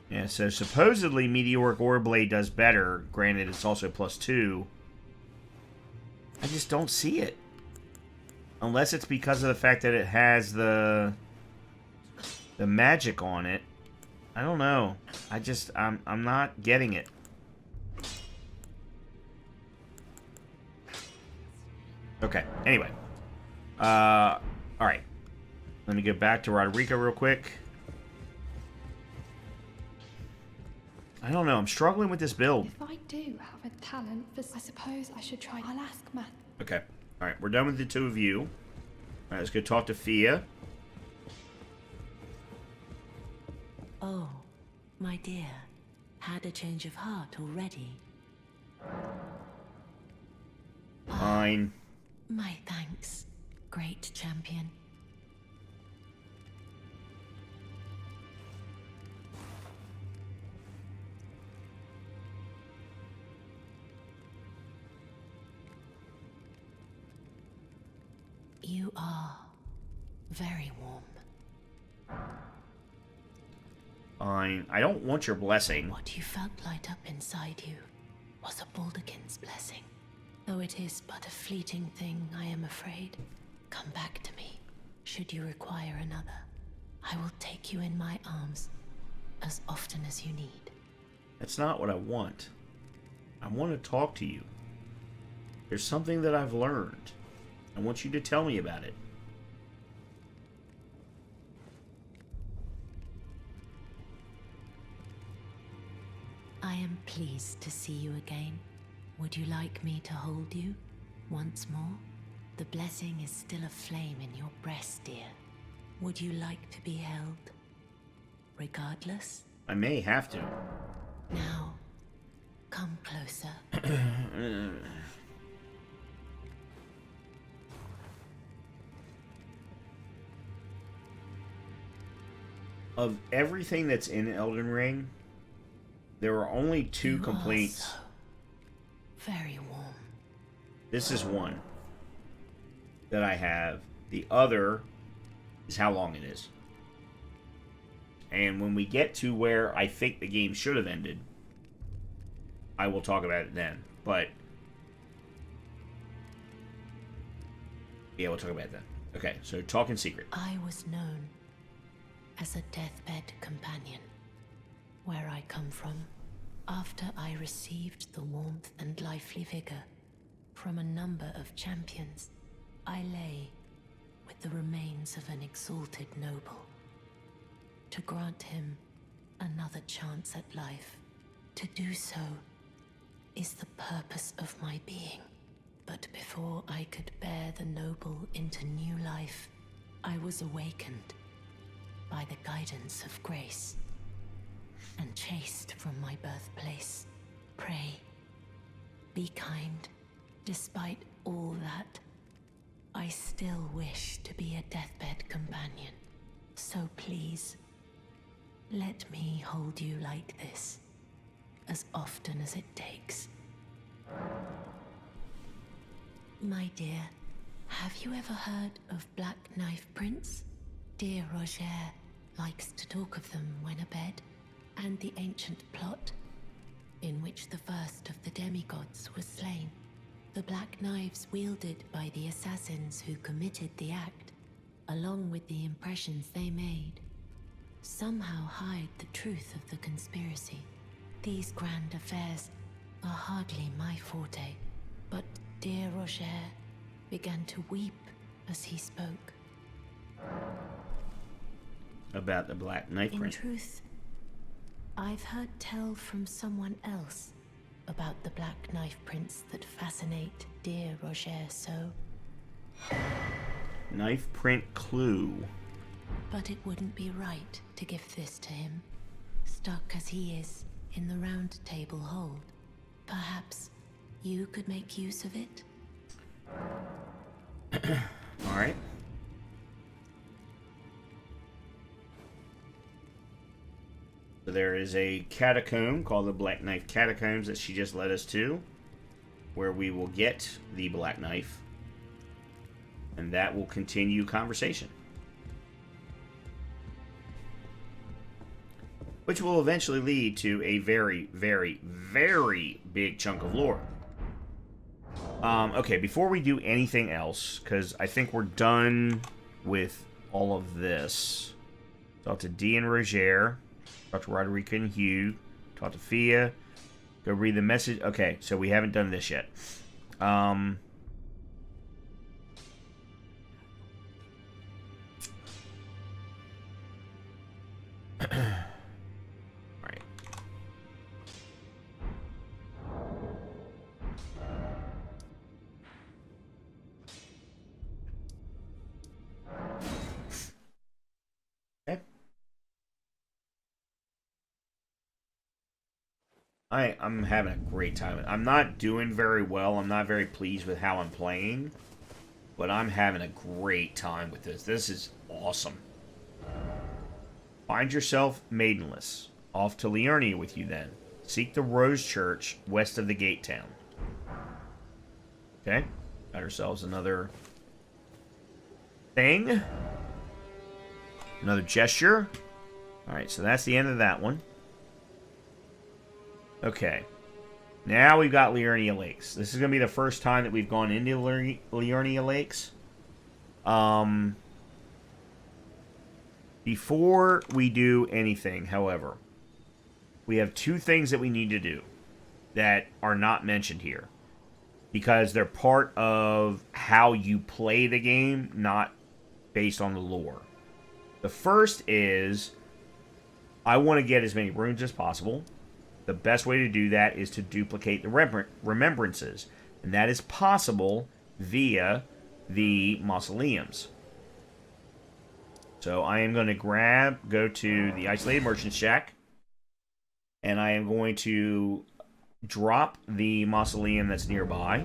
Yeah, so supposedly Meteoric Oreblade does better. Granted, it's also plus 2. I just don't see it. Unless it's because of the fact that it has the magic on it. I don't know. I'm not getting it. Okay, anyway. Alright. Let me get back to Roderico real quick. I don't know, I'm struggling with this build. If I do have a talent for... I suppose I should try... I'll ask Matt. Okay, alright, we're done with the two of you. Alright, let's go talk to Fia. Oh, my dear. Had a change of heart already? Fine. My thanks, great champion. You are very warm. Fine. I don't want your blessing. What you felt light up inside you was a Balderkin's blessing. Though it is but a fleeting thing, I am afraid. Come back to me, should you require another. I will take you in my arms as often as you need. That's not what I want. I want to talk to you. There's something that I've learned. I want you to tell me about it. I am pleased to see you again. Would you like me to hold you once more? The blessing is still aflame in your breast, dear. Would you like to be held? Regardless? I may have to. Now, come closer. Of everything that's in Elden Ring, there are only two complaints. So very warm. This is one that I have. The other is how long it is. And when we get to where I think the game should have ended, I will talk about it then. But yeah, we'll talk about it then. Okay, so talk in secret. I was known as a deathbed companion. Where I come from, after I received the warmth and lively vigor from a number of champions, I lay with the remains of an exalted noble. To grant him another chance at life, to do so is the purpose of my being. But before I could bear the noble into new life, I was awakened by the guidance of grace and chased from my birthplace. Pray, be kind. Despite all that, I still wish to be a deathbed companion. So please, let me hold you like this, as often as it takes. My dear, have you ever heard of Black Knife Prince? Dear Roger likes to talk of them when abed, and the ancient plot in which the first of the demigods was slain. The black knives wielded by the assassins who committed the act, along with the impressions they made, somehow hide the truth of the conspiracy. These grand affairs are hardly my forte, but dear Roger began to weep as he spoke. About the Black Knife Prince. In truth, I've heard tell from someone else about the Black Knife Prince that fascinate dear Roger so. Knife print clue. But it wouldn't be right to give this to him. stuck as he is in the Round Table hold. Perhaps you could make use of it? Alright. So there is a catacomb called the Black Knife Catacombs that she just led us to, where we will get the Black Knife. And that will continue conversation. Which will eventually lead to a very, very, very big chunk of lore. Okay, before we do anything else, because I think we're done with all of this. Talk to Dee and Roger. Talk to Roderica and Hugh. Talk to Fia. Go read the message. Okay, so we haven't done this yet. Right. Okay. I'm having a great time. I'm not doing very well. I'm not very pleased with how I'm playing. But I'm having a great time with this. This is awesome. Find yourself maidenless. Off to Liurnia with you then. Seek the Rose Church west of the Gate Town. Okay. Got ourselves another thing. Another gesture. Alright, so that's the end of that one. Okay. Now we've got Liurnia Lakes. This is going to be the first time that we've gone into Liurnia Lakes. Before we do anything, however, we have two things that we need to do that are not mentioned here. Because they're part of how you play the game, not based on the lore. The first is, I want to get as many runes as possible. The best way to do that is to duplicate the remembrances. And that is possible via the mausoleums. So I am going to go to the Isolated Merchant Shack. And I am going to drop the mausoleum that's nearby.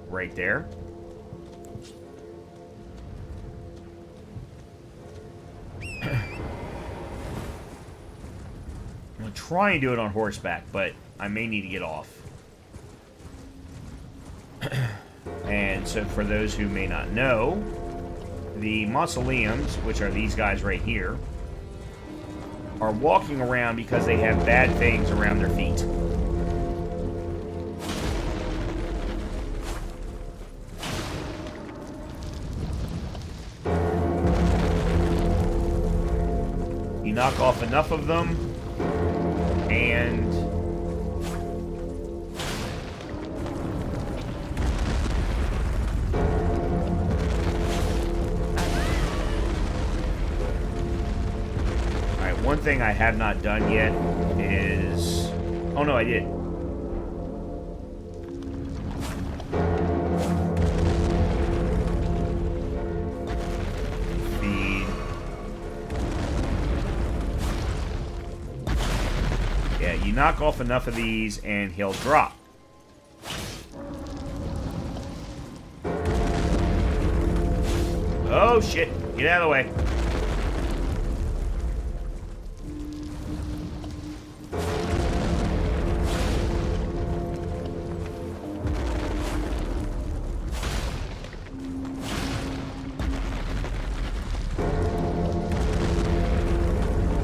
Right there. I'm going to try and do it on horseback, but I may need to get off. And so for those who may not know, the mausoleums, which are these guys right here, are walking around because they have bad things around their feet. You knock off enough of them, and alright, one thing I have not done yet is... Oh no, I did. You knock off enough of these and he'll drop. Oh shit, get out of the way.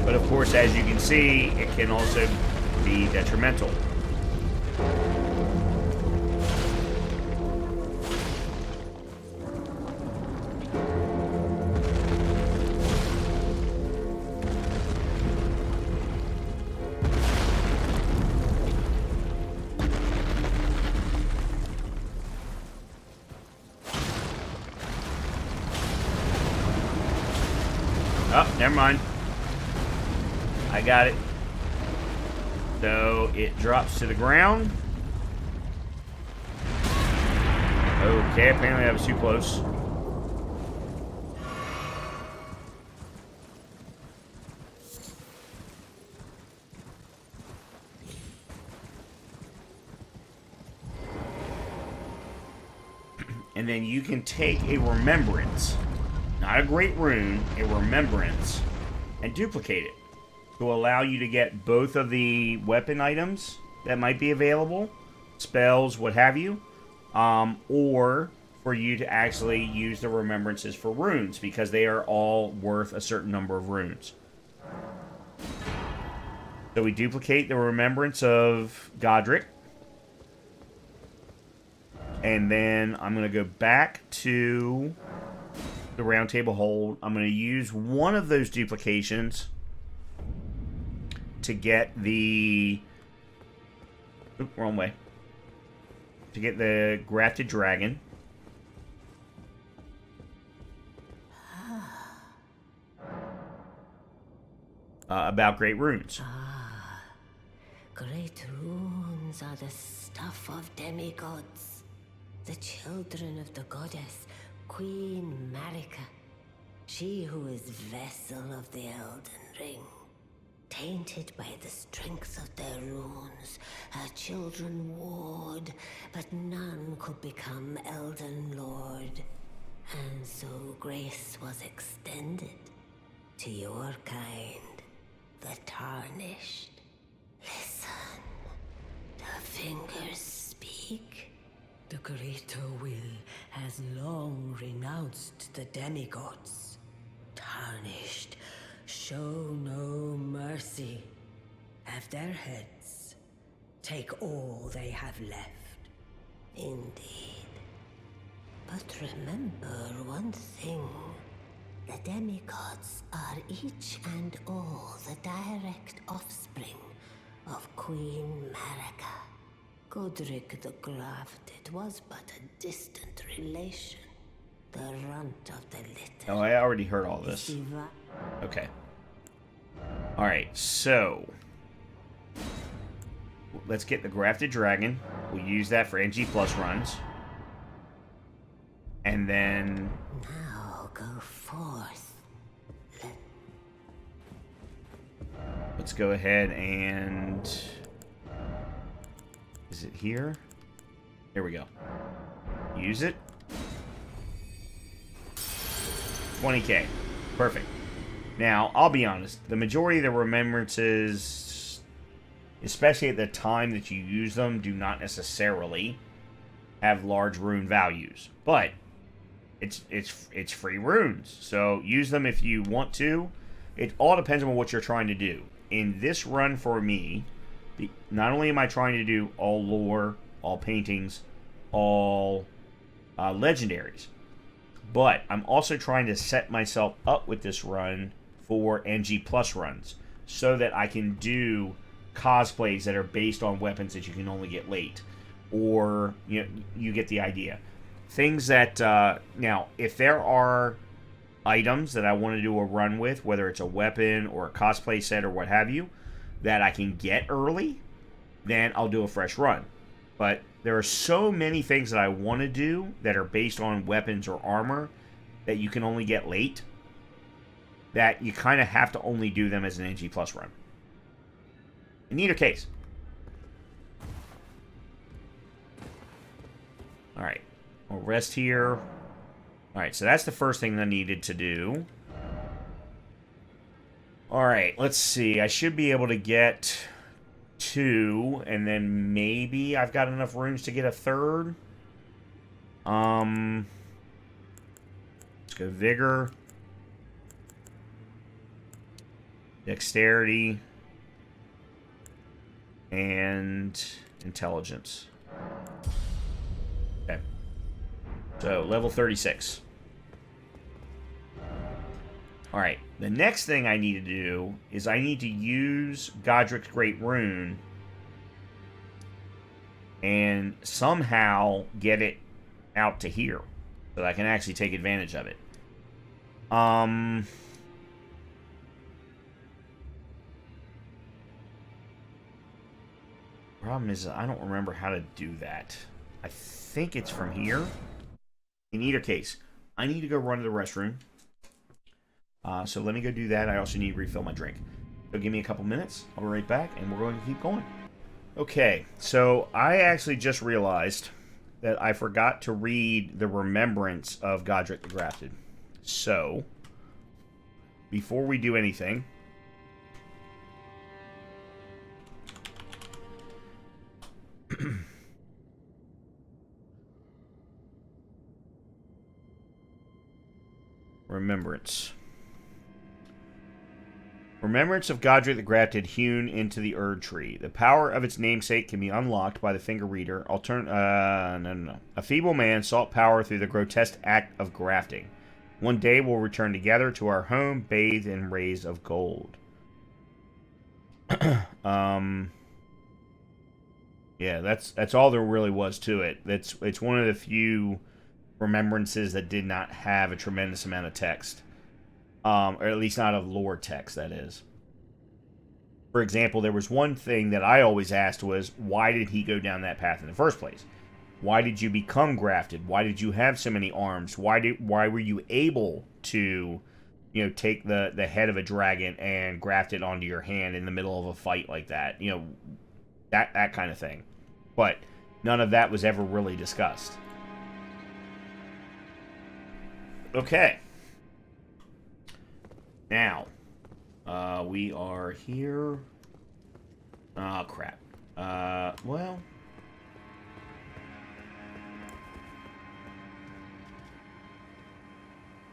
But of course, as you can see, it can also be detrimental. Oh, never mind. I got it. So it drops to the ground. Okay, apparently I was too close. And then you can take a remembrance, not a great rune, a remembrance, and duplicate it to allow you to get both of the weapon items that might be available, spells, what have you, or for you to actually use the remembrances for runes, because they are all worth a certain number of runes. So we duplicate the remembrance of Godric. And then I'm going to go back to the round table hold. I'm going to use one of those duplications to get the... Oop, wrong way. To get the grafted dragon. About great runes. Great runes are the stuff of demigods, the children of the goddess, Queen Marika, she who is vessel of the Elden Ring. Tainted by the strength of their runes, her children warred, but none could become Elden Lord. And so grace was extended to your kind, the Tarnished. Listen, the fingers speak. The greater will has long renounced the demigods. Tarnished, show no mercy. Have their heads. Take all they have left. Indeed. But remember one thing. The demigods are each and all the direct offspring of Queen Marika. Godric the Grafted was but a distant relation. The runt of the litter. Oh, I already heard all this. Okay. Alright, so... let's get the grafted dragon. We'll use that for NG plus runs. And then... now go forth. Let's go ahead and... is it here? Here we go. Use it. 20k. Perfect. Now, I'll be honest. The majority of the remembrances, especially at the time that you use them, do not necessarily have large rune values. But it's free runes. So use them if you want to. It all depends on what you're trying to do. In this run for me, not only am I trying to do all lore, all paintings, all legendaries, but I'm also trying to set myself up with this run for NG plus runs so that I can do cosplays that are based on weapons that you can only get late, or you get the idea. Things that now, if there are items that I want to do a run with, whether it's a weapon or a cosplay set or what have you, that I can get early, then I'll do a fresh run. But there are so many things that I want to do that are based on weapons or armor that you can only get late, that you kind of have to only do them as an NG plus run. In either case. Alright. We'll rest here. Alright, so that's the first thing I needed to do. Alright, let's see. I should be able to get 2, and then maybe I've got enough runes to get a third. Let's go Vigor. Dexterity. And Intelligence. Okay. So, level 36. Alright, the next thing I need to do is I need to use Godric's Great Rune and somehow get it out to here so that I can actually take advantage of it. Problem is, I don't remember how to do that. I think it's from here. In either case, I need to go run to the restroom. So let me go do that. I also need to refill my drink. So give me a couple minutes. I'll be right back, and we're going to keep going. Okay, so I actually just realized that I forgot to read the remembrance of Godric the Grafted. So, before we do anything, remembrance. Remembrance of Godric the Grafted hewn into the Erdtree. The power of its namesake can be unlocked by the finger reader. A feeble man sought power through the grotesque act of grafting. One day we'll return together to our home, bathed in rays of gold. Yeah, that's all there really was to it. It's one of the few remembrances that did not have a tremendous amount of text. Or at least not of lore text, that is. For example, there was one thing that I always asked was, why did he go down that path in the first place? Why did you become grafted? Why did you have so many arms? Why were you able to, take the head of a dragon and graft it onto your hand in the middle of a fight like that? That kind of thing. But none of that was ever really discussed. Okay. Now, we are here. Oh, crap. Well.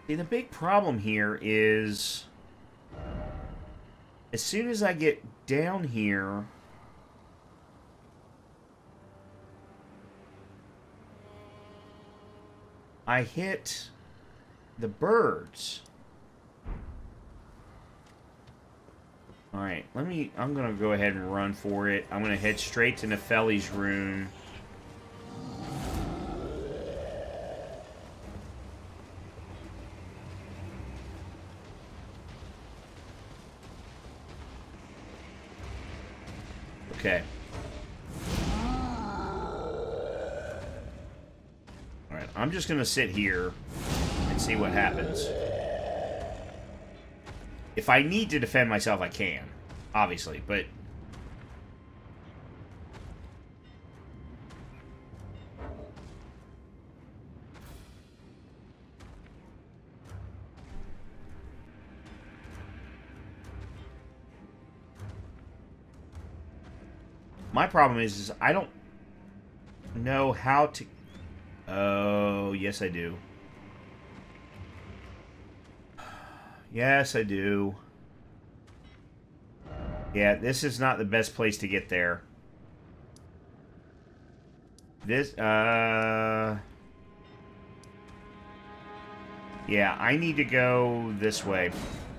See, the big problem here is, as soon as I get down here, I hit the birds. Alright, I'm gonna go ahead and run for it. I'm gonna head straight to Nefeli's rune. Okay. Alright, I'm just gonna sit here and see what happens. If I need to defend myself, I can. Obviously, but... my problem is I don't know how to... Oh, yes I do. Yes, I do. Yeah, this is not the best place to get there. This, yeah, I need to go this way.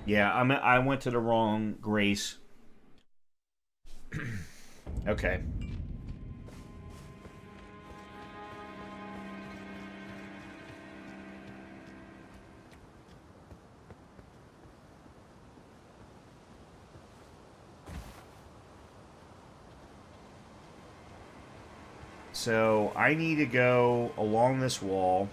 Yeah, I went to the wrong Grace. Okay. So, I need to go along this wall.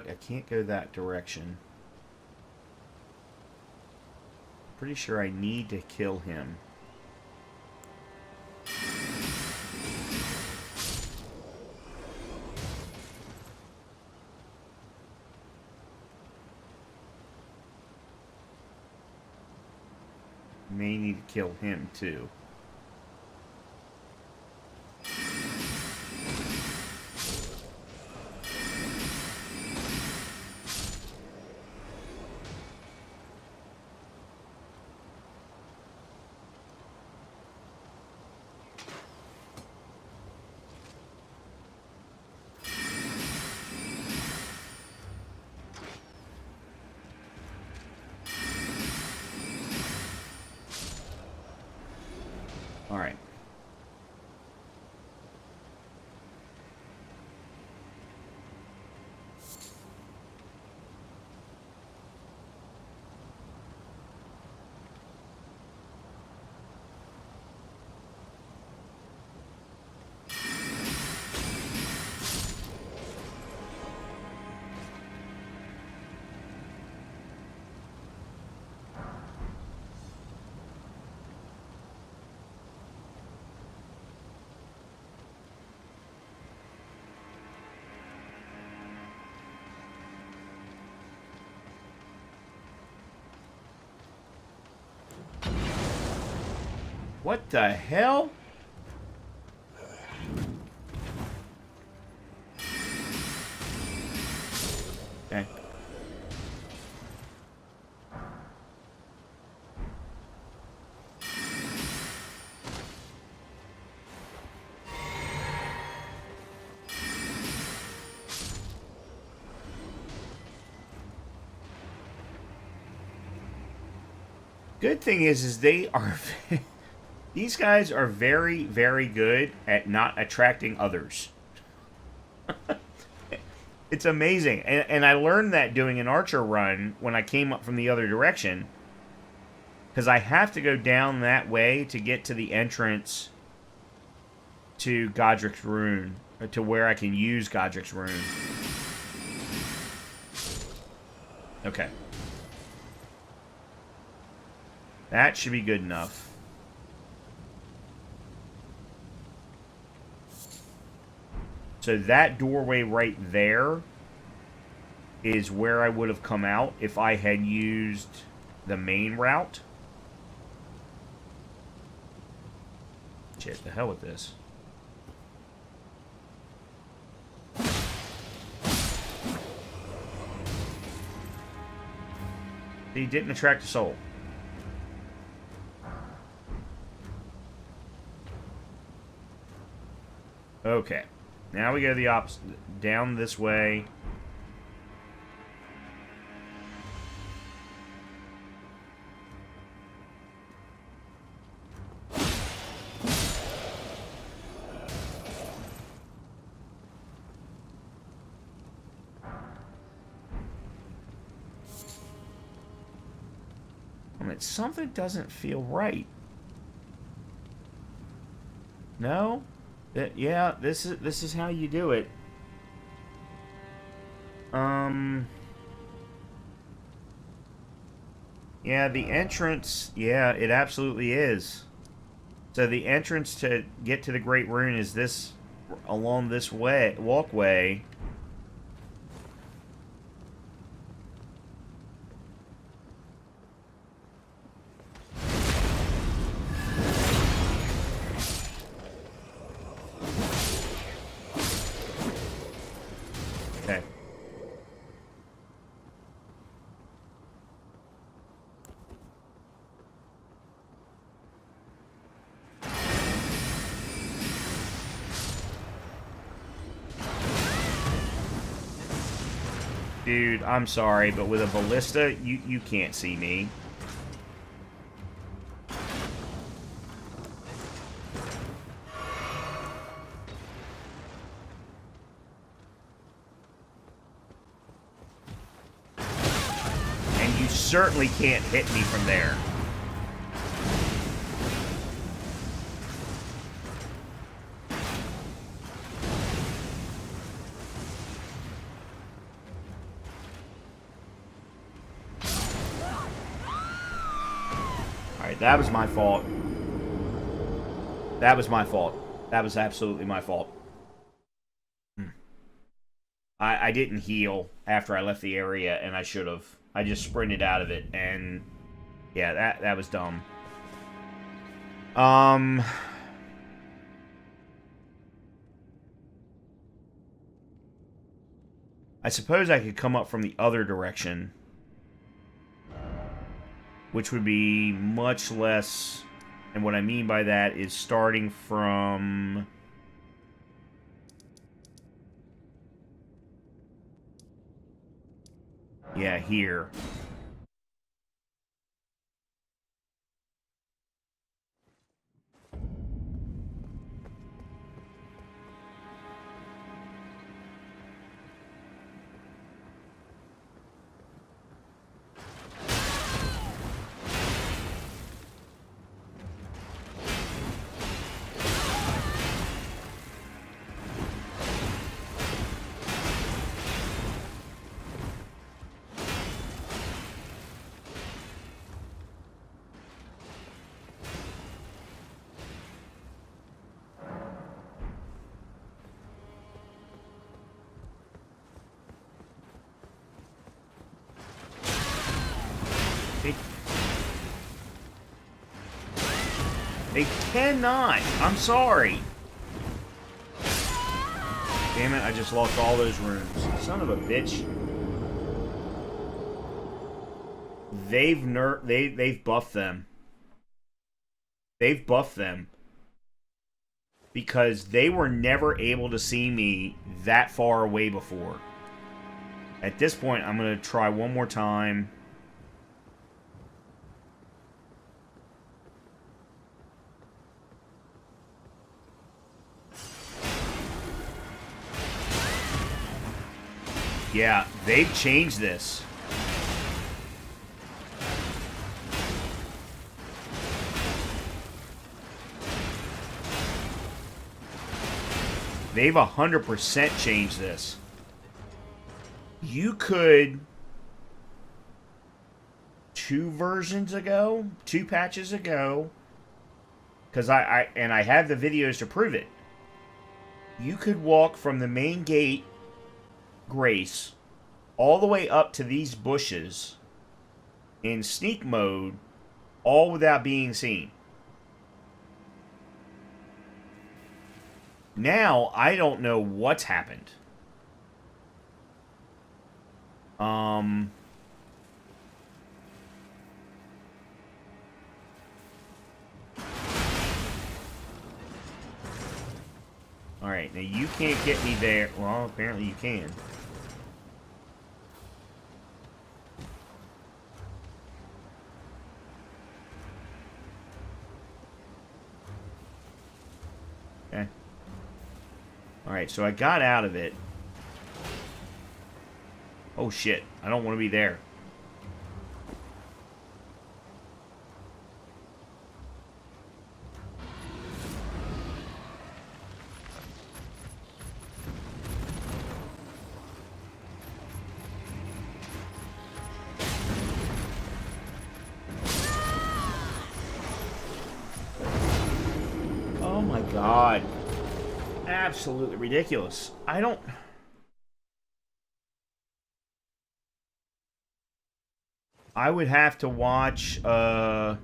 I can't go that direction. Pretty sure I need to kill him. May need to kill him too. What the hell? Okay. Good thing is they are... These guys are very, very good at not attracting others. It's amazing. And I learned that doing an archer run when I came up from the other direction. Because I have to go down that way to get to the entrance to Godric's Rune. Or to where I can use Godric's Rune. Okay. That should be good enough. So that doorway right there is where I would have come out if I had used the main route. Shit, the hell with this. He didn't attract a soul. Okay. Now we go the opposite, down this way. I mean, something doesn't feel right. No? Yeah, this is how you do it. Yeah, the entrance, yeah, it absolutely is. So the entrance to get to the Great Rune is this, along this walkway. Okay. Dude, I'm sorry, but with a ballista, you can't see me. And you certainly can't hit me from there. That was my fault. That was my fault. That was absolutely my fault. I didn't heal after I left the area, and I should have. I just sprinted out of it, and yeah, that was dumb. I suppose I could come up from the other direction, which would be much less, and what I mean by that is starting from... yeah, here. They cannot. I'm sorry. Damn it, I just lost all those runes. Son of a bitch. They've buffed them. They've buffed them. Because they were never able to see me that far away before. At this point, I'm going to try one more time. Yeah, they've changed this. They've 100% changed this. You could... 2 patches ago, because I have the videos to prove it. You could walk from the main gate, Grace, all the way up to these bushes in sneak mode, all without being seen. Now, I don't know what's happened. Alright, now you can't get me there. Well, apparently you can. Okay. Alright, so I got out of it. Oh shit, I don't want to be there. Oh my god. Absolutely ridiculous. I would have to watch, No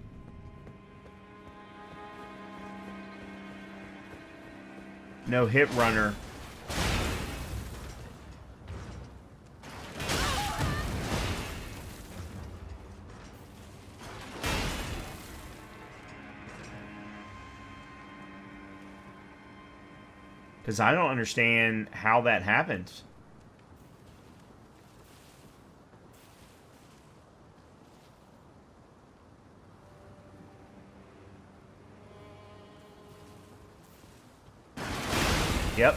Hit Runner. Because I don't understand how that happens. Yep.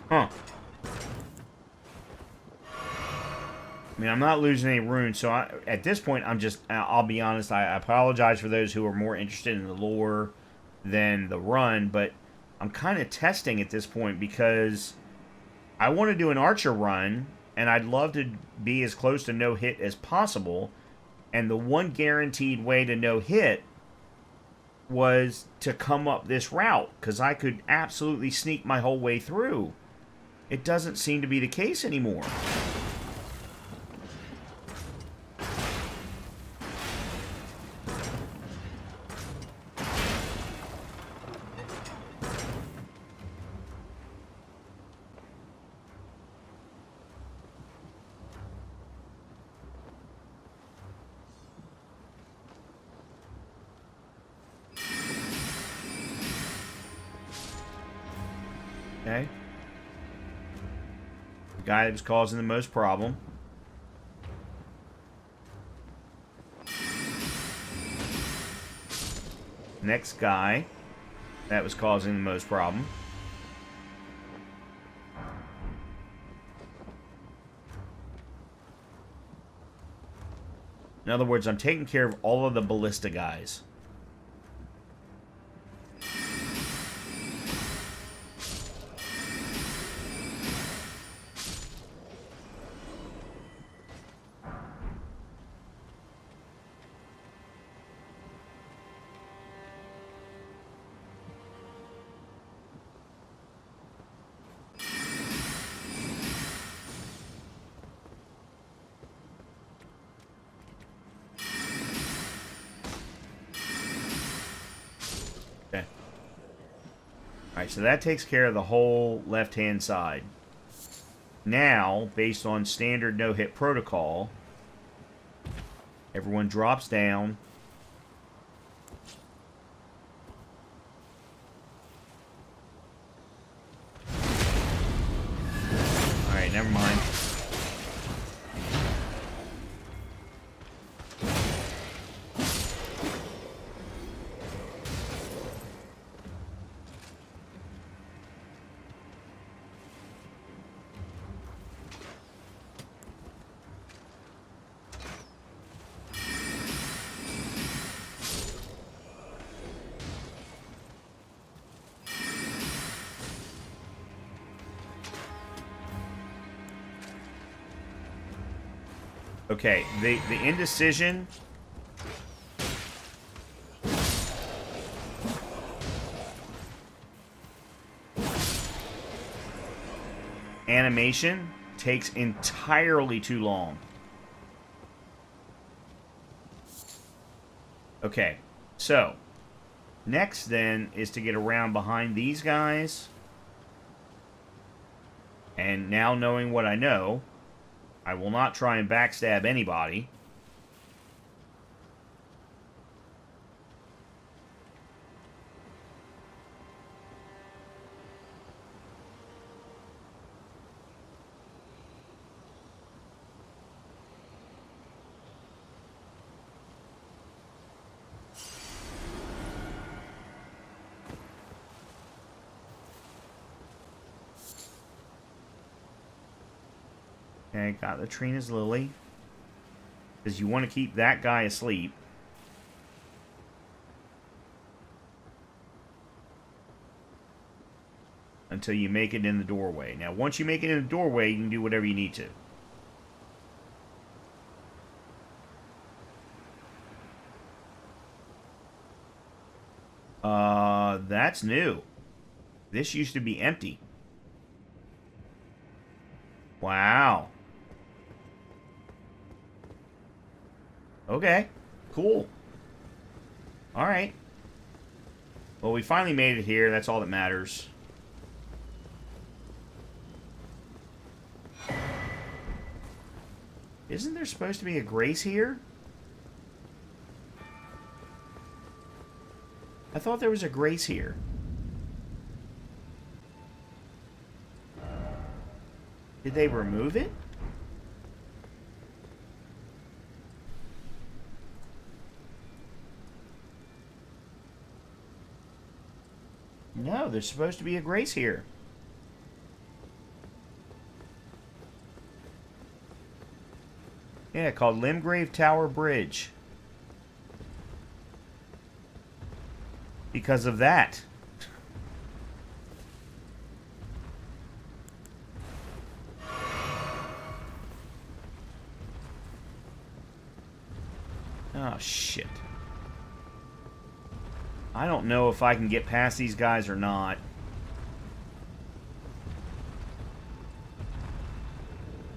Huh. I mean, I'm not losing any runes, so at this point, I'll be honest, I apologize for those who are more interested in the lore than the run, but I'm kind of testing at this point because I want to do an archer run, and I'd love to be as close to no hit as possible, and the one guaranteed way to no hit was to come up this route, because I could absolutely sneak my whole way through. It doesn't seem to be the case anymore. Okay. The guy that was causing the most problem. Next guy that was causing the most problem. In other words, I'm taking care of all of the ballista guys. Alright, so that takes care of the whole left-hand side. Now, based on standard no-hit protocol, everyone drops down. Alright, never mind. Okay, the indecision animation takes entirely too long. Okay, so next then is to get around behind these guys. And now knowing what I know, I will not try and backstab anybody. Okay, got Latrina's Lily. Because you want to keep that guy asleep. Until you make it in the doorway. Now, once you make it in the doorway, you can do whatever you need to. That's new. This used to be empty. Wow. Okay. Cool. Alright. Well, we finally made it here. That's all that matters. Isn't there supposed to be a grace here? I thought there was a grace here. Did they remove it? No, there's supposed to be a grace here. Yeah, called Limgrave Tower Bridge. Because of that. Oh, shit. I don't know if I can get past these guys or not.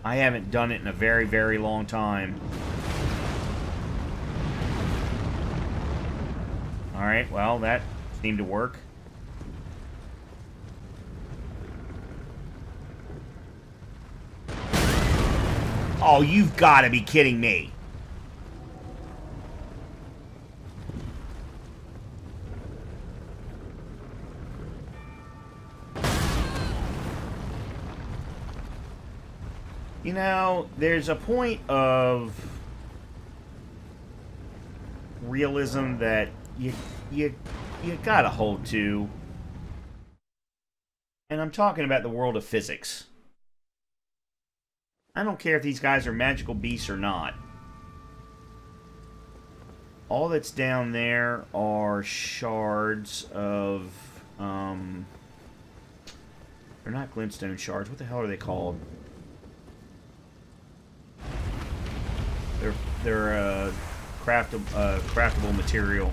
I haven't done it in a very, very long time. Alright, well, that seemed to work. Oh, you've got to be kidding me. You know, there's a point of realism that you gotta hold to. And I'm talking about the world of physics. I don't care if these guys are magical beasts or not. All that's down there are shards of, they're not glintstone shards. What the hell are they called? They're craftable material.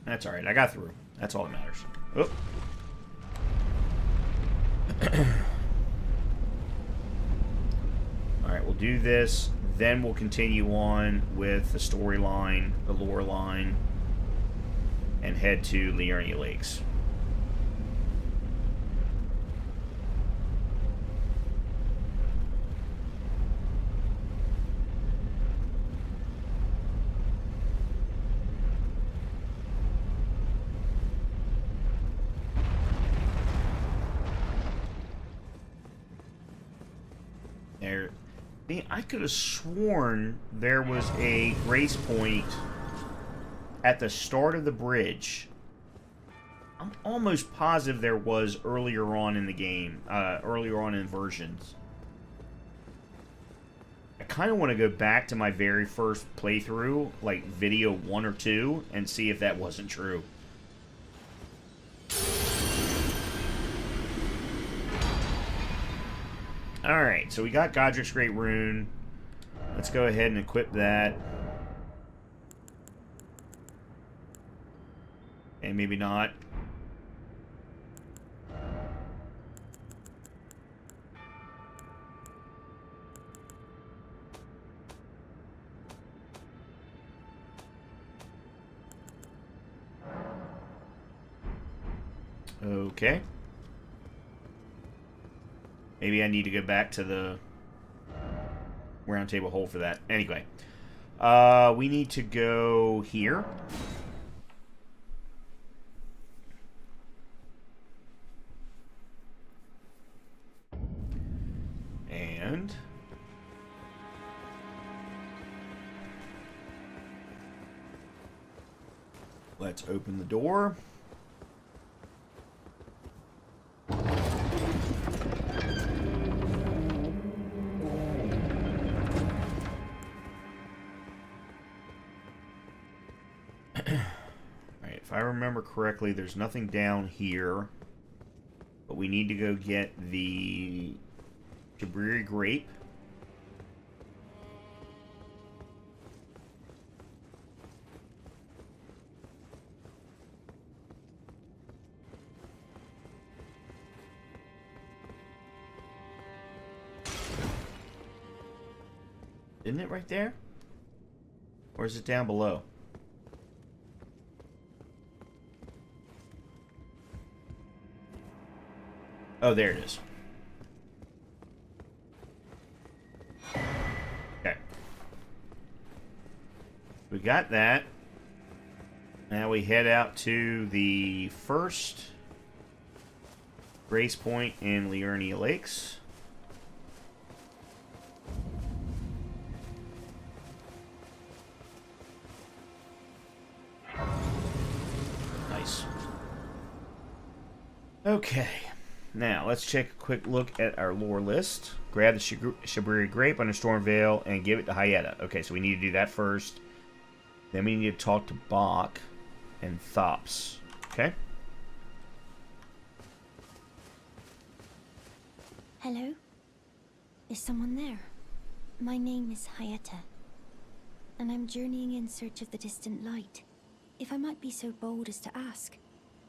That's alright, I got through. That's all that matters. Oop. Alright, we'll do this, Then we'll continue on with the storyline, the lore line, and head to Liurnia Lakes. There. I could have sworn there was a grace point at the start of the bridge. I'm almost positive there was earlier on in the game, earlier on in versions. I kind of want to go back to my very first playthrough, like video 1 or 2, and see if that wasn't true. Alright, so we got Godric's Great Rune. Let's go ahead and equip that. And maybe not. Okay. Maybe I need to go back to the round table hole for that. Anyway. We need to go here. And let's open the door. If I remember correctly, there's nothing down here. But we need to go get the Shabriri Grape. Isn't it right there? Or is it down below? Oh, there it is. Okay. We got that. Now we head out to the first grace point in Liurnia Lakes. Nice. Okay. Now, let's take a quick look at our lore list. Grab the Shabriri Grape under Stormveil and give it to Hyetta. Okay, so we need to do that first. Then we need to talk to Bach and Thops. Okay? Hello? Is someone there? My name is Hyetta, and I'm journeying in search of the distant light. If I might be so bold as to ask,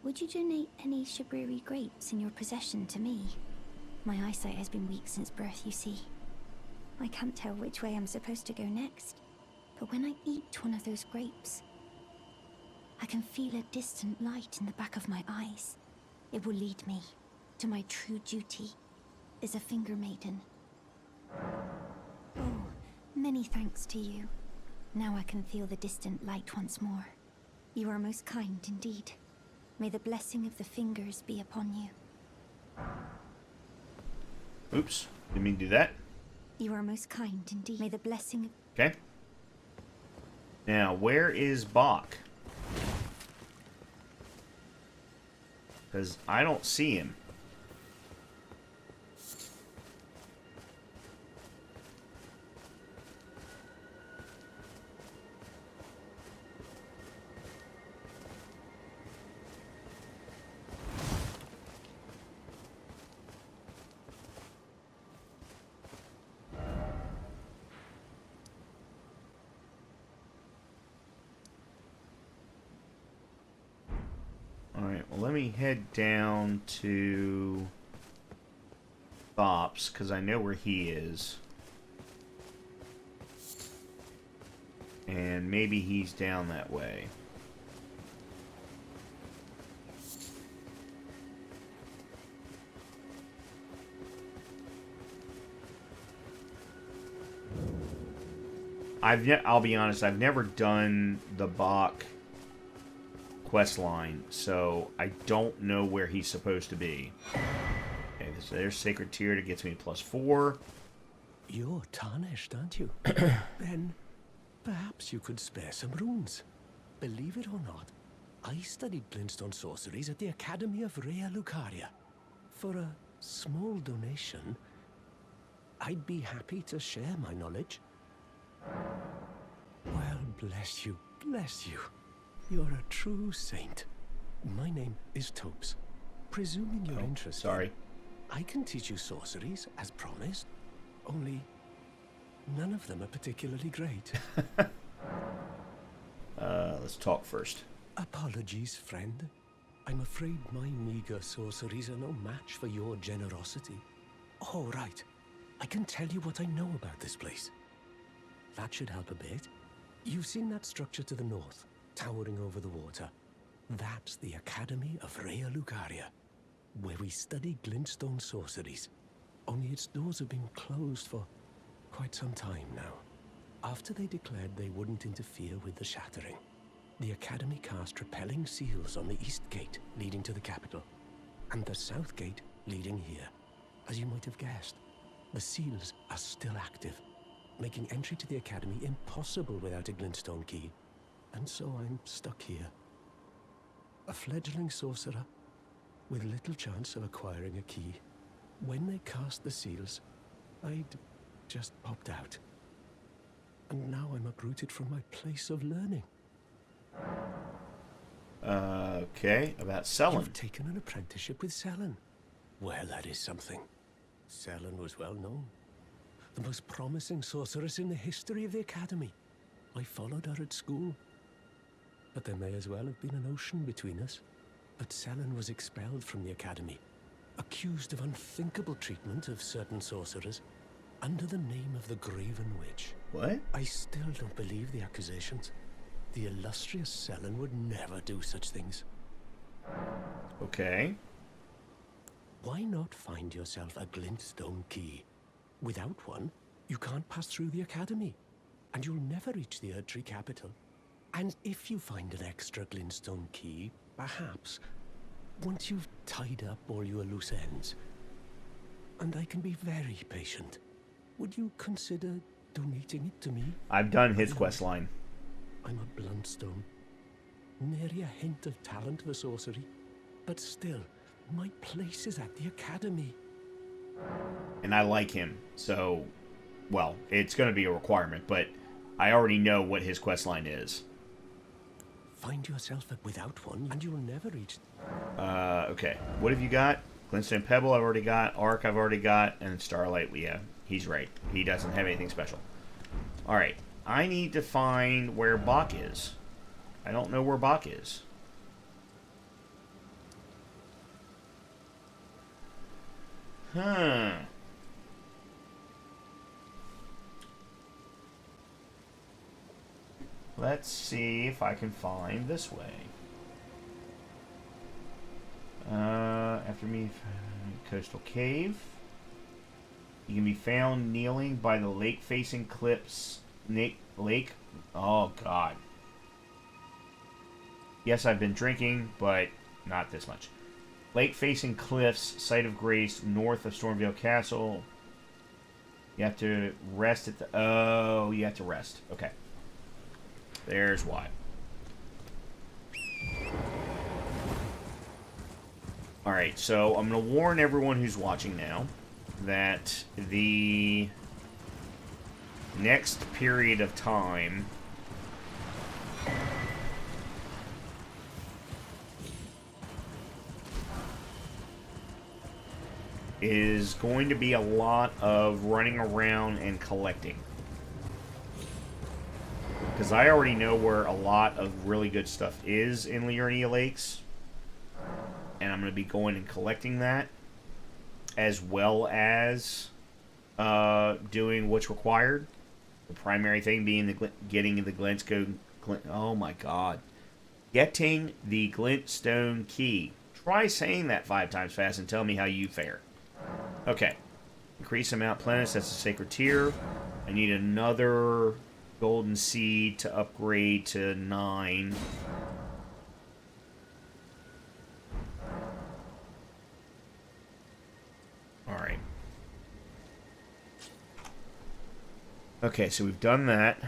would you donate any Shabriri grapes in your possession to me? My eyesight has been weak since birth, you see. I can't tell which way I'm supposed to go next, but when I eat one of those grapes, I can feel a distant light in the back of my eyes. It will lead me to my true duty as a finger maiden. Oh, many thanks to you. Now I can feel the distant light once more. You are most kind indeed. May the blessing of the fingers be upon you. Oops, didn't mean to do that. You are most kind indeed. May the blessing of... Okay. Now, where is Bach? Because I don't see him. Alright, well let me head down to Thops, because I know where he is. And maybe he's down that way. I'll be honest, I've never done the Bach quest line, so I don't know where he's supposed to be. Okay, so there's Sacred Tear that gets me +4. You're tarnished, aren't you? Then perhaps you could spare some runes. Believe it or not, I studied glintstone sorceries at the Academy of Rea Lucaria. For a small donation, I'd be happy to share my knowledge. Well, bless you, bless you. You're a true saint. My name is Topes. Presuming you're interested, sorry. I can teach you sorceries, as promised. Only, none of them are particularly great. Let's talk first. Apologies, friend. I'm afraid my meager sorceries are no match for your generosity. Oh, right. I can tell you what I know about this place. That should help a bit. You've seen that structure to the north, towering over the water. That's the Academy of Rea Lucaria, where we study glintstone sorceries. Only its doors have been closed for quite some time now. After they declared they wouldn't interfere with the shattering, the Academy cast repelling seals on the east gate leading to the capital, and the south gate leading here. As you might have guessed, the seals are still active, making entry to the Academy impossible without a glintstone key. And so I'm stuck here. A fledgling sorcerer with little chance of acquiring a key. When they cast the seals, I'd just popped out. And now I'm uprooted from my place of learning. Okay, about Selen. You've taken an apprenticeship with Selen. Well, that is something. Selen was well known. The most promising sorceress in the history of the Academy. I followed her at school. But there may as well have been an ocean between us. But Selen was expelled from the Academy, accused of unthinkable treatment of certain sorcerers, under the name of the Graven Witch. What? I still don't believe the accusations. The illustrious Selen would never do such things. Okay. Why not find yourself a glintstone key? Without one, you can't pass through the Academy, and you'll never reach the Erdtree capital. And if you find an extra glintstone key, perhaps, once you've tied up all your loose ends, and I can be very patient, would you consider donating it to me? I've done his quest line. I'm a bluntstone. Nary a hint of talent for sorcery, but still, my place is at the Academy. And I like him, so, well, it's going to be a requirement, but I already know what his quest line is. Find yourself without one, and you'll never reach... Okay. What have you got? Glintstone Pebble I've already got, Arc I've already got, and Starlight, yeah, he's right. He doesn't have anything special. Alright, I need to find where Bach is. I don't know where Bach is. Huh. Let's see if I can find this way. After me, coastal cave. You can be found kneeling by the lake-facing cliffs. Lake. Oh God. Yes, I've been drinking, but not this much. Lake-facing cliffs, site of grace, north of Stormvale Castle. You have to rest at the... Oh, you have to rest. Okay. There's why. Alright, so I'm going to warn everyone who's watching now that the next period of time is going to be a lot of running around and collecting. Because I already know where a lot of really good stuff is in Liurnia Lakes. And I'm going to be going and collecting that. As well as doing what's required. The primary thing being getting the glintstone. Oh my god. Getting the glintstone key. Try saying that 5 times fast and tell me how you fare. Okay. Increase amount planets. That's a sacred tier. I need another golden seed to upgrade to 9. Alright. Okay, so we've done that.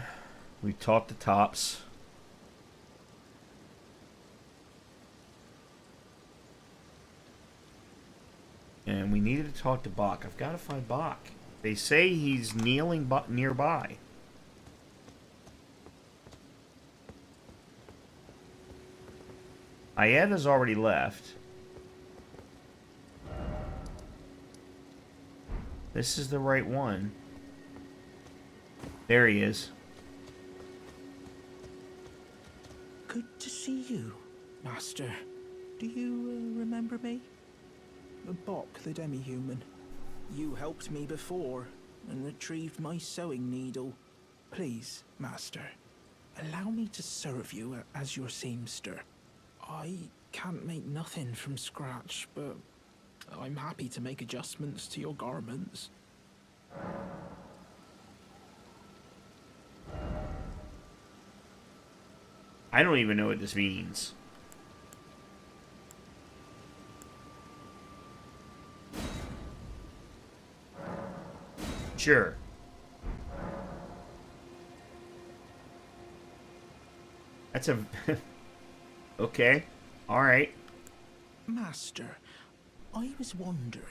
We've talked the tops. And we needed to talk to Bach. I've got to find Bach. They say he's kneeling nearby. Ayeda's already left. This is the right one. There he is. Good to see you, Master. Do you remember me? Bok, the demi-human. You helped me before and retrieved my sewing needle. Please, Master, allow me to serve you as your seamster. I can't make nothing from scratch, but I'm happy to make adjustments to your garments. I don't even know what this means. Sure. That's a... Okay. Alright. Master, I was wondering,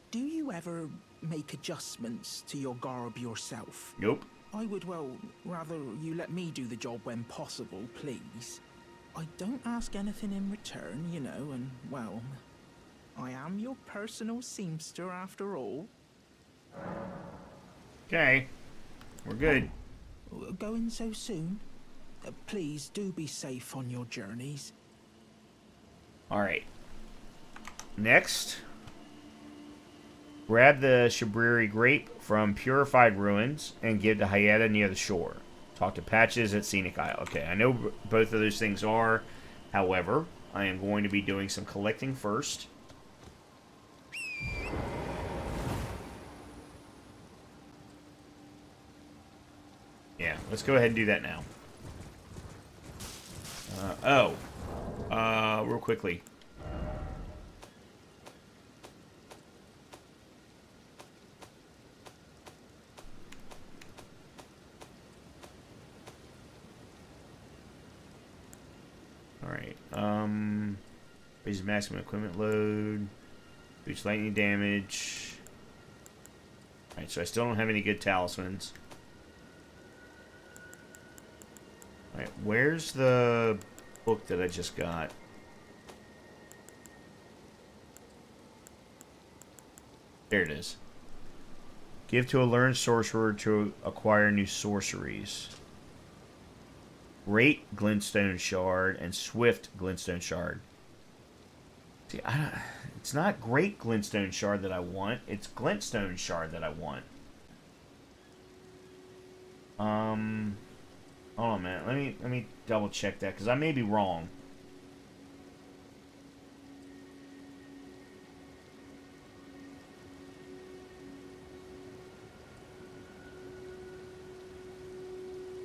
do you ever make adjustments to your garb yourself? Nope. I would, well, rather you let me do the job when possible, please. I don't ask anything in return, you know, and, well, I am your personal seamster after all. Okay. We're good. Going so soon? Please do be safe on your journeys. Alright. Next. Grab the Shabriri grape from Purified Ruins and give to Hayata near the shore. Talk to Patches at Scenic Isle. Okay, I know both of those things are. However, I am going to be doing some collecting first. Yeah, let's go ahead and do that now. Real quickly. Alright, raises maximum equipment load, boosts lightning damage. Alright, so I still don't have any good talismans. Alright, where's the book that I just got? There it is. Give to a learned sorcerer to acquire new sorceries. Great Glintstone Shard and Swift Glintstone Shard. See, it's not Great Glintstone Shard that I want. It's Glintstone Shard that I want. Hold on a minute. Let me double check that because I may be wrong.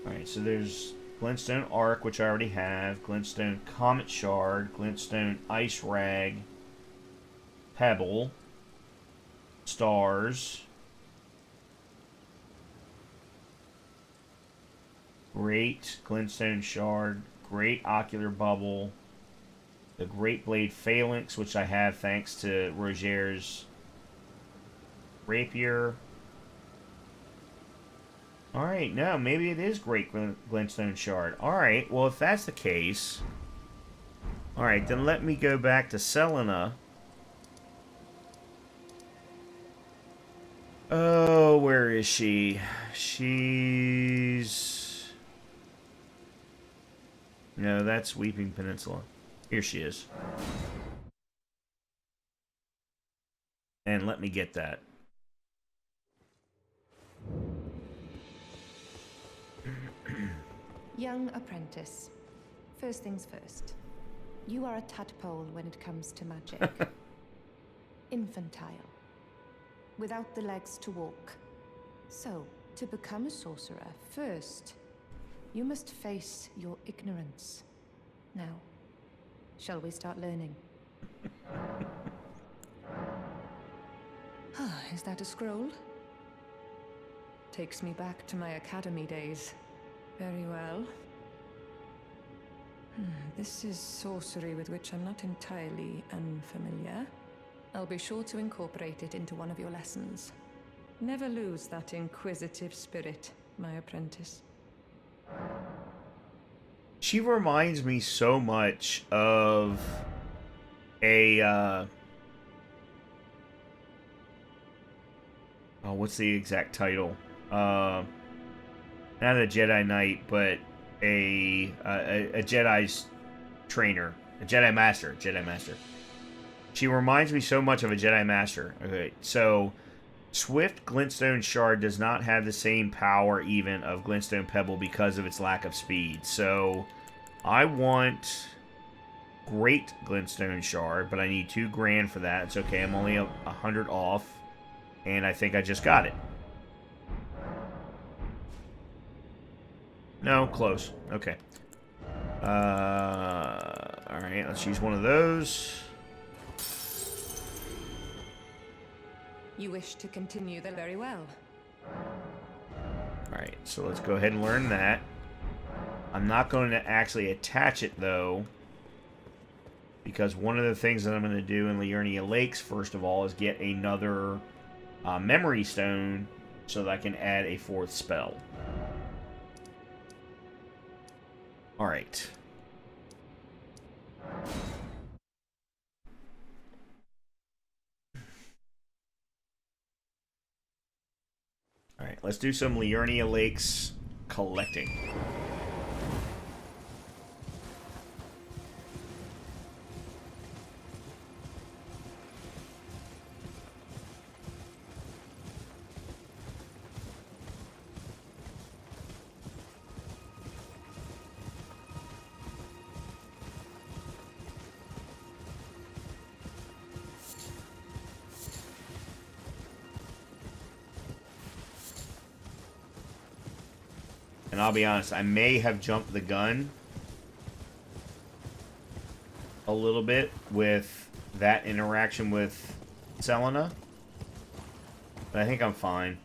Alright, so there's Glintstone Arc, which I already have, Glintstone Comet Shard, Glintstone Ice Rag, Pebble, Stars, Great Glintstone Shard, Great Ocular Bubble, the Great Blade Phalanx, which I have thanks to Roger's Rapier. Alright, no, maybe it is Great Glintstone Shard. Alright, well, if that's the case... Alright, then let me go back to Selena. Oh, where is she? She's... No, that's Weeping Peninsula. Here she is. And let me get that. Young apprentice. First things first. You are a tadpole when it comes to magic. Infantile. Without the legs to walk. So, to become a sorcerer, first, you must face your ignorance. Now, shall we start learning? Is that a scroll? Takes me back to my academy days. Very well. This is sorcery with which I'm not entirely unfamiliar. I'll be sure to incorporate it into one of your lessons. Never lose that inquisitive spirit, my apprentice. She reminds me so much of a, oh, what's the exact title? Not a Jedi Knight, but a Jedi's trainer. A Jedi Master. Jedi Master. She reminds me so much of a Jedi Master. Okay, so Swift Glintstone Shard does not have the same power even of Glintstone Pebble because of its lack of speed. So I want Great Glintstone Shard, but I need 2 grand for that. It's okay, I'm only 100 off, and I think I just got it. No, close. Okay. Alright, let's use one of those. You wish to continue that very well. Alright, so let's go ahead and learn that. I'm not going to actually attach it, though, because one of the things that I'm going to do in Liurnia Lakes, first of all, is get another memory stone so that I can add a 4th spell. Alright. Alright, let's do some Liurnia Lakes collecting. And I'll be honest, I may have jumped the gun a little bit with that interaction with Selena. But I think I'm fine.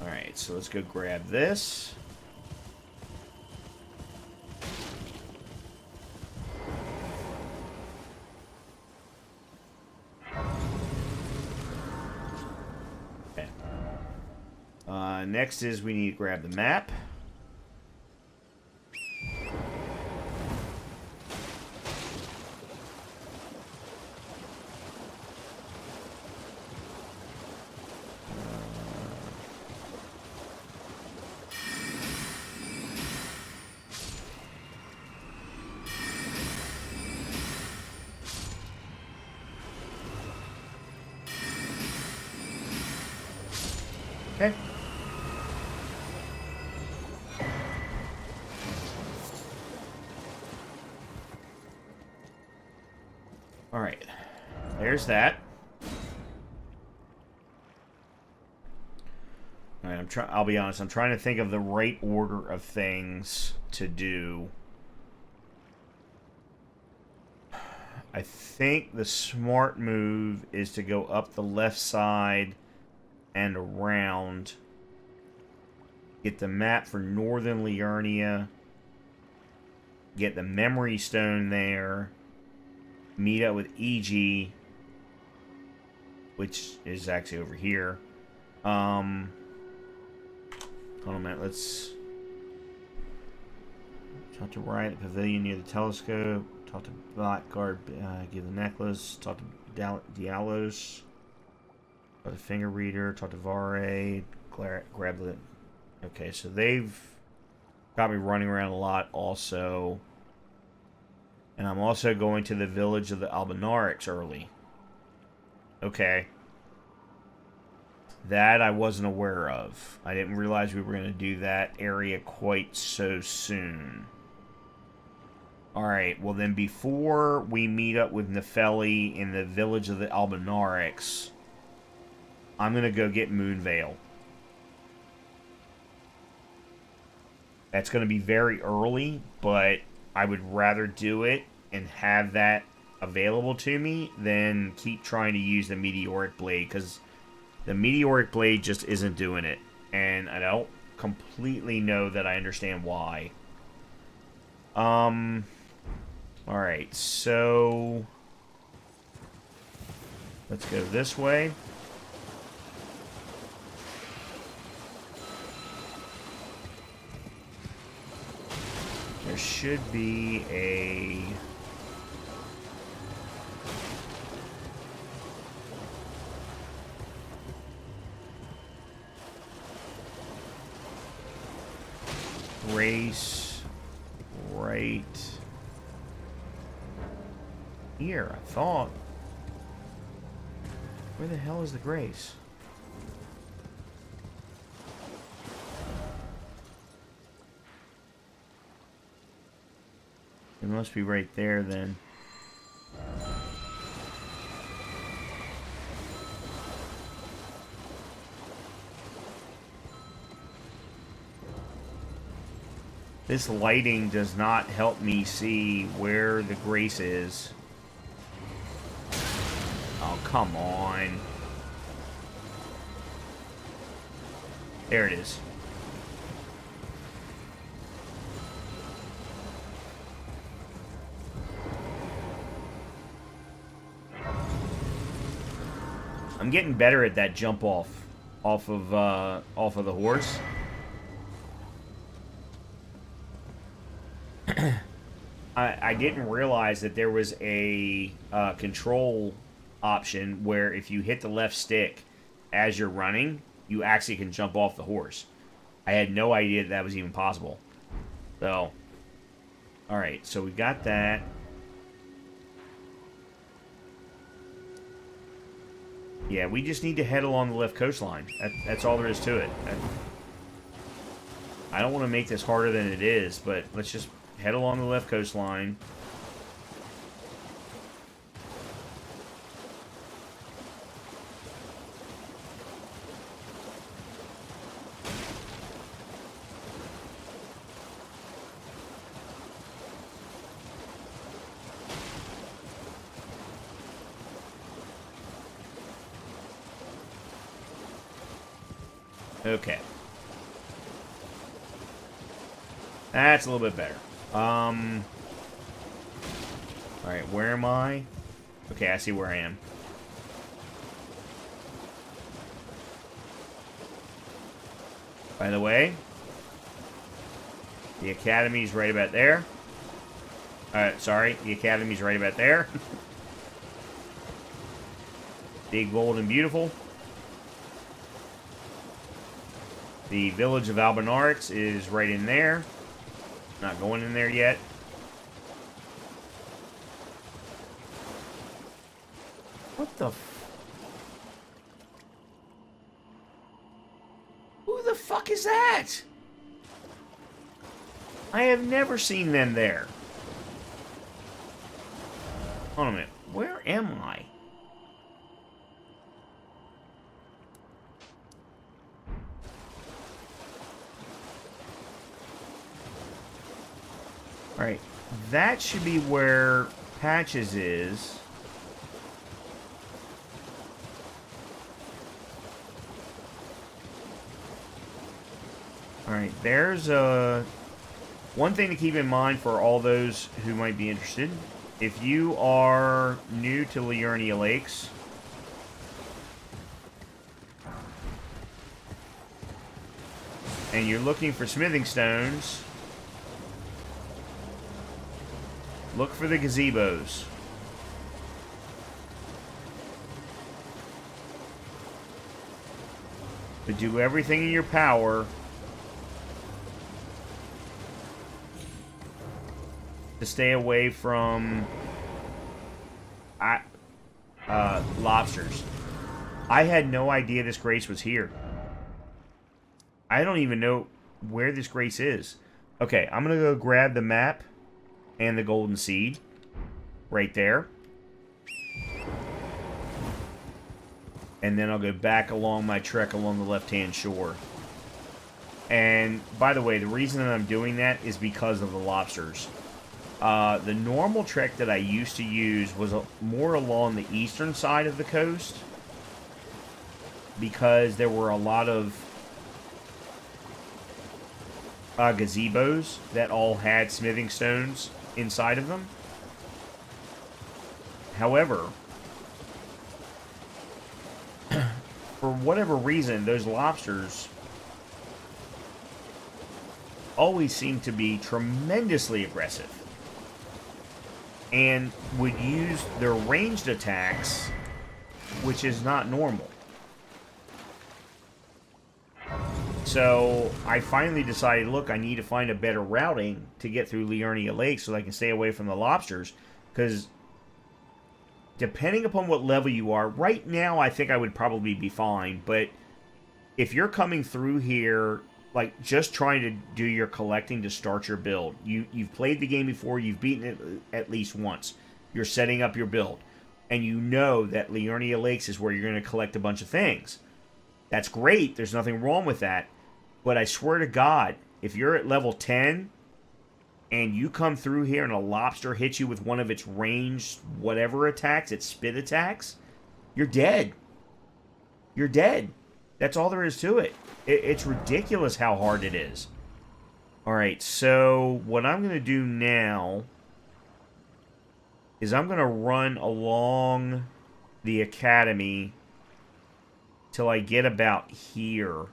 Alright, so let's go grab this. Next is we need to grab the map. Okay. Alright. There's that. Alright, I'll be honest, I'm trying to think of the right order of things to do. I think the smart move is to go up the left side and around. Get the map for Northern Liurnia. Get the memory stone there. Meet up with E.G., which is actually over here. Hold on a minute, let's talk to Riot, the pavilion near the telescope. Talk to Blackguard, give the necklace. Talk to Dialos. Talk to Finger Reader. Talk to Vare. Grab the... Okay, so they've got me running around a lot also. And I'm also going to the village of the Albinarics early. Okay. That I wasn't aware of. I didn't realize we were going to do that area quite so soon. Alright, well then before we meet up with Nefeli in the village of the Albinarix, I'm going to go get Moonveil. That's going to be very early, but I would rather do it and have that available to me than keep trying to use the Meteoric Blade, because the Meteoric Blade just isn't doing it. And I don't completely know that I understand why. Alright, so let's go this way. There should be a... race right here, I thought. Where the hell is the Grace? It must be right there then. This lighting does not help me see where the Grace is. Oh, come on. There it is. I'm getting better at that jump off of the horse. I didn't realize that there was a control option where if you hit the left stick as you're running, you actually can jump off the horse. I had no idea that was even possible. So, alright, so we got that. Yeah, we just need to head along the left coastline. That's all there is to it. I don't want to make this harder than it is, but let's just head along the left coastline. Okay. That's a little bit better. Alright, where am I? Okay, I see where I am. By the way, the Academy's right about there. Sorry, the Academy's right about there. Big, bold, and beautiful. The village of Albinarix is right in there. Not going in there yet. What the Who the fuck is that? I have never seen them there. Hold on a minute. Where am I? Alright, that should be where Patches is. Alright, there's one thing to keep in mind for all those who might be interested. If you are new to Liurnia Lakes, and you're looking for smithing stones, look for the gazebos. But do everything in your power to stay away from lobsters. I had no idea this Grace was here. I don't even know where this Grace is. Okay, I'm going to go grab the map and the golden seed. Right there. And then I'll go back along my trek along the left-hand shore. And, by the way, the reason that I'm doing that is because of the lobsters. The normal trek that I used to use was more along the eastern side of the coast. Because there were a lot of gazebos that all had smithing stones inside of them. However, for whatever reason, those lobsters always seem to be tremendously aggressive. And would use their ranged attacks, which is not normal. So I finally decided, look, I need to find a better routing to get through Liurnia Lake so that I can stay away from the lobsters. Because depending upon what level you are, right now I think I would probably be fine. But if you're coming through here, like just trying to do your collecting to start your build, you've played the game before, you've beaten it at least once. You're setting up your build. And you know that Liurnia Lakes is where you're going to collect a bunch of things. That's great. There's nothing wrong with that. But I swear to God, if you're at level 10 and you come through here and a lobster hits you with one of its ranged whatever attacks, its spit attacks, you're dead. You're dead. That's all there is to it. It's ridiculous how hard it is. Alright, so what I'm going to do now is I'm going to run along the academy till I get about here.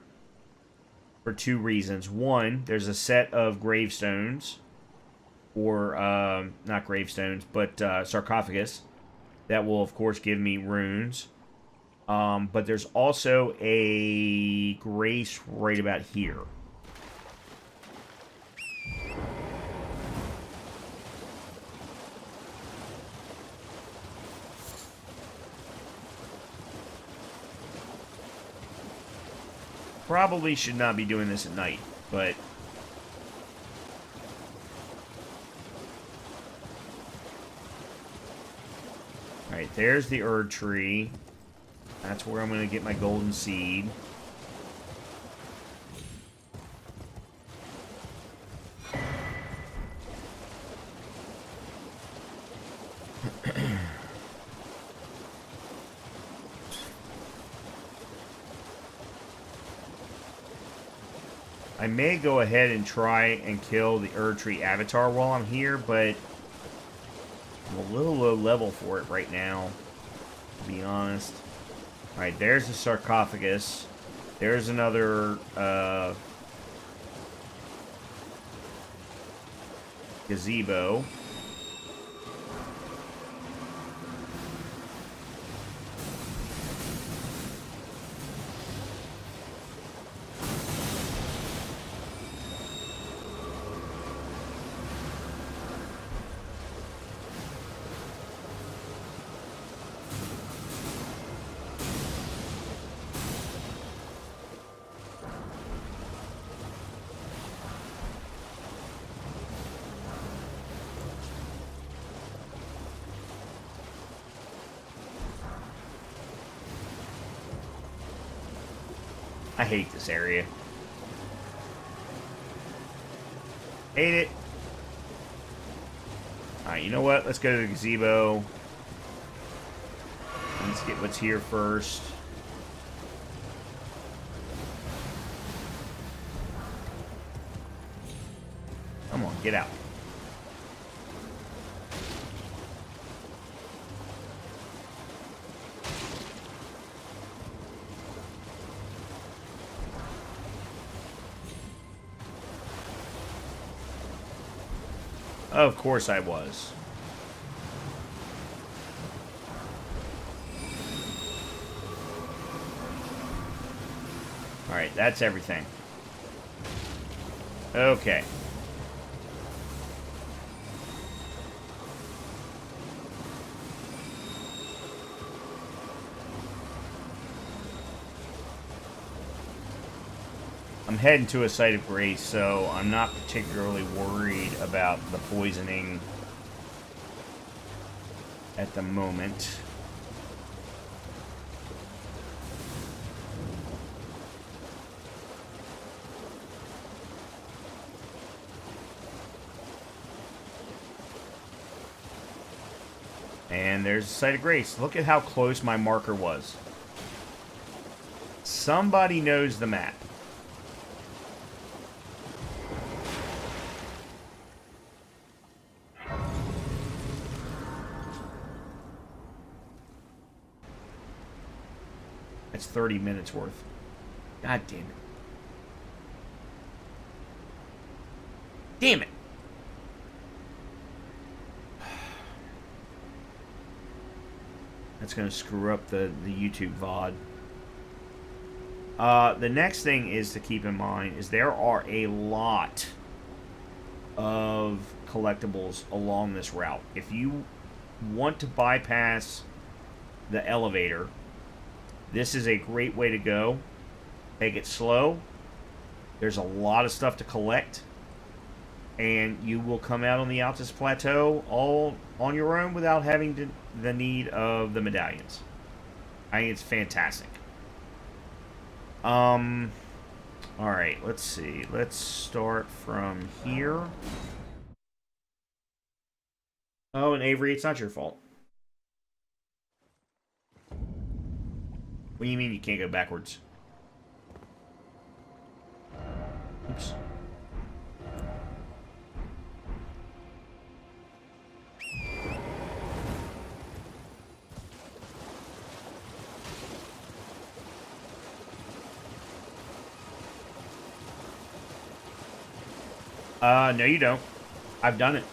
For two reasons. One, there's a set of gravestones, or not gravestones, but sarcophagus, that will of course give me runes. But there's also a grace right about here. Probably should not be doing this at night, but alright, there's the Erdtree. That's where I'm going to get my golden seed. I may go ahead and try and kill the Erdtree avatar while I'm here, but I'm a little low level for it right now, to be honest. Alright, there's the sarcophagus. There's another gazebo. I hate this area. Hate it. Alright, you know what? Let's go to the gazebo. Let's get what's here first. Come on, get out. Of course I was. Alright, that's everything. Okay. I'm heading to a site of grace, so I'm not particularly worried about the poisoning at the moment. And there's a site of grace. Look at how close my marker was. Somebody knows the map. That's 30 minutes worth. God damn it. Damn it. That's going to screw up the YouTube VOD. The next thing is to keep in mind is there are a lot of collectibles along this route. If you want to bypass the elevator, this is a great way to go. Take it slow. There's a lot of stuff to collect. And you will come out on the Altus Plateau all on your own without having the need of the medallions. I think it's fantastic. Alright, let's see. Let's start from here. Oh, and Avery, it's not your fault. What do you mean you can't go backwards? Oops. No you don't. I've done it.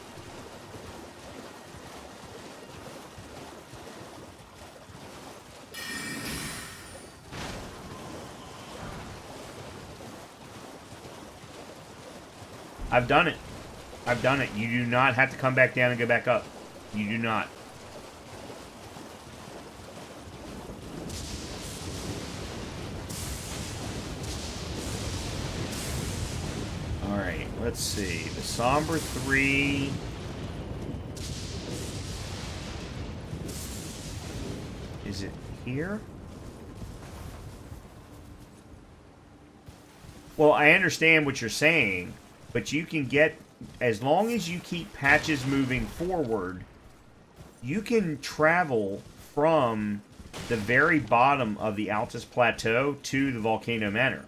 I've done it. I've done it. You do not have to come back down and go back up. You do not. Alright, let's see. The Somber 3... Is it here? Well, I understand what you're saying, but you can get... As long as you keep patches moving forward, you can travel from the very bottom of the Altus Plateau to the Volcano Manor.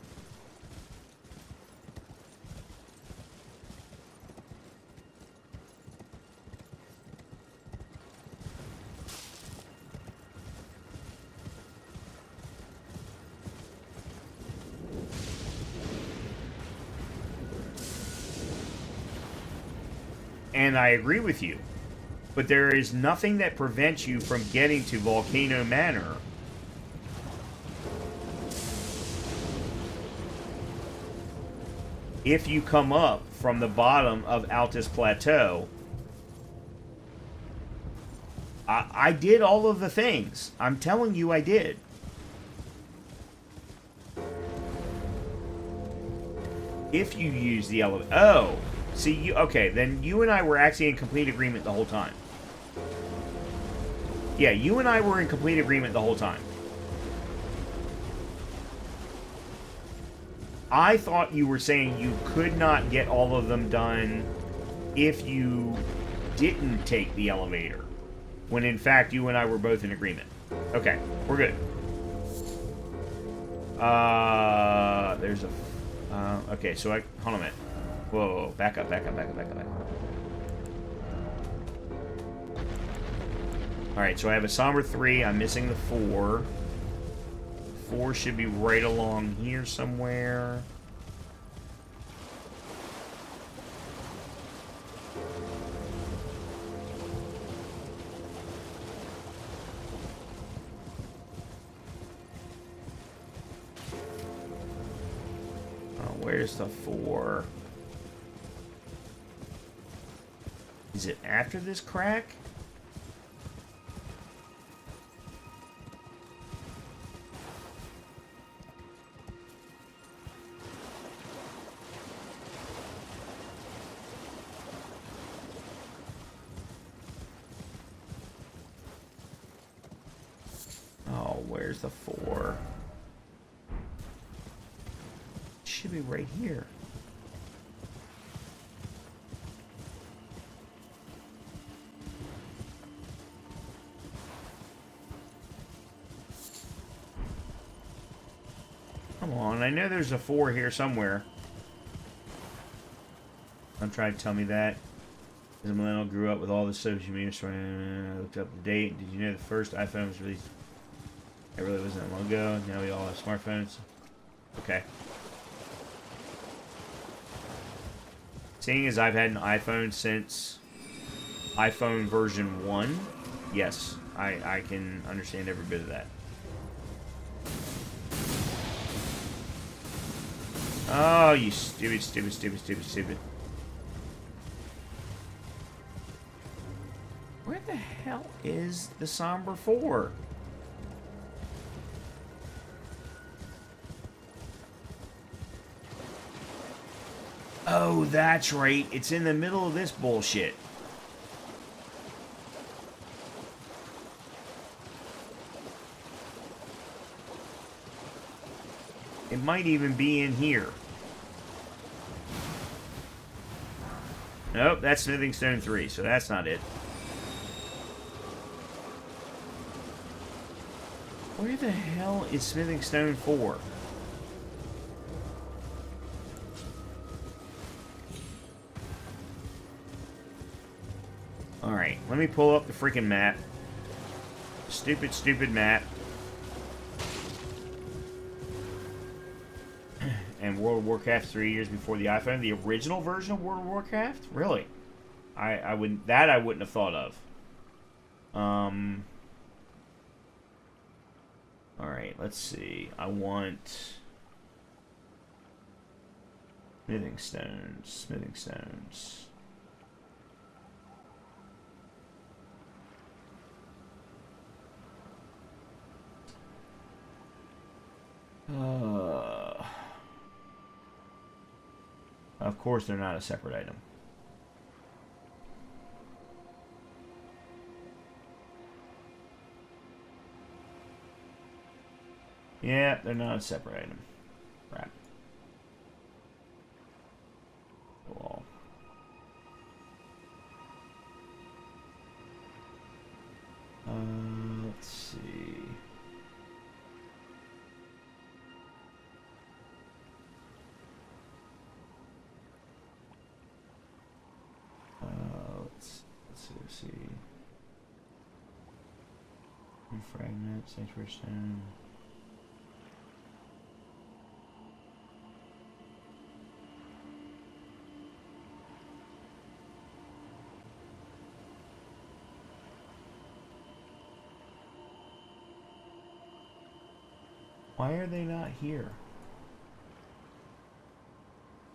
And I agree with you. But there is nothing that prevents you from getting to Volcano Manor if you come up from the bottom of Altus Plateau. I did all of the things. I'm telling you I did. If you use the elevator. Oh. See, you okay, then you and I were actually in complete agreement the whole time. Yeah, you and I were in complete agreement the whole time. I thought you were saying you could not get all of them done if you didn't take the elevator. When in fact, you and I were both in agreement. Okay, we're good. There's a... okay, so hold on a minute. Whoa, back up. Alright, so I have a Somber 3. I'm missing the 4. 4 should be right along here somewhere. Where's the 4? Is it after this crack? Where's the 4? It should be right here. Come on, I know there's a 4 here somewhere. Don't try to tell me that. As a millennial, grew up with all the social media. I looked up the date. Did you know the first iPhone was released? It really wasn't that long ago. Now we all have smartphones. Okay. Seeing as I've had an iPhone since iPhone version 1, yes, I can understand every bit of that. Oh, you stupid, stupid, stupid, stupid, stupid. Where the hell is the Somber 4? Oh, that's right. It's in the middle of this bullshit. It might even be in here. Nope, that's Smithing Stone 3, so that's not it. Where the hell is Smithing Stone 4? Alright, let me pull up the freaking map. Stupid, stupid map. And World of Warcraft 3 years before the iPhone. The original version of World of Warcraft? Really? I wouldn't have thought of. Alright, let's see. I want Smithing Stones. Smithing Stones. Of course they're not a separate item. Yeah, they're not a separate item. Crap. Cool. Let's see. Let's see. Fragment, Sanctuary Stone. Why are they not here?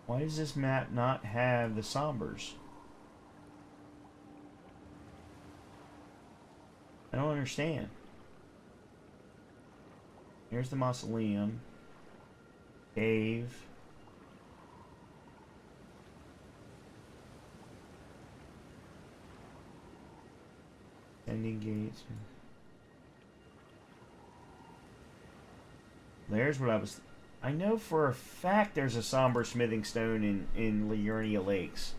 Why does this map not have the Sombers? I don't understand. Here's the mausoleum. Cave. Ending gates. There's what I was... I know for a fact there's a somber smithing stone in Liurnia Lakes.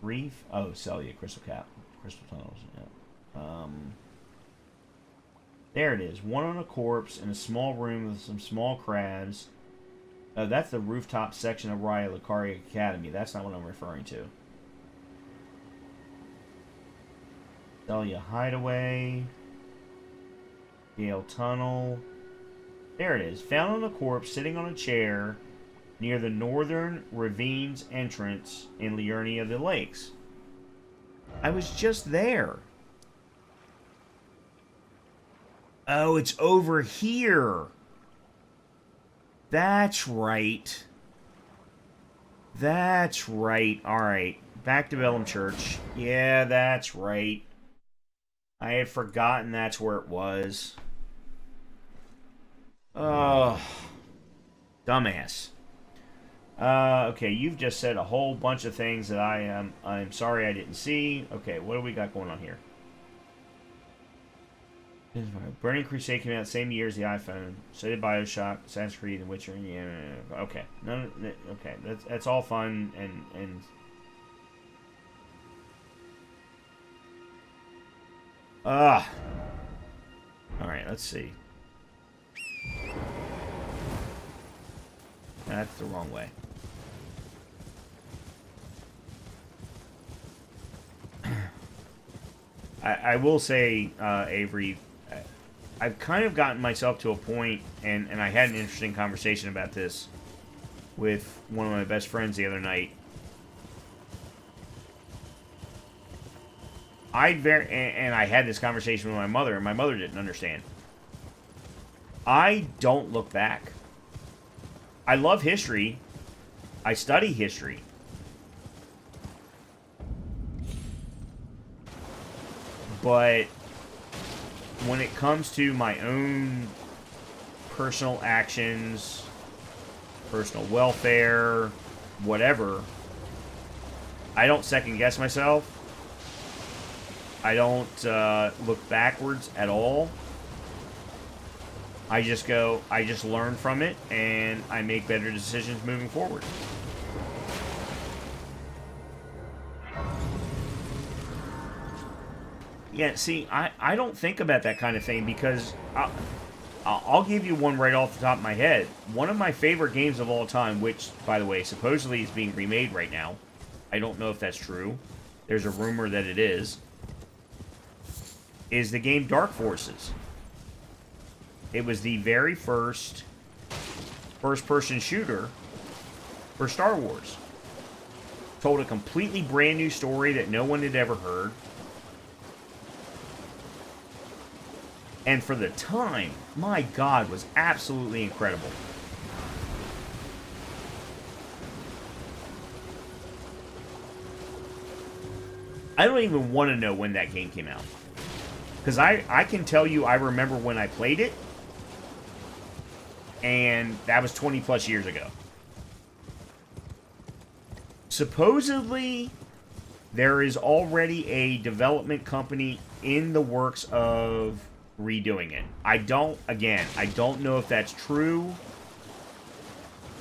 Reef? Oh, Celia, Crystal Cap. Crystal Tunnels, yeah. There it is. One on a corpse in a small room with some small crabs. Oh, that's the rooftop section of Raya Lucaria Academy. That's not what I'm referring to. Celia Hideaway. Gale Tunnel. There it is. Found on a corpse sitting on a chair near the northern ravines entrance in Liurnia of the Lakes. I was just there. Oh, it's over here. That's right. That's right. Alright. Back to Bellum Church. Yeah, that's right. I had forgotten that's where it was. Oh. Dumbass. Okay, you've just said a whole bunch of things that I'm sorry I didn't see. Okay, what do we got going on here? Burning Crusade came out the same year as the iPhone. So did BioShock, Assassin's Creed, and Witcher. Yeah, okay. No, okay, that's all fun and all right, let's see. That's the wrong way. I will say, Avery, I've kind of gotten myself to a point, and I had an interesting conversation about this with one of my best friends the other night. And I had this conversation with my mother, and my mother didn't understand. I don't look back. I love history. I study history. But when it comes to my own personal actions, personal welfare, whatever, I don't second guess myself. I don't look backwards at all. I just learn from it, and I make better decisions moving forward. Yeah, see, I don't think about that kind of thing because I'll give you one right off the top of my head. One of my favorite games of all time, which, by the way, supposedly is being remade right now. I don't know if that's true. There's a rumor that it is the game Dark Forces. It was the very first first-person shooter for Star Wars. Told a completely brand new story that no one had ever heard. And for the time, my God, was absolutely incredible. I don't even want to know when that game came out. Because I can tell you I remember when I played it. And that was 20 plus years ago. Supposedly, there is already a development company in the works of redoing it. I don't know if that's true.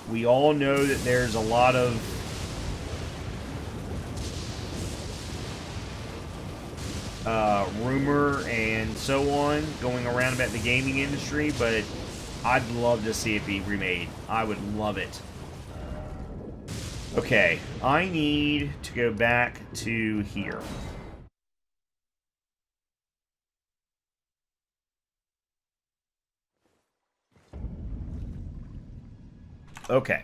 We all know that there's a lot of rumor and so on going around about the gaming industry, but I'd love to see it be remade. I would love it. Okay, I need to go back to here. Okay.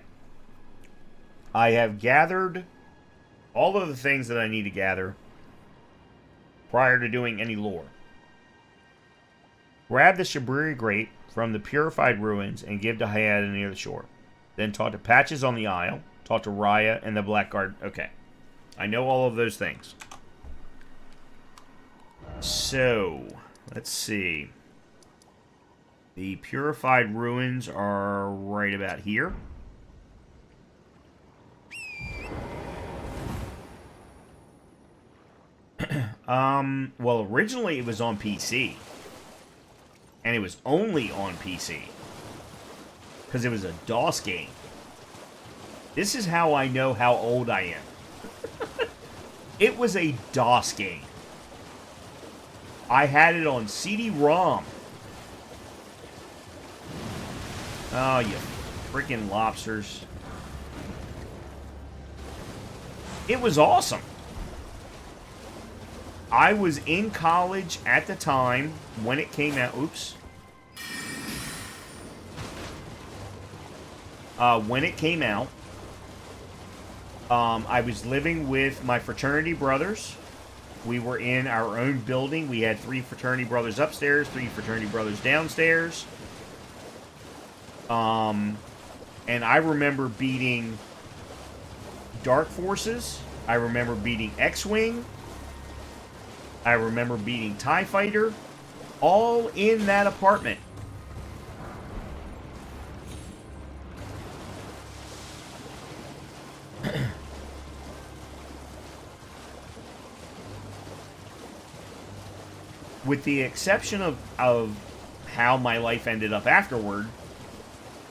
I have gathered all of the things that I need to gather prior to doing any lore. Grab the Shabriri Grape from the purified ruins and give to Hayata near the shore. Then talk to Patches on the Isle, talk to Raya and the Blackguard. Okay. I know all of those things. So, let's see. The purified ruins are right about here. Well, originally it was on PC. And it was only on PC. Because it was a DOS game. This is how I know how old I am. It was a DOS game. I had it on CD-ROM. Oh, you freaking lobsters. It was awesome. I was in college at the time when it came out. Oops. When it came out, I was living with my fraternity brothers. We were in our own building. We had 3 fraternity brothers upstairs, 3 fraternity brothers downstairs. And I remember beating Dark Forces. I remember beating X-Wing. I remember beating TIE Fighter. All in that apartment. With the exception of how my life ended up afterward,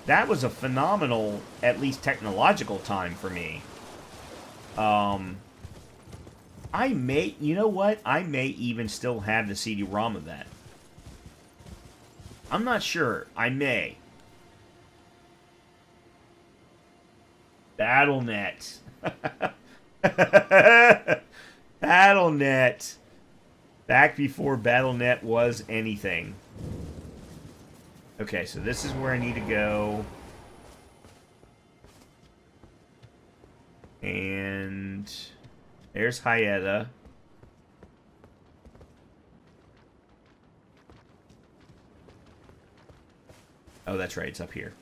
that was a phenomenal, at least technological time for me. I may, you know what? I may even still have the CD-ROM of that. I'm not sure. I may. BattleNet. BattleNet. Back before BattleNet was anything. Okay, so this is where I need to go. And there's Hyetta. Oh, that's right. It's up here.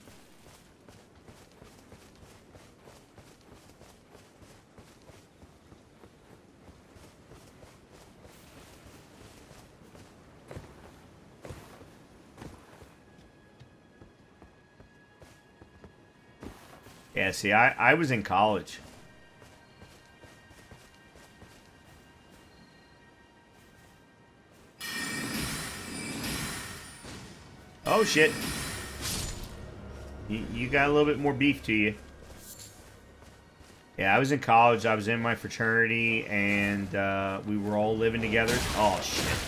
Yeah, see, I was in college. Oh, shit. You got a little bit more beef to you. Yeah, I was in college. I was in my fraternity, and we were all living together. Oh, shit.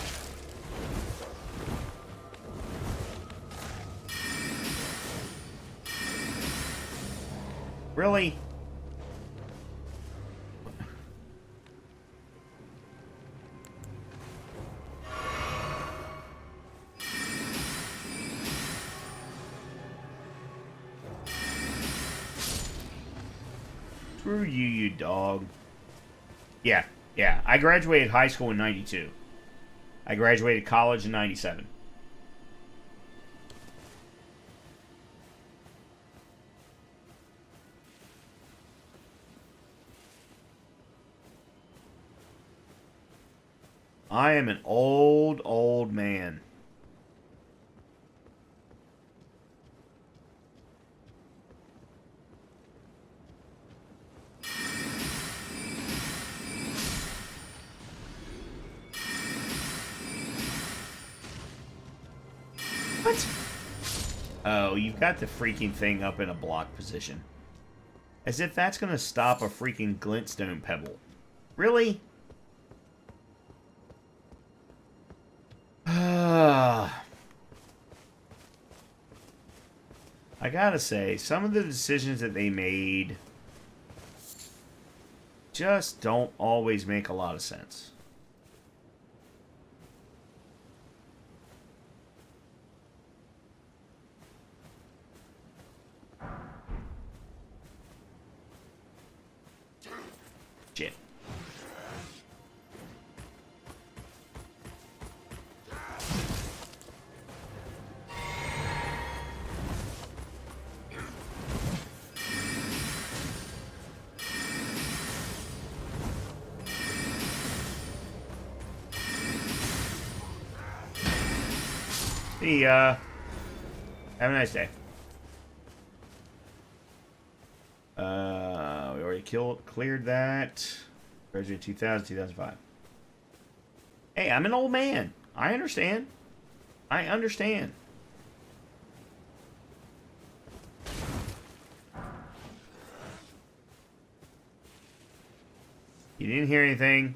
Really? Screw you, you dog. Yeah. I graduated high school in 92. I graduated college in 97. I am an old man. What? Oh, you've got the freaking thing up in a block position. As if that's going to stop a freaking glintstone pebble. Really? I gotta say, some of the decisions that they made just don't always make a lot of sense. Shit. See ya. Have a nice day. We already cleared that. Graduated 2000, 2005. Hey, I'm an old man. I understand. I understand. You didn't hear anything.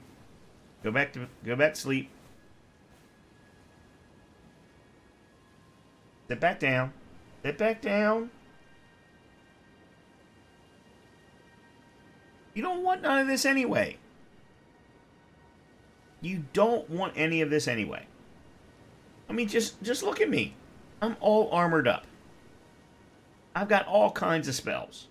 Go back to sleep. Sit back down. Sit back down. You don't want none of this anyway. You don't want any of this anyway. I mean, just look at me. I'm all armored up. I've got all kinds of spells.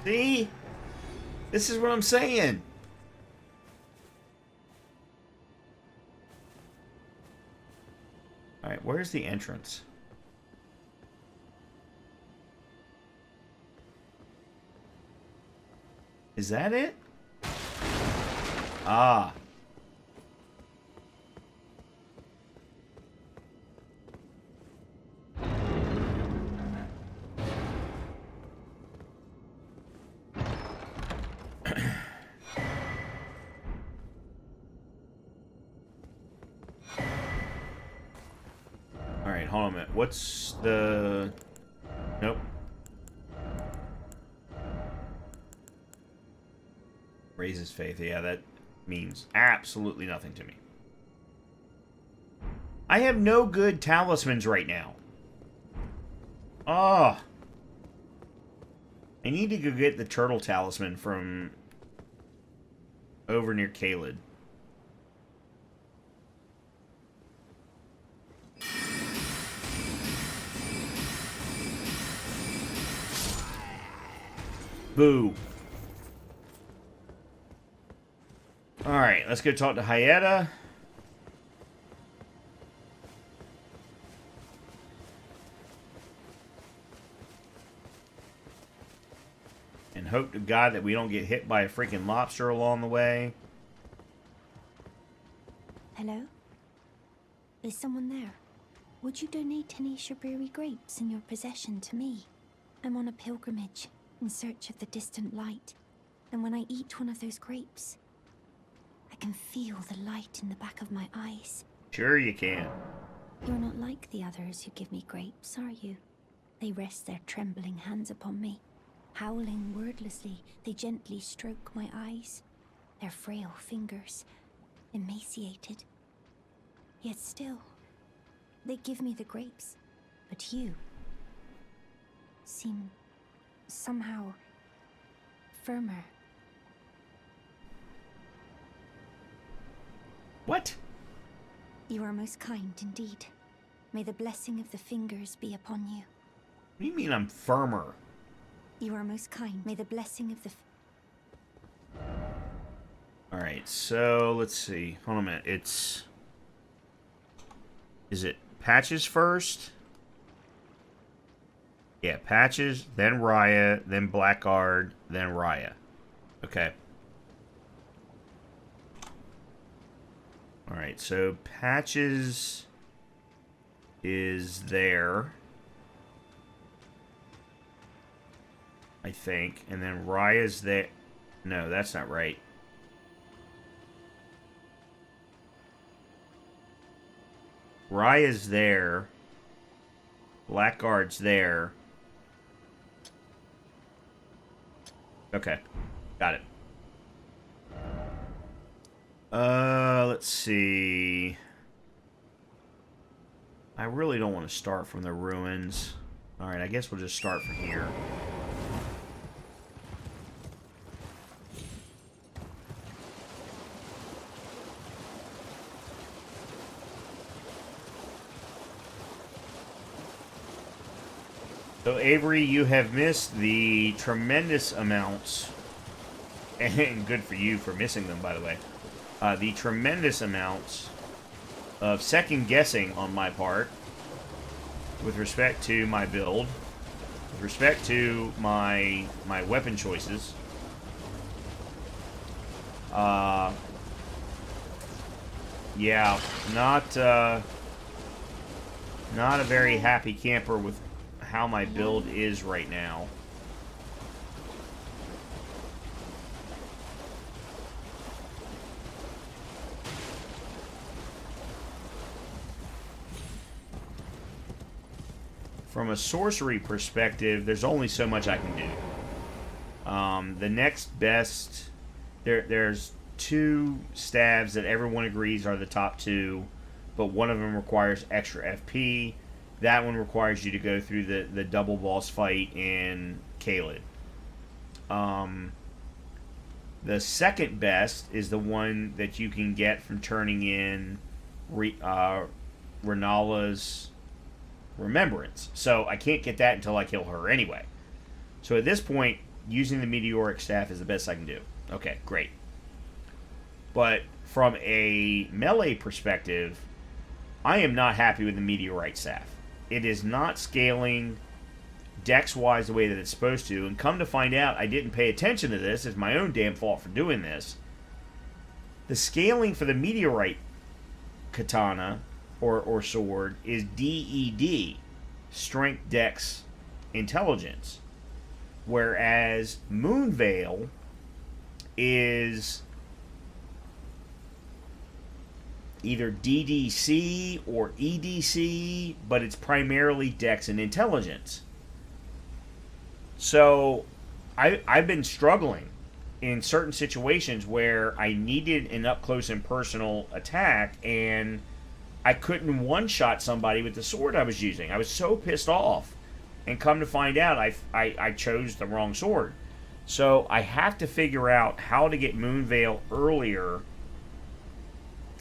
See? This is what I'm saying. Alright, where's the entrance? Is that it? Ah. Alright, hold on a minute. What's the... Nope. Raises faith. Yeah, that means absolutely nothing to me. I have no good talismans right now. Oh. I need to go get the turtle talisman from over near Caelid. Boo. Alright, let's go talk to Hyetta. And hope to God that we don't get hit by a freaking lobster along the way. Hello? Is someone there? Would you donate any Shaburi grapes in your possession to me? I'm on a pilgrimage in search of the distant light. And when I eat one of those grapes, I can feel the light in the back of my eyes. Sure you can. You're not like the others who give me grapes, are you? They rest their trembling hands upon me. Howling wordlessly, they gently stroke my eyes. Their frail fingers, emaciated. Yet still, they give me the grapes. But you seem somehow firmer. What? You are most kind indeed. May the blessing of the fingers be upon you. What do you mean I'm firmer? You are most kind. May the blessing of the... Alright, so let's see. Hold on a minute. It's... Is it Patches first? Yeah, Patches, then Raya, then Blackguard, then Raya. Okay. Alright, so Patches is there, I think. And then Raya's there. No, that's not right. Raya's there. Blackguard's there. Okay. Got it. Let's see. I really don't want to start from the ruins. Alright, I guess we'll just start from here. So, Avery, you have missed the tremendous amounts, and good for you for missing them, by the way, the tremendous amounts of second-guessing on my part with respect to my build, with respect to my weapon choices. Yeah, not a very happy camper with how my build is right now. From a sorcery perspective, there's only so much I can do. The next best, there's two stabs that everyone agrees are the top two, but one of them requires extra FP. That one requires you to go through the double boss fight in Caelid. The second best is the one that you can get from turning in Renala's Remembrance. So I can't get that until I kill her anyway. So at this point, using the meteoric staff is the best I can do. Okay, great. But from a melee perspective, I am not happy with the meteorite staff. It is not scaling dex-wise the way that it's supposed to, and come to find out, I didn't pay attention to this. It's my own damn fault for doing this. The scaling for the meteorite katana or sword is DED, strength, dex, intelligence, whereas Moonveil is either DDC or EDC, but it's primarily dex and intelligence. So I've been struggling in certain situations where I needed an up-close and personal attack, and I couldn't one-shot somebody with the sword I was using. I was so pissed off. And come to find out, I chose the wrong sword. So I have to figure out how to get Moonveil earlier.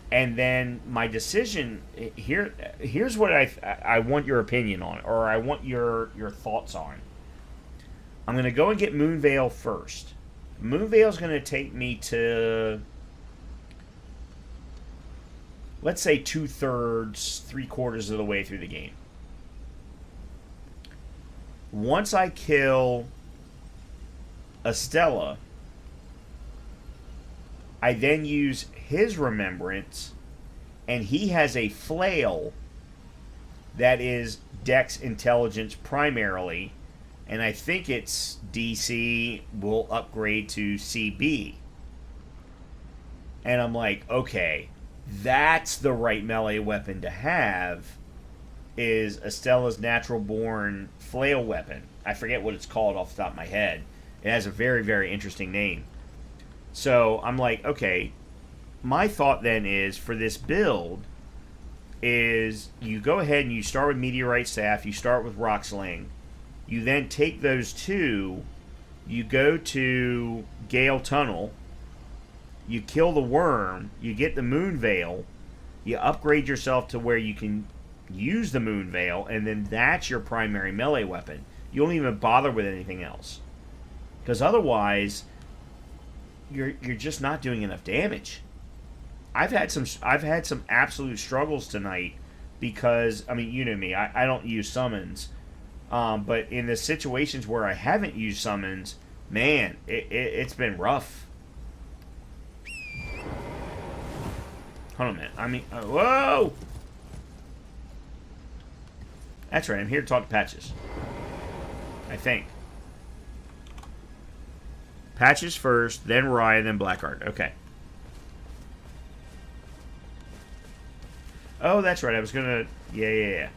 And then my decision, here's what I want your opinion on, or I want your thoughts on. I'm going to go and get Moonveil first. Moonveil is going to take me to, let's say, 2/3, 3/4 of the way through the game. Once I kill Estella, I then use his remembrance, and he has a flail that is dex intelligence primarily, and I think its DC will upgrade to CB. And I'm like, okay, that's the right melee weapon to have, is Estella's natural born flail weapon. I forget what it's called off the top of my head. It has a very, very interesting name. So I'm like, okay, my thought then is, for this build, is you go ahead and you start with Meteorite Staff, you start with Rock Sling, you then take those two, you go to Gale Tunnel, you kill the worm, you get the Moonveil, you upgrade yourself to where you can use the Moonveil, and then that's your primary melee weapon. You don't even bother with anything else, because otherwise you're just not doing enough damage. I've had some absolute struggles tonight because, I mean, you know me, I don't use summons, but in the situations where I haven't used summons, man, it's been rough. Hold on a minute. I mean, whoa! That's right, I'm here to talk to Patches. I think. Patches first, then Raya, then Blackheart. Okay. Oh, that's right, I was gonna... Yeah.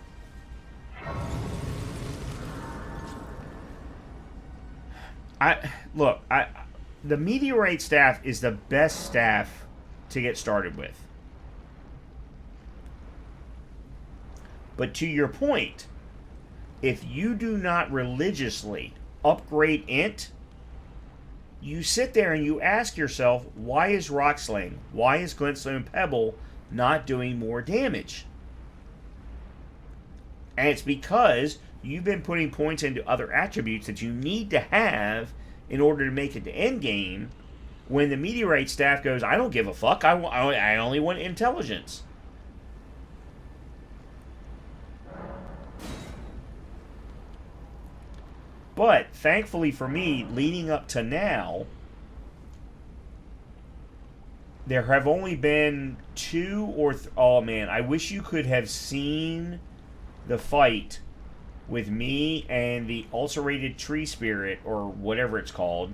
The Meteorite Staff is the best staff to get started with. But to your point, if you do not religiously upgrade Int, you sit there and you ask yourself, why is Rock Sling, why is Glintstone Pebble not doing more damage? And it's because you've been putting points into other attributes that you need to have in order to make it to endgame, when the Meteorite Staff goes, I don't give a fuck, I only want intelligence. But, thankfully for me, leading up to now, there have only been two or... oh, man, I wish you could have seen the fight with me and the ulcerated tree spirit, or whatever it's called,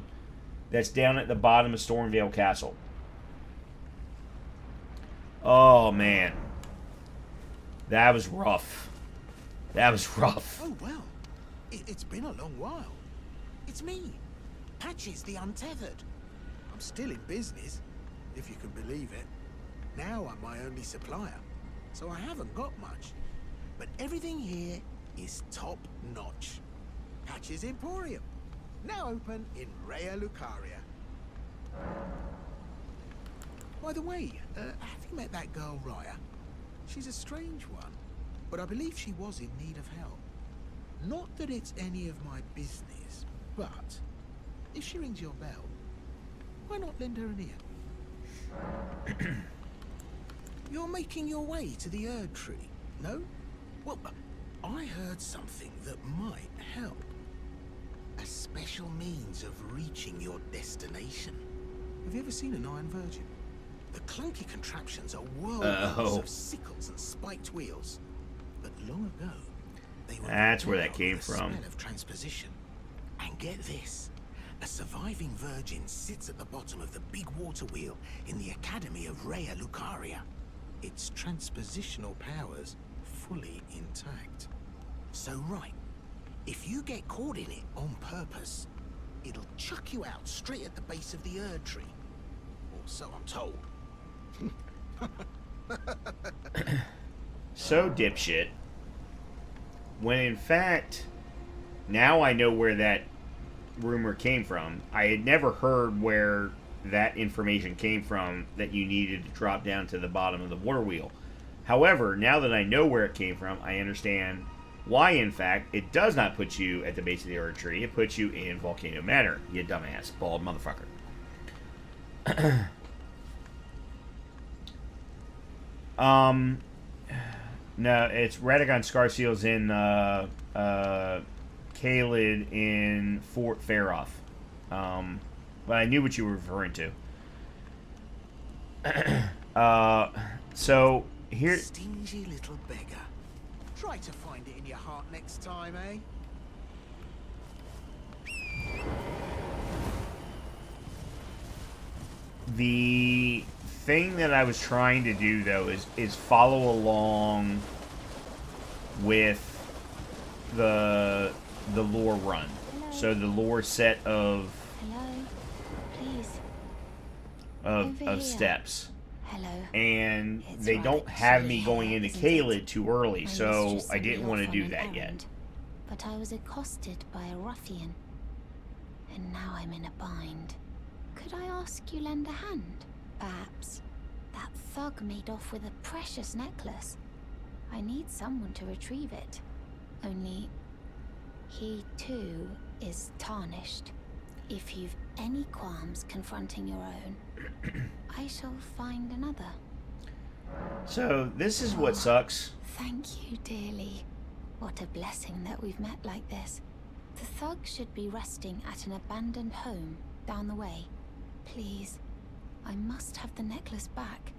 that's down at the bottom of Stormvale Castle. Oh, man. That was rough. That was rough. Oh, well. It's been a long while. It's me, Patches the Untethered. I'm still in business, if you can believe it. Now I'm my only supplier, so I haven't got much. But everything here is top-notch. Patches Emporium, now open in Raya Lucaria. By the way, have you met that girl, Raya? She's a strange one, but I believe she was in need of help. Not that it's any of my business, but if she rings your bell, why not lend her an ear? You're making your way to the Erdtree, no? Well, I heard something that might help. A special means of reaching your destination. Have you ever seen an Iron Virgin? The clunky contraptions are whirlwinds of sickles and spiked wheels. But long ago, they were That's where that came from. Smell of transposition. And get this. A surviving virgin sits at the bottom of the big water wheel in the Academy of Rhea Lucaria. Its transpositional powers fully intact. So right, if you get caught in it on purpose, it'll chuck you out straight at the base of the Erdtree. Or so I'm told. So dipshit. When in fact, now I know where that rumor came from. I had never heard where that information came from, that you needed to drop down to the bottom of the water wheel. However, now that I know where it came from, I understand why, in fact, it does not put you at the base of the Erdtree. It puts you in Volcano Manor, you dumbass, bald motherfucker. No, it's Radagon Scarseal's in Caelid in Fort Faroth. But I knew what you were referring to. So here. Stingy little beggar. Try to find it in your heart next time, eh? The thing that I was trying to do, though, is follow along with the lore run. Hello. So the lore set of Over steps. Hello. And It's they right, don't have me chilly going here, into isn't Caelid it? too early, My so mistress I sent me didn't want to off do on that an yet. errand, but I was accosted by a ruffian, and now I'm in a bind. Could I ask you lend a hand? Perhaps. That thug made off with a precious necklace. I need someone to retrieve it. Only, he too is tarnished. If you've any qualms confronting your own, I shall find another. So this is what sucks. Thank you dearly. What a blessing that we've met like this. The thug should be resting at an abandoned home down the way. Please, I must have the necklace back.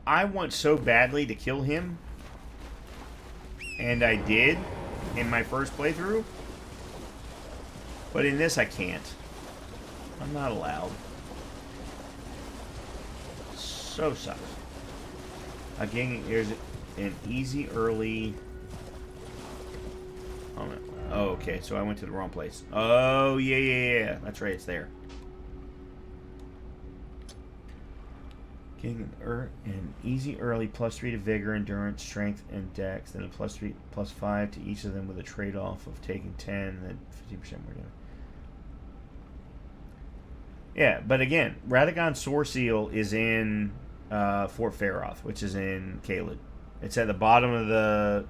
I want so badly to kill him, and I did in my first playthrough, but in this I can't. I'm not allowed. So sucks. Again, there's an easy early... Oh, okay, so I went to the wrong place. Oh, yeah. That's right, it's there. Getting an easy early +3 to vigor, endurance, strength, and dex, then a +3, +5 to each of them with a trade-off of taking 10, and then 50% more damage. Yeah, but again, Radagon Soreseal is in Fort Faroth, which is in Caelid. It's at the bottom of the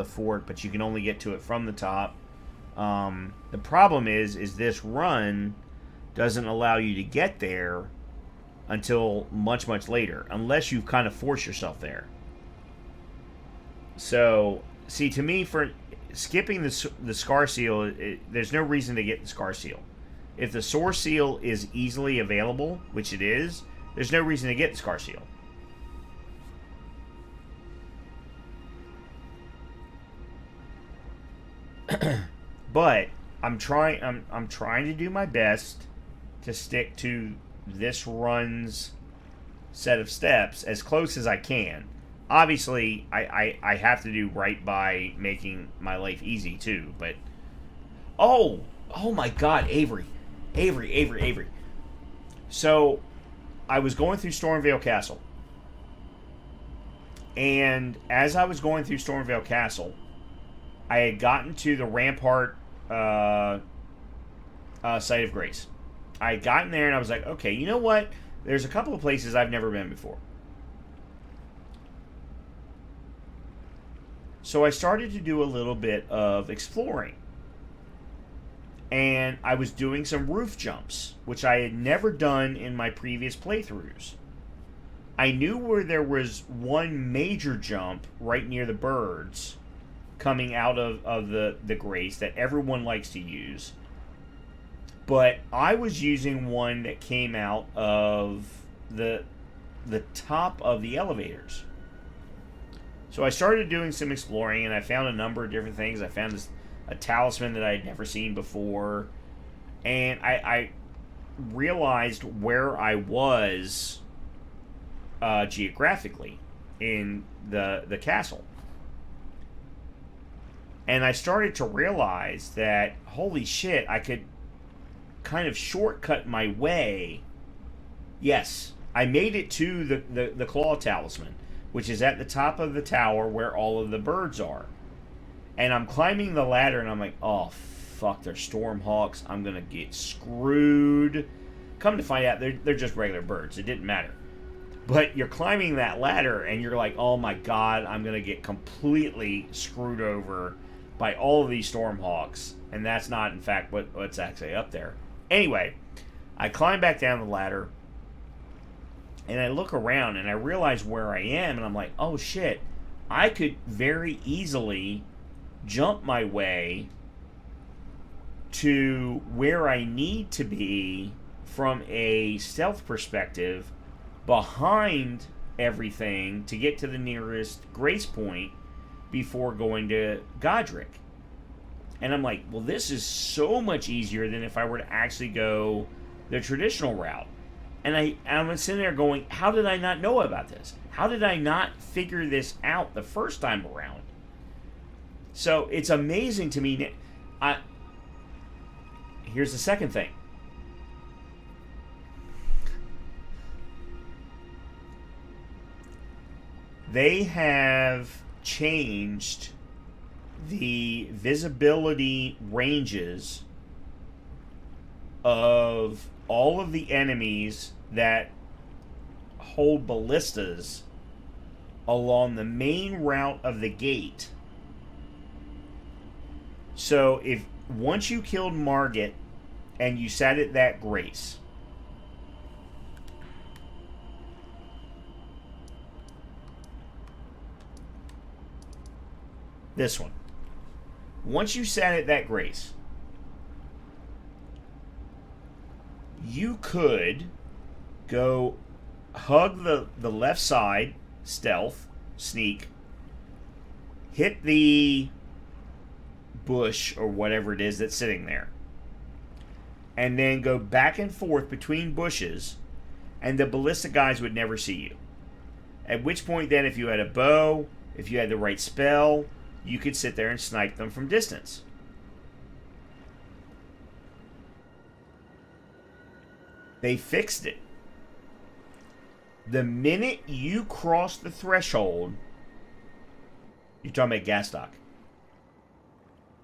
fort, but you can only get to it from the top. The problem is this run doesn't allow you to get there until much later, unless you kind of force yourself there. So, see, to me, for skipping the Scarseal, there's no reason to get the Scarseal. If the Soreseal is easily available, which it is, there's no reason to get the Scarseal. But I'm trying to do my best to stick to this run's set of steps as close as I can. Obviously, I have to do right by making my life easy too, but oh my god, Avery. So I was going through Stormvale Castle, and as I was going through Stormvale Castle, I had gotten to the Rampart Site of Grace. I had gotten there and I was like, okay, you know what? There's a couple of places I've never been before. So I started to do a little bit of exploring. and I was doing some roof jumps, which I had never done in my previous playthroughs. I knew where there was one major jump right near the birds coming out of the grace that everyone likes to use. But I was using one that came out of the top of the elevators. So I started doing some exploring, and I found a number of different things. I found a talisman that I had never seen before, and I realized where I was geographically in the castle. And I started to realize that, holy shit, I could kind of shortcut my way. Yes, I made it to the claw talisman, which is at the top of the tower where all of the birds are. And I'm climbing the ladder, and I'm like, oh, fuck, they're Stormhawks. I'm going to get screwed. Come to find out, they're just regular birds. It didn't matter. But you're climbing that ladder, and you're like, oh my god, I'm going to get completely screwed over by all of these Stormhawks. And that's not, in fact, what's actually up there. Anyway, I climb back down the ladder, and I look around, and I realize where I am, and I'm like, oh shit, I could very easily jump my way to where I need to be from a stealth perspective behind everything to get to the nearest grace point before going to Godric. And I'm like, well, this is so much easier than if I were to actually go the traditional route. And I'm sitting there going, how did I not know about this? How did I not figure this out the first time around? So it's amazing to me. Here's the second thing. They have changed the visibility ranges of all of the enemies that hold ballistas along the main route of the gate. So if once you killed Margit and you sat at that grace, this one, once you sat at that grace, you could go hug the left side, stealth, sneak, hit the bush or whatever it is that's sitting there, and then go back and forth between bushes, and the ballista guys would never see you. At which point then, if you had a bow, if you had the right spell, you could sit there and snipe them from distance. They fixed it. The minute you cross the threshold, you're talking about Gastok.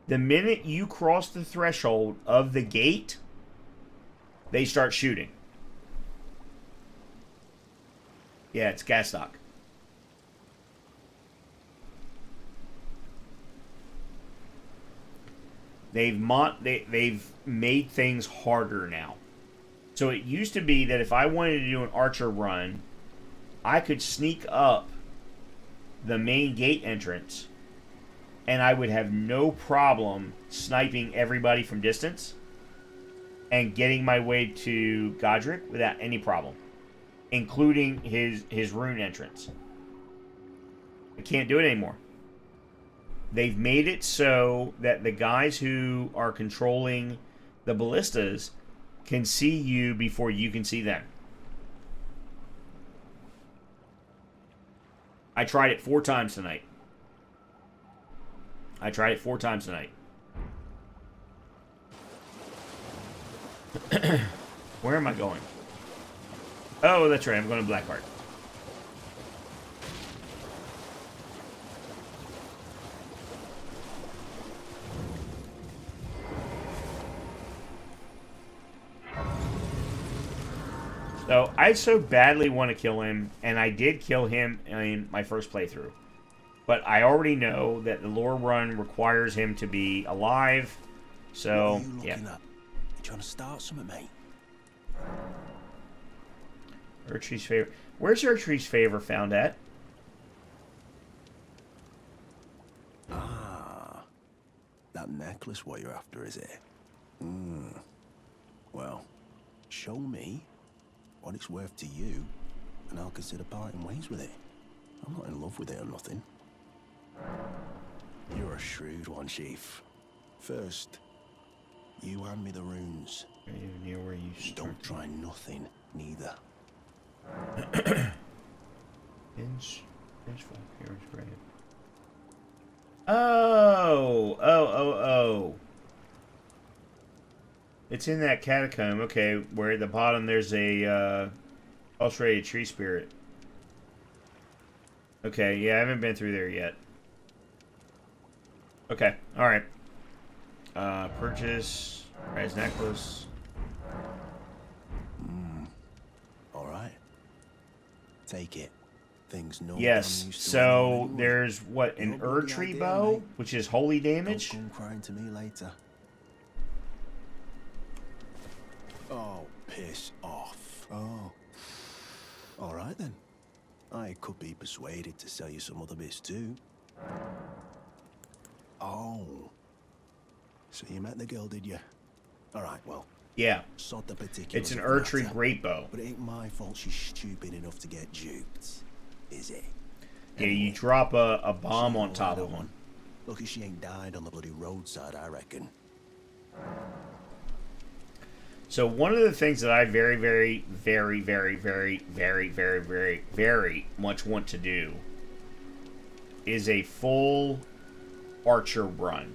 The minute you cross the threshold of the gate, they start shooting. Yeah, it's Gastok. They've made things harder now. So it used to be that if I wanted to do an archer run, I could sneak up the main gate entrance, and I would have no problem sniping everybody from distance and getting my way to Godric without any problem, including his rune entrance. I can't do it anymore. They've made it so that the guys who are controlling the ballistas can see you before you can see them. I tried it 4 times tonight. Where am I going? Oh, that's right. I'm going to Blackheart. So I so badly want to kill him, and I did kill him in my first playthrough. But I already know that the lore run requires him to be alive, So, what are you yeah. looking at? You trying to start something, mate? Erdtree's favor. Where's Erdtree's favor found at? Ah, that necklace what you're after, is it? Well, show me what it's worth to you, and I'll consider parting ways with it. I'm not in love with it or nothing. You're a shrewd one, Chief. First, you hand me the runes. Near where you start. Don't try nothing, neither. Oh. It's in that catacomb. Okay, where at the bottom there's a ulcerated tree spirit. Okay, yeah, I haven't been through there yet. Okay, alright. Purchase, prize necklace. Alright. Take it. Things no Yes, so there's what, an Erdtree bow, which is holy damage. Don't come crying to me later. Oh, piss off. Oh. Alright then. I could be persuaded to sell you some other bits too. Oh. So you met the girl, did you? Alright, well. Yeah. Sod the particulars. It's an Erdtree great bow. But it ain't my fault she's stupid enough to get duped, is it? Yeah, you drop a bomb on top of one. Lucky she ain't died on the bloody roadside, I reckon. So one of the things that I very much want to do is a full archer run.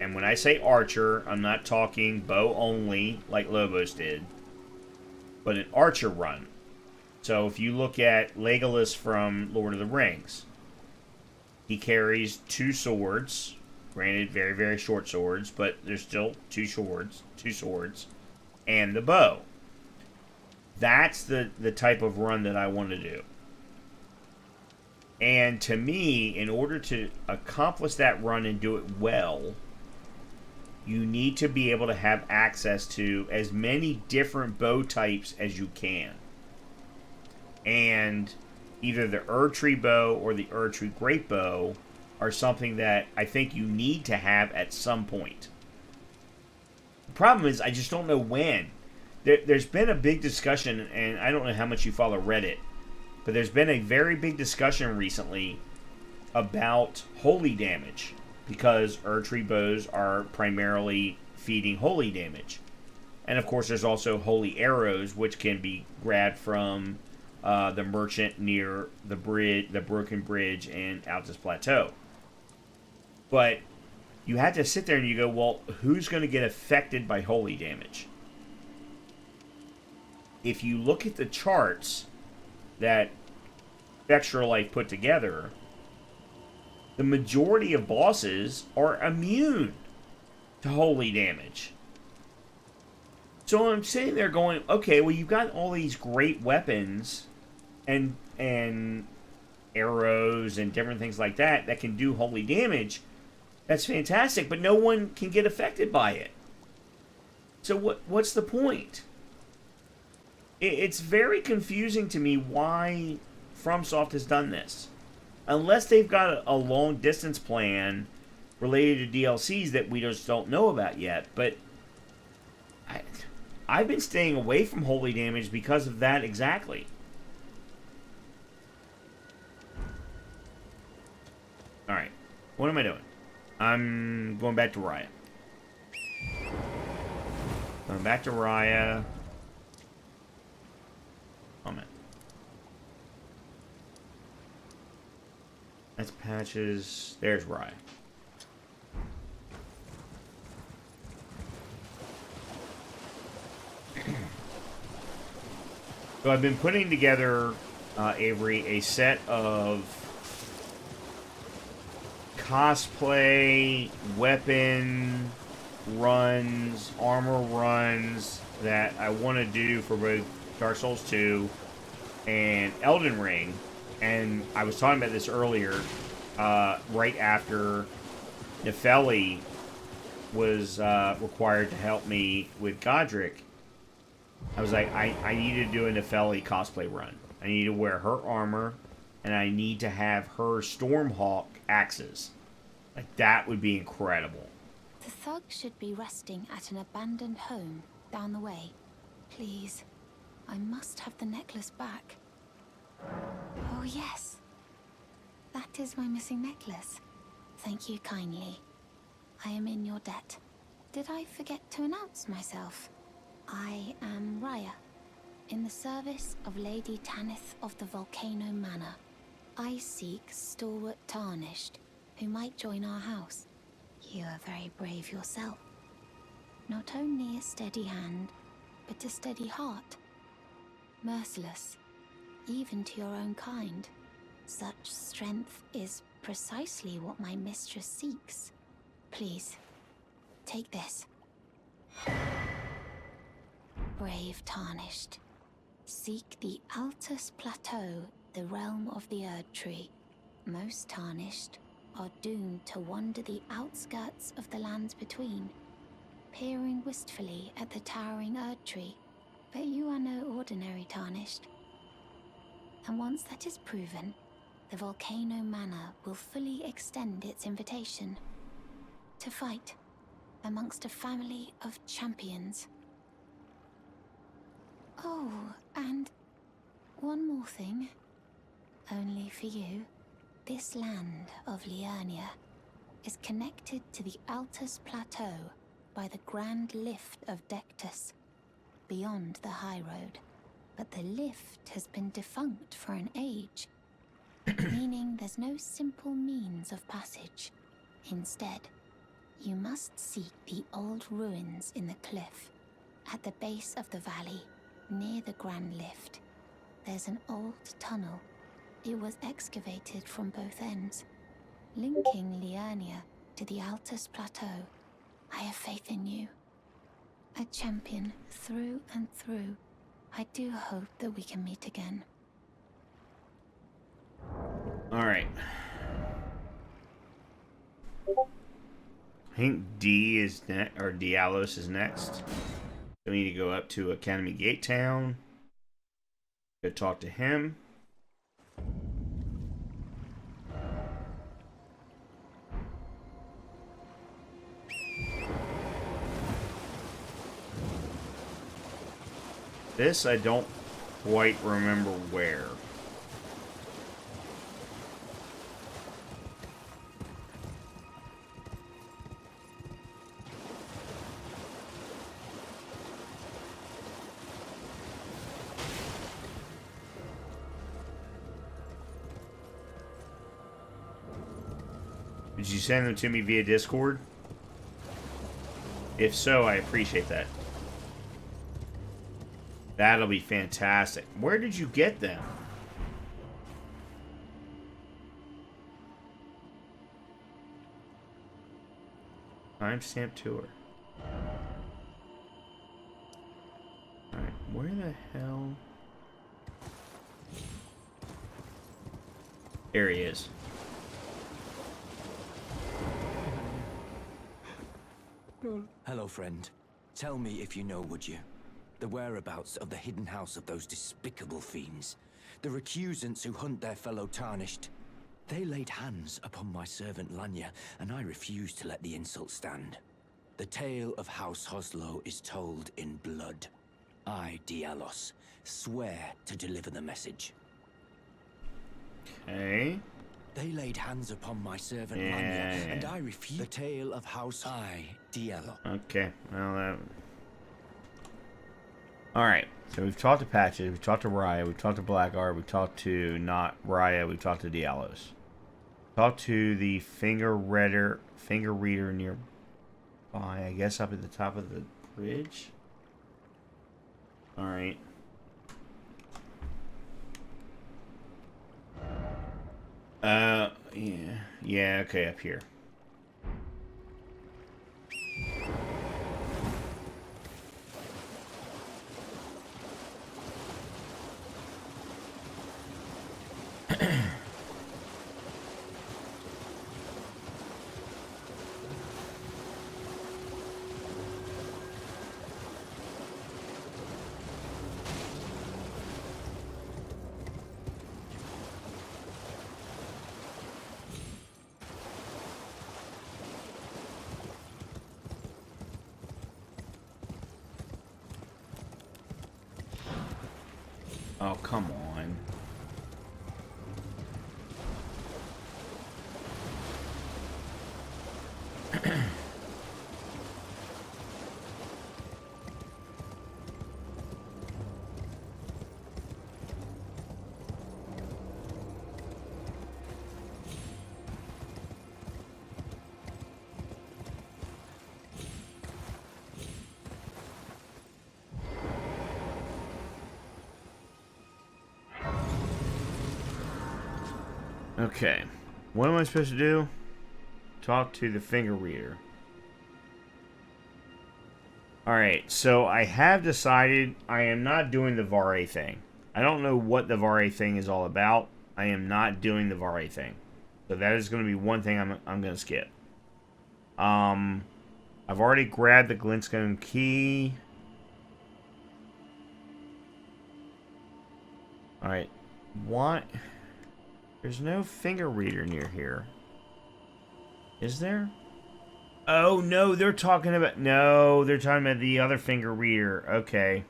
And when I say archer, I'm not talking bow only like Lobos did, but an archer run. So if you look at Legolas from Lord of the Rings, he carries 2 swords, granted very short swords, but there's still 2 swords, and the bow. That's the type of run that I want to do. And to me, in order to accomplish that run and do it well, you need to be able to have access to as many different bow types as you can. And either the Erdtree bow or the Erdtree great bow are something that I think you need to have at some point. The problem is, I just don't know when. There's been a big discussion, and I don't know how much you follow Reddit, but there's been a very big discussion recently about holy damage, because Erdtree bows are primarily feeding holy damage. And of course, there's also holy arrows, which can be grabbed from the merchant near the bridge, the broken bridge, and Altus Plateau. But you have to sit there and you go, well, who's going to get affected by holy damage? If you look at the charts that Extra Life put together, the majority of bosses are immune to holy damage. So I'm sitting there going, okay, well, you've got all these great weapons and arrows and different things like that can do holy damage. That's fantastic, but no one can get affected by it. So what's the point? It's very confusing to me why FromSoft has done this. Unless they've got a long distance plan related to DLCs that we just don't know about yet. But I've been staying away from holy damage because of that exactly. Alright. What am I doing? I'm going back to Raya. Going back to Raya. Oh, man. That's Patches. There's Rye. So I've been putting together, Avery, a set of cosplay, weapon runs, armor runs that I want to do for both Dark Souls 2 and Elden Ring. And I was talking about this earlier, right after Nefeli was required to help me with Godric, I was like, I need to do a Nefeli cosplay run. I need to wear her armor, and I need to have her Stormhawk axes. Like, that would be incredible. The thug should be resting at an abandoned home down the way. Please, I must have the necklace back. Oh yes, that is my missing necklace. Thank you kindly. I am in your debt. Did I forget to announce myself? I am Raya, in the service of Lady Tanith of the Volcano Manor. I seek stalwart Tarnished, who might join our house. You are very brave yourself. Not only a steady hand, but a steady heart. Merciless, even to your own kind. Such strength is precisely what my mistress seeks. Please, take this. Brave Tarnished. Seek the Altus Plateau, the realm of the Erdtree. Most Tarnished are doomed to wander the outskirts of the lands between, peering wistfully at the towering Erdtree. But you are no ordinary Tarnished. And once that is proven, the Volcano Manor will fully extend its invitation to fight amongst a family of champions. Oh, and one more thing. Only for you. This land of Liurnia is connected to the Altus Plateau by the Grand Lift of Dectus, beyond the high road. But the lift has been defunct for an age, meaning there's no simple means of passage. Instead, you must seek the old ruins in the cliff. At the base of the valley, near the Grand Lift, there's an old tunnel. It was excavated from both ends, linking Liurnia to the Altus Plateau. I have faith in you. A champion through and through. I do hope that we can meet again. Alright. I think D is next, or Dialos is next. We need to go up to Academy Gate Town. Go talk to him. This I don't quite remember where. Did you send them to me via Discord? If so, I appreciate that. That'll be fantastic. Where did you get them? Timestamp tour. Alright, where the hell? There he is. Hello, friend. Tell me if you know, would you? The whereabouts of the hidden house of those despicable fiends. The recusants who hunt their fellow Tarnished. They laid hands upon my servant Lanya, and I refused to let the insult stand. The tale of House Hoslow is told in blood. I, Dialos, swear to deliver the message. Okay. They laid hands upon my servant Lanya, and I refused. The tale of House I, Dialos. Okay, well that... Alright, so we've talked to Patches, we've talked to Raya, we've talked to Blackguard, we've talked to not Raya, we've talked to Dialos. Talked to the finger reader nearby, I guess up at the top of the bridge. Alright. Yeah, okay, up here. Oh, come on. Okay. What am I supposed to do? Talk to the finger reader. Alright, so I have decided I am not doing the Vare thing. I don't know what the Vare thing is all about. I am not doing the Vare thing. So that is going to be one thing I'm going to skip. I've already grabbed the glintstone key. Alright. What? There's no finger reader near here. Is there? Oh, no, they're talking about... No, they're talking about the other finger reader. Okay.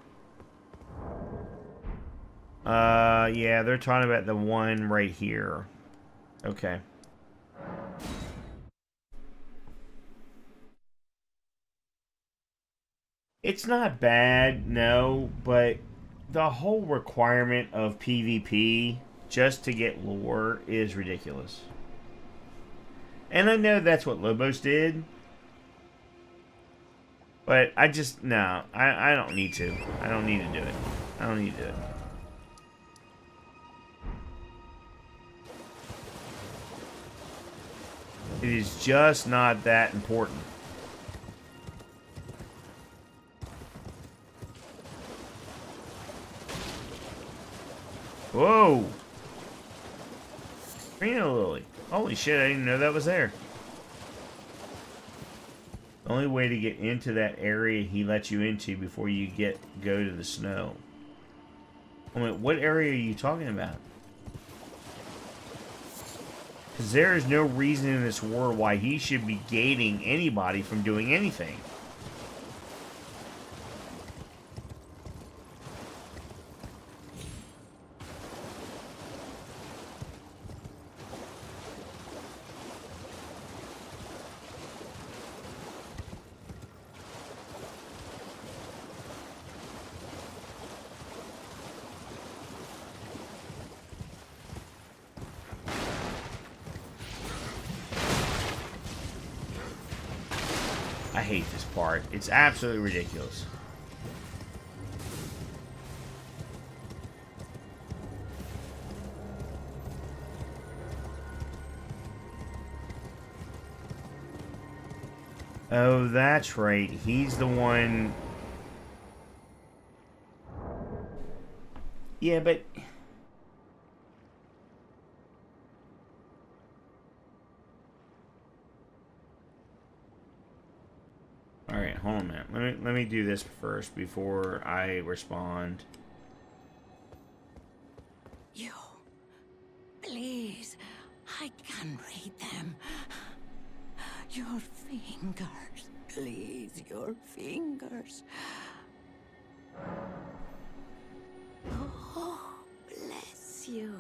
Yeah, they're talking about the one right here. Okay. It's not bad, no, but the whole requirement of PvP just to get lore is ridiculous. And I know that's what Lobos did. But I just, no, I don't need to. I don't need to do it. I don't need to do it. It is just not that important. Whoa! Reno Lily. Holy shit, I didn't know that was there. The only way to get into that area he lets you into before you go to the snow. I mean, what area are you talking about? Because there is no reason in this world why he should be gating anybody from doing anything. I hate this part. It's absolutely ridiculous. Oh, that's right. He's the one... Yeah, but... Alright, hold on a minute. Let me do this first before I respond. You... Please, I can read them. Your fingers, please, your fingers. Oh, bless you.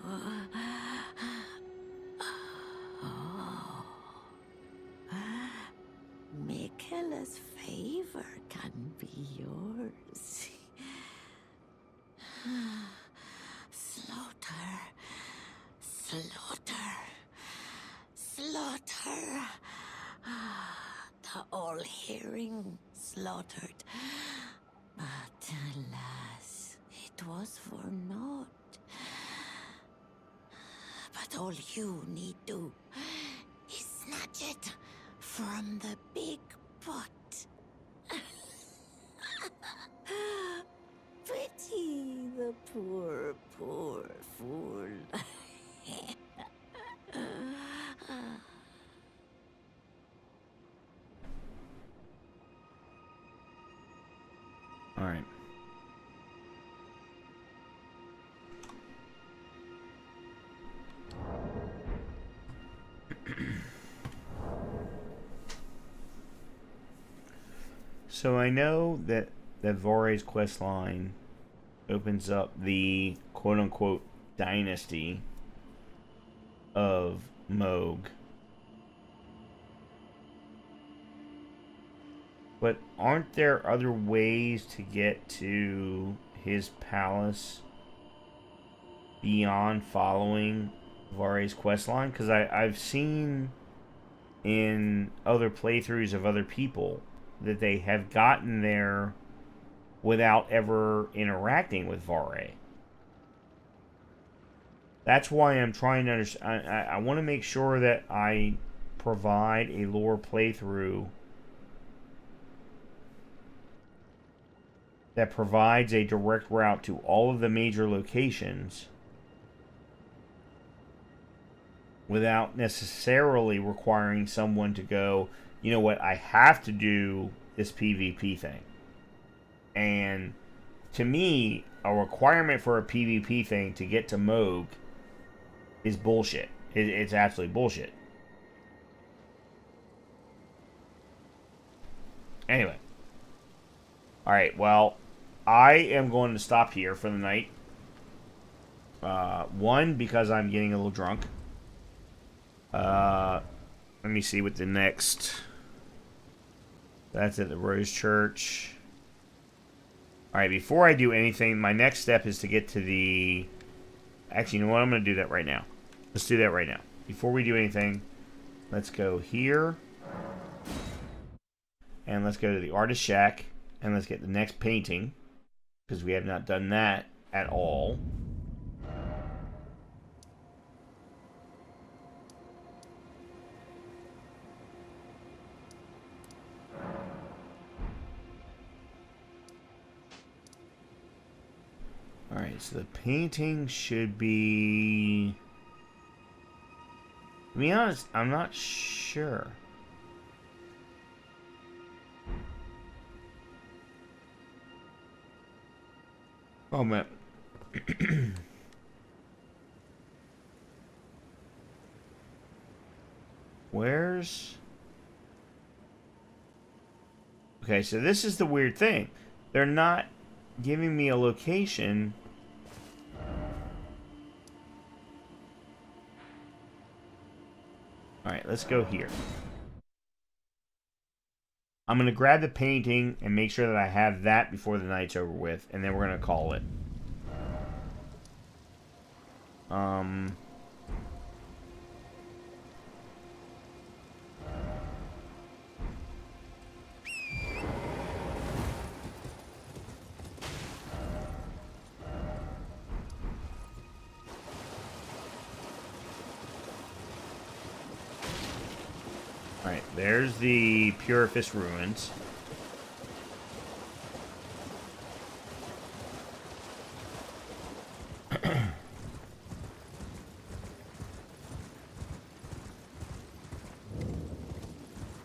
Oh. Michaela's favor can be yours. Slaughter. Slaughter. Slaughter. The all-hearing slaughtered. But alas, it was for naught. But all you need do is snatch it from the big pot. Pity the poor, poor fool. All right. So I know that Vore's quest line opens up the quote-unquote dynasty of Moog. But aren't there other ways to get to his palace beyond following Vare's questline? Because I've seen in other playthroughs of other people that they have gotten there without ever interacting with Vare. That's why I'm trying to understand. I want to make sure that I provide a lore playthrough that provides a direct route to all of the major locations without necessarily requiring someone to go, you know what, I have to do this PvP thing. And to me, a requirement for a PvP thing to get to Moog is bullshit. It's absolutely bullshit. Anyway. Alright, well, I am going to stop here for the night. One, because I'm getting a little drunk. Let me see what the next... That's at the Rose Church. Alright, before I do anything, my next step is to get to the... Actually, you know what? I'm going to do that right now. Let's do that right now. Before we do anything, let's go here. And let's go to the Artist Shack. And let's get the next painting. Because we have not done that at all. Alright, so the painting should be... To be honest, I'm not sure. Oh, man. Where's... Okay, so this is the weird thing. They're not giving me a location. Alright, let's go here. I'm going to grab the painting and make sure that I have that before the night's over with, and then we're going to call it. Alright, there's the Purifist Ruins.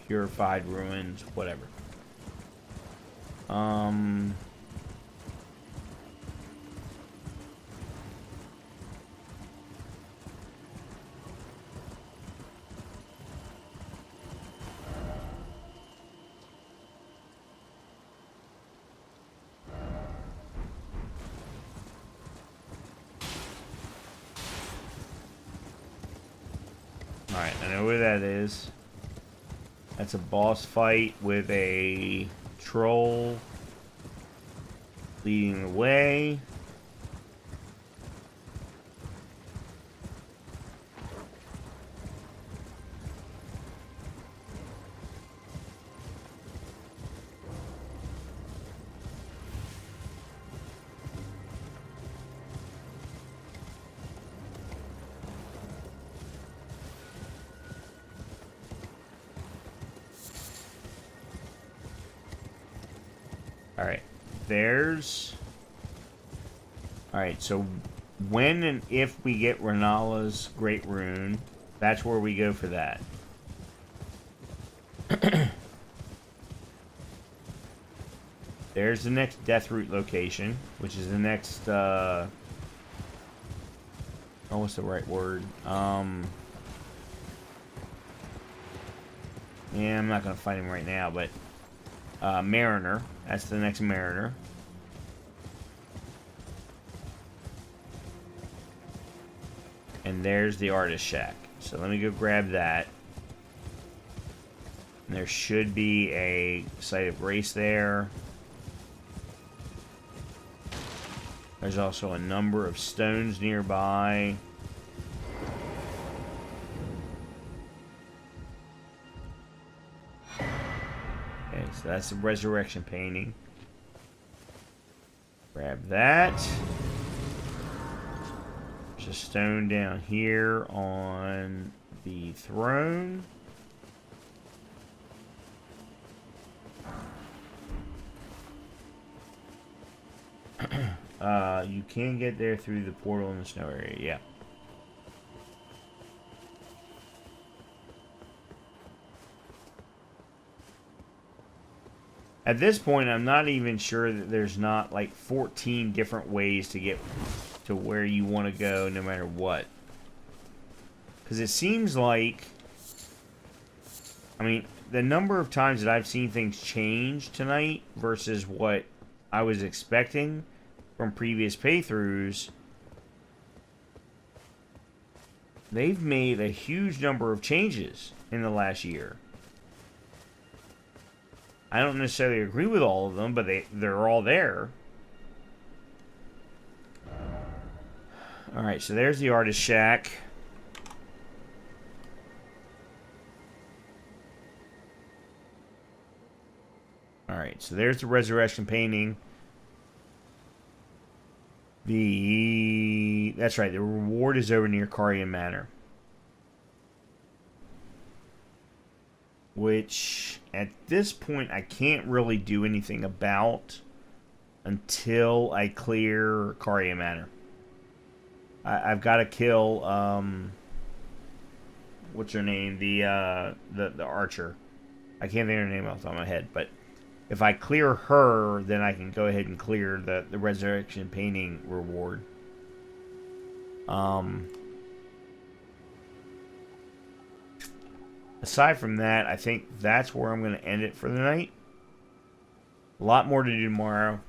Purified Ruins, whatever. Alright, I know where that is. That's a boss fight with a troll leading the way. Alright, there's... Alright, so when and if we get Renala's Great Rune, that's where we go for that. There's the next Deathroot location, which is the next, oh, what's the right word? Yeah, I'm not gonna fight him right now, but Mariner. That's the next Mariner. And there's the artist shack. So let me go grab that. And there should be a site of grace there. There's also a number of stones nearby. Okay, so that's the resurrection painting. Grab that. There's a stone down here on the throne. You can get there through the portal in the snow area, yeah. At this point, I'm not even sure that there's not like 14 different ways to get to where you want to go no matter what. Because it seems like, I mean, the number of times that I've seen things change tonight versus what I was expecting from previous playthroughs, they've made a huge number of changes in the last year. I don't necessarily agree with all of them, but they're all there. Alright, so there's the artist shack. Alright, so there's the resurrection painting. That's right, the reward is over near Carian Manor. Which, at this point, I can't really do anything about until I clear Carian Manor. I've got to kill, what's her name? The archer. I can't think of her name off the top of my head, but if I clear her, then I can go ahead and clear the resurrection painting reward. Aside from that, I think that's where I'm going to end it for the night. A lot more to do tomorrow.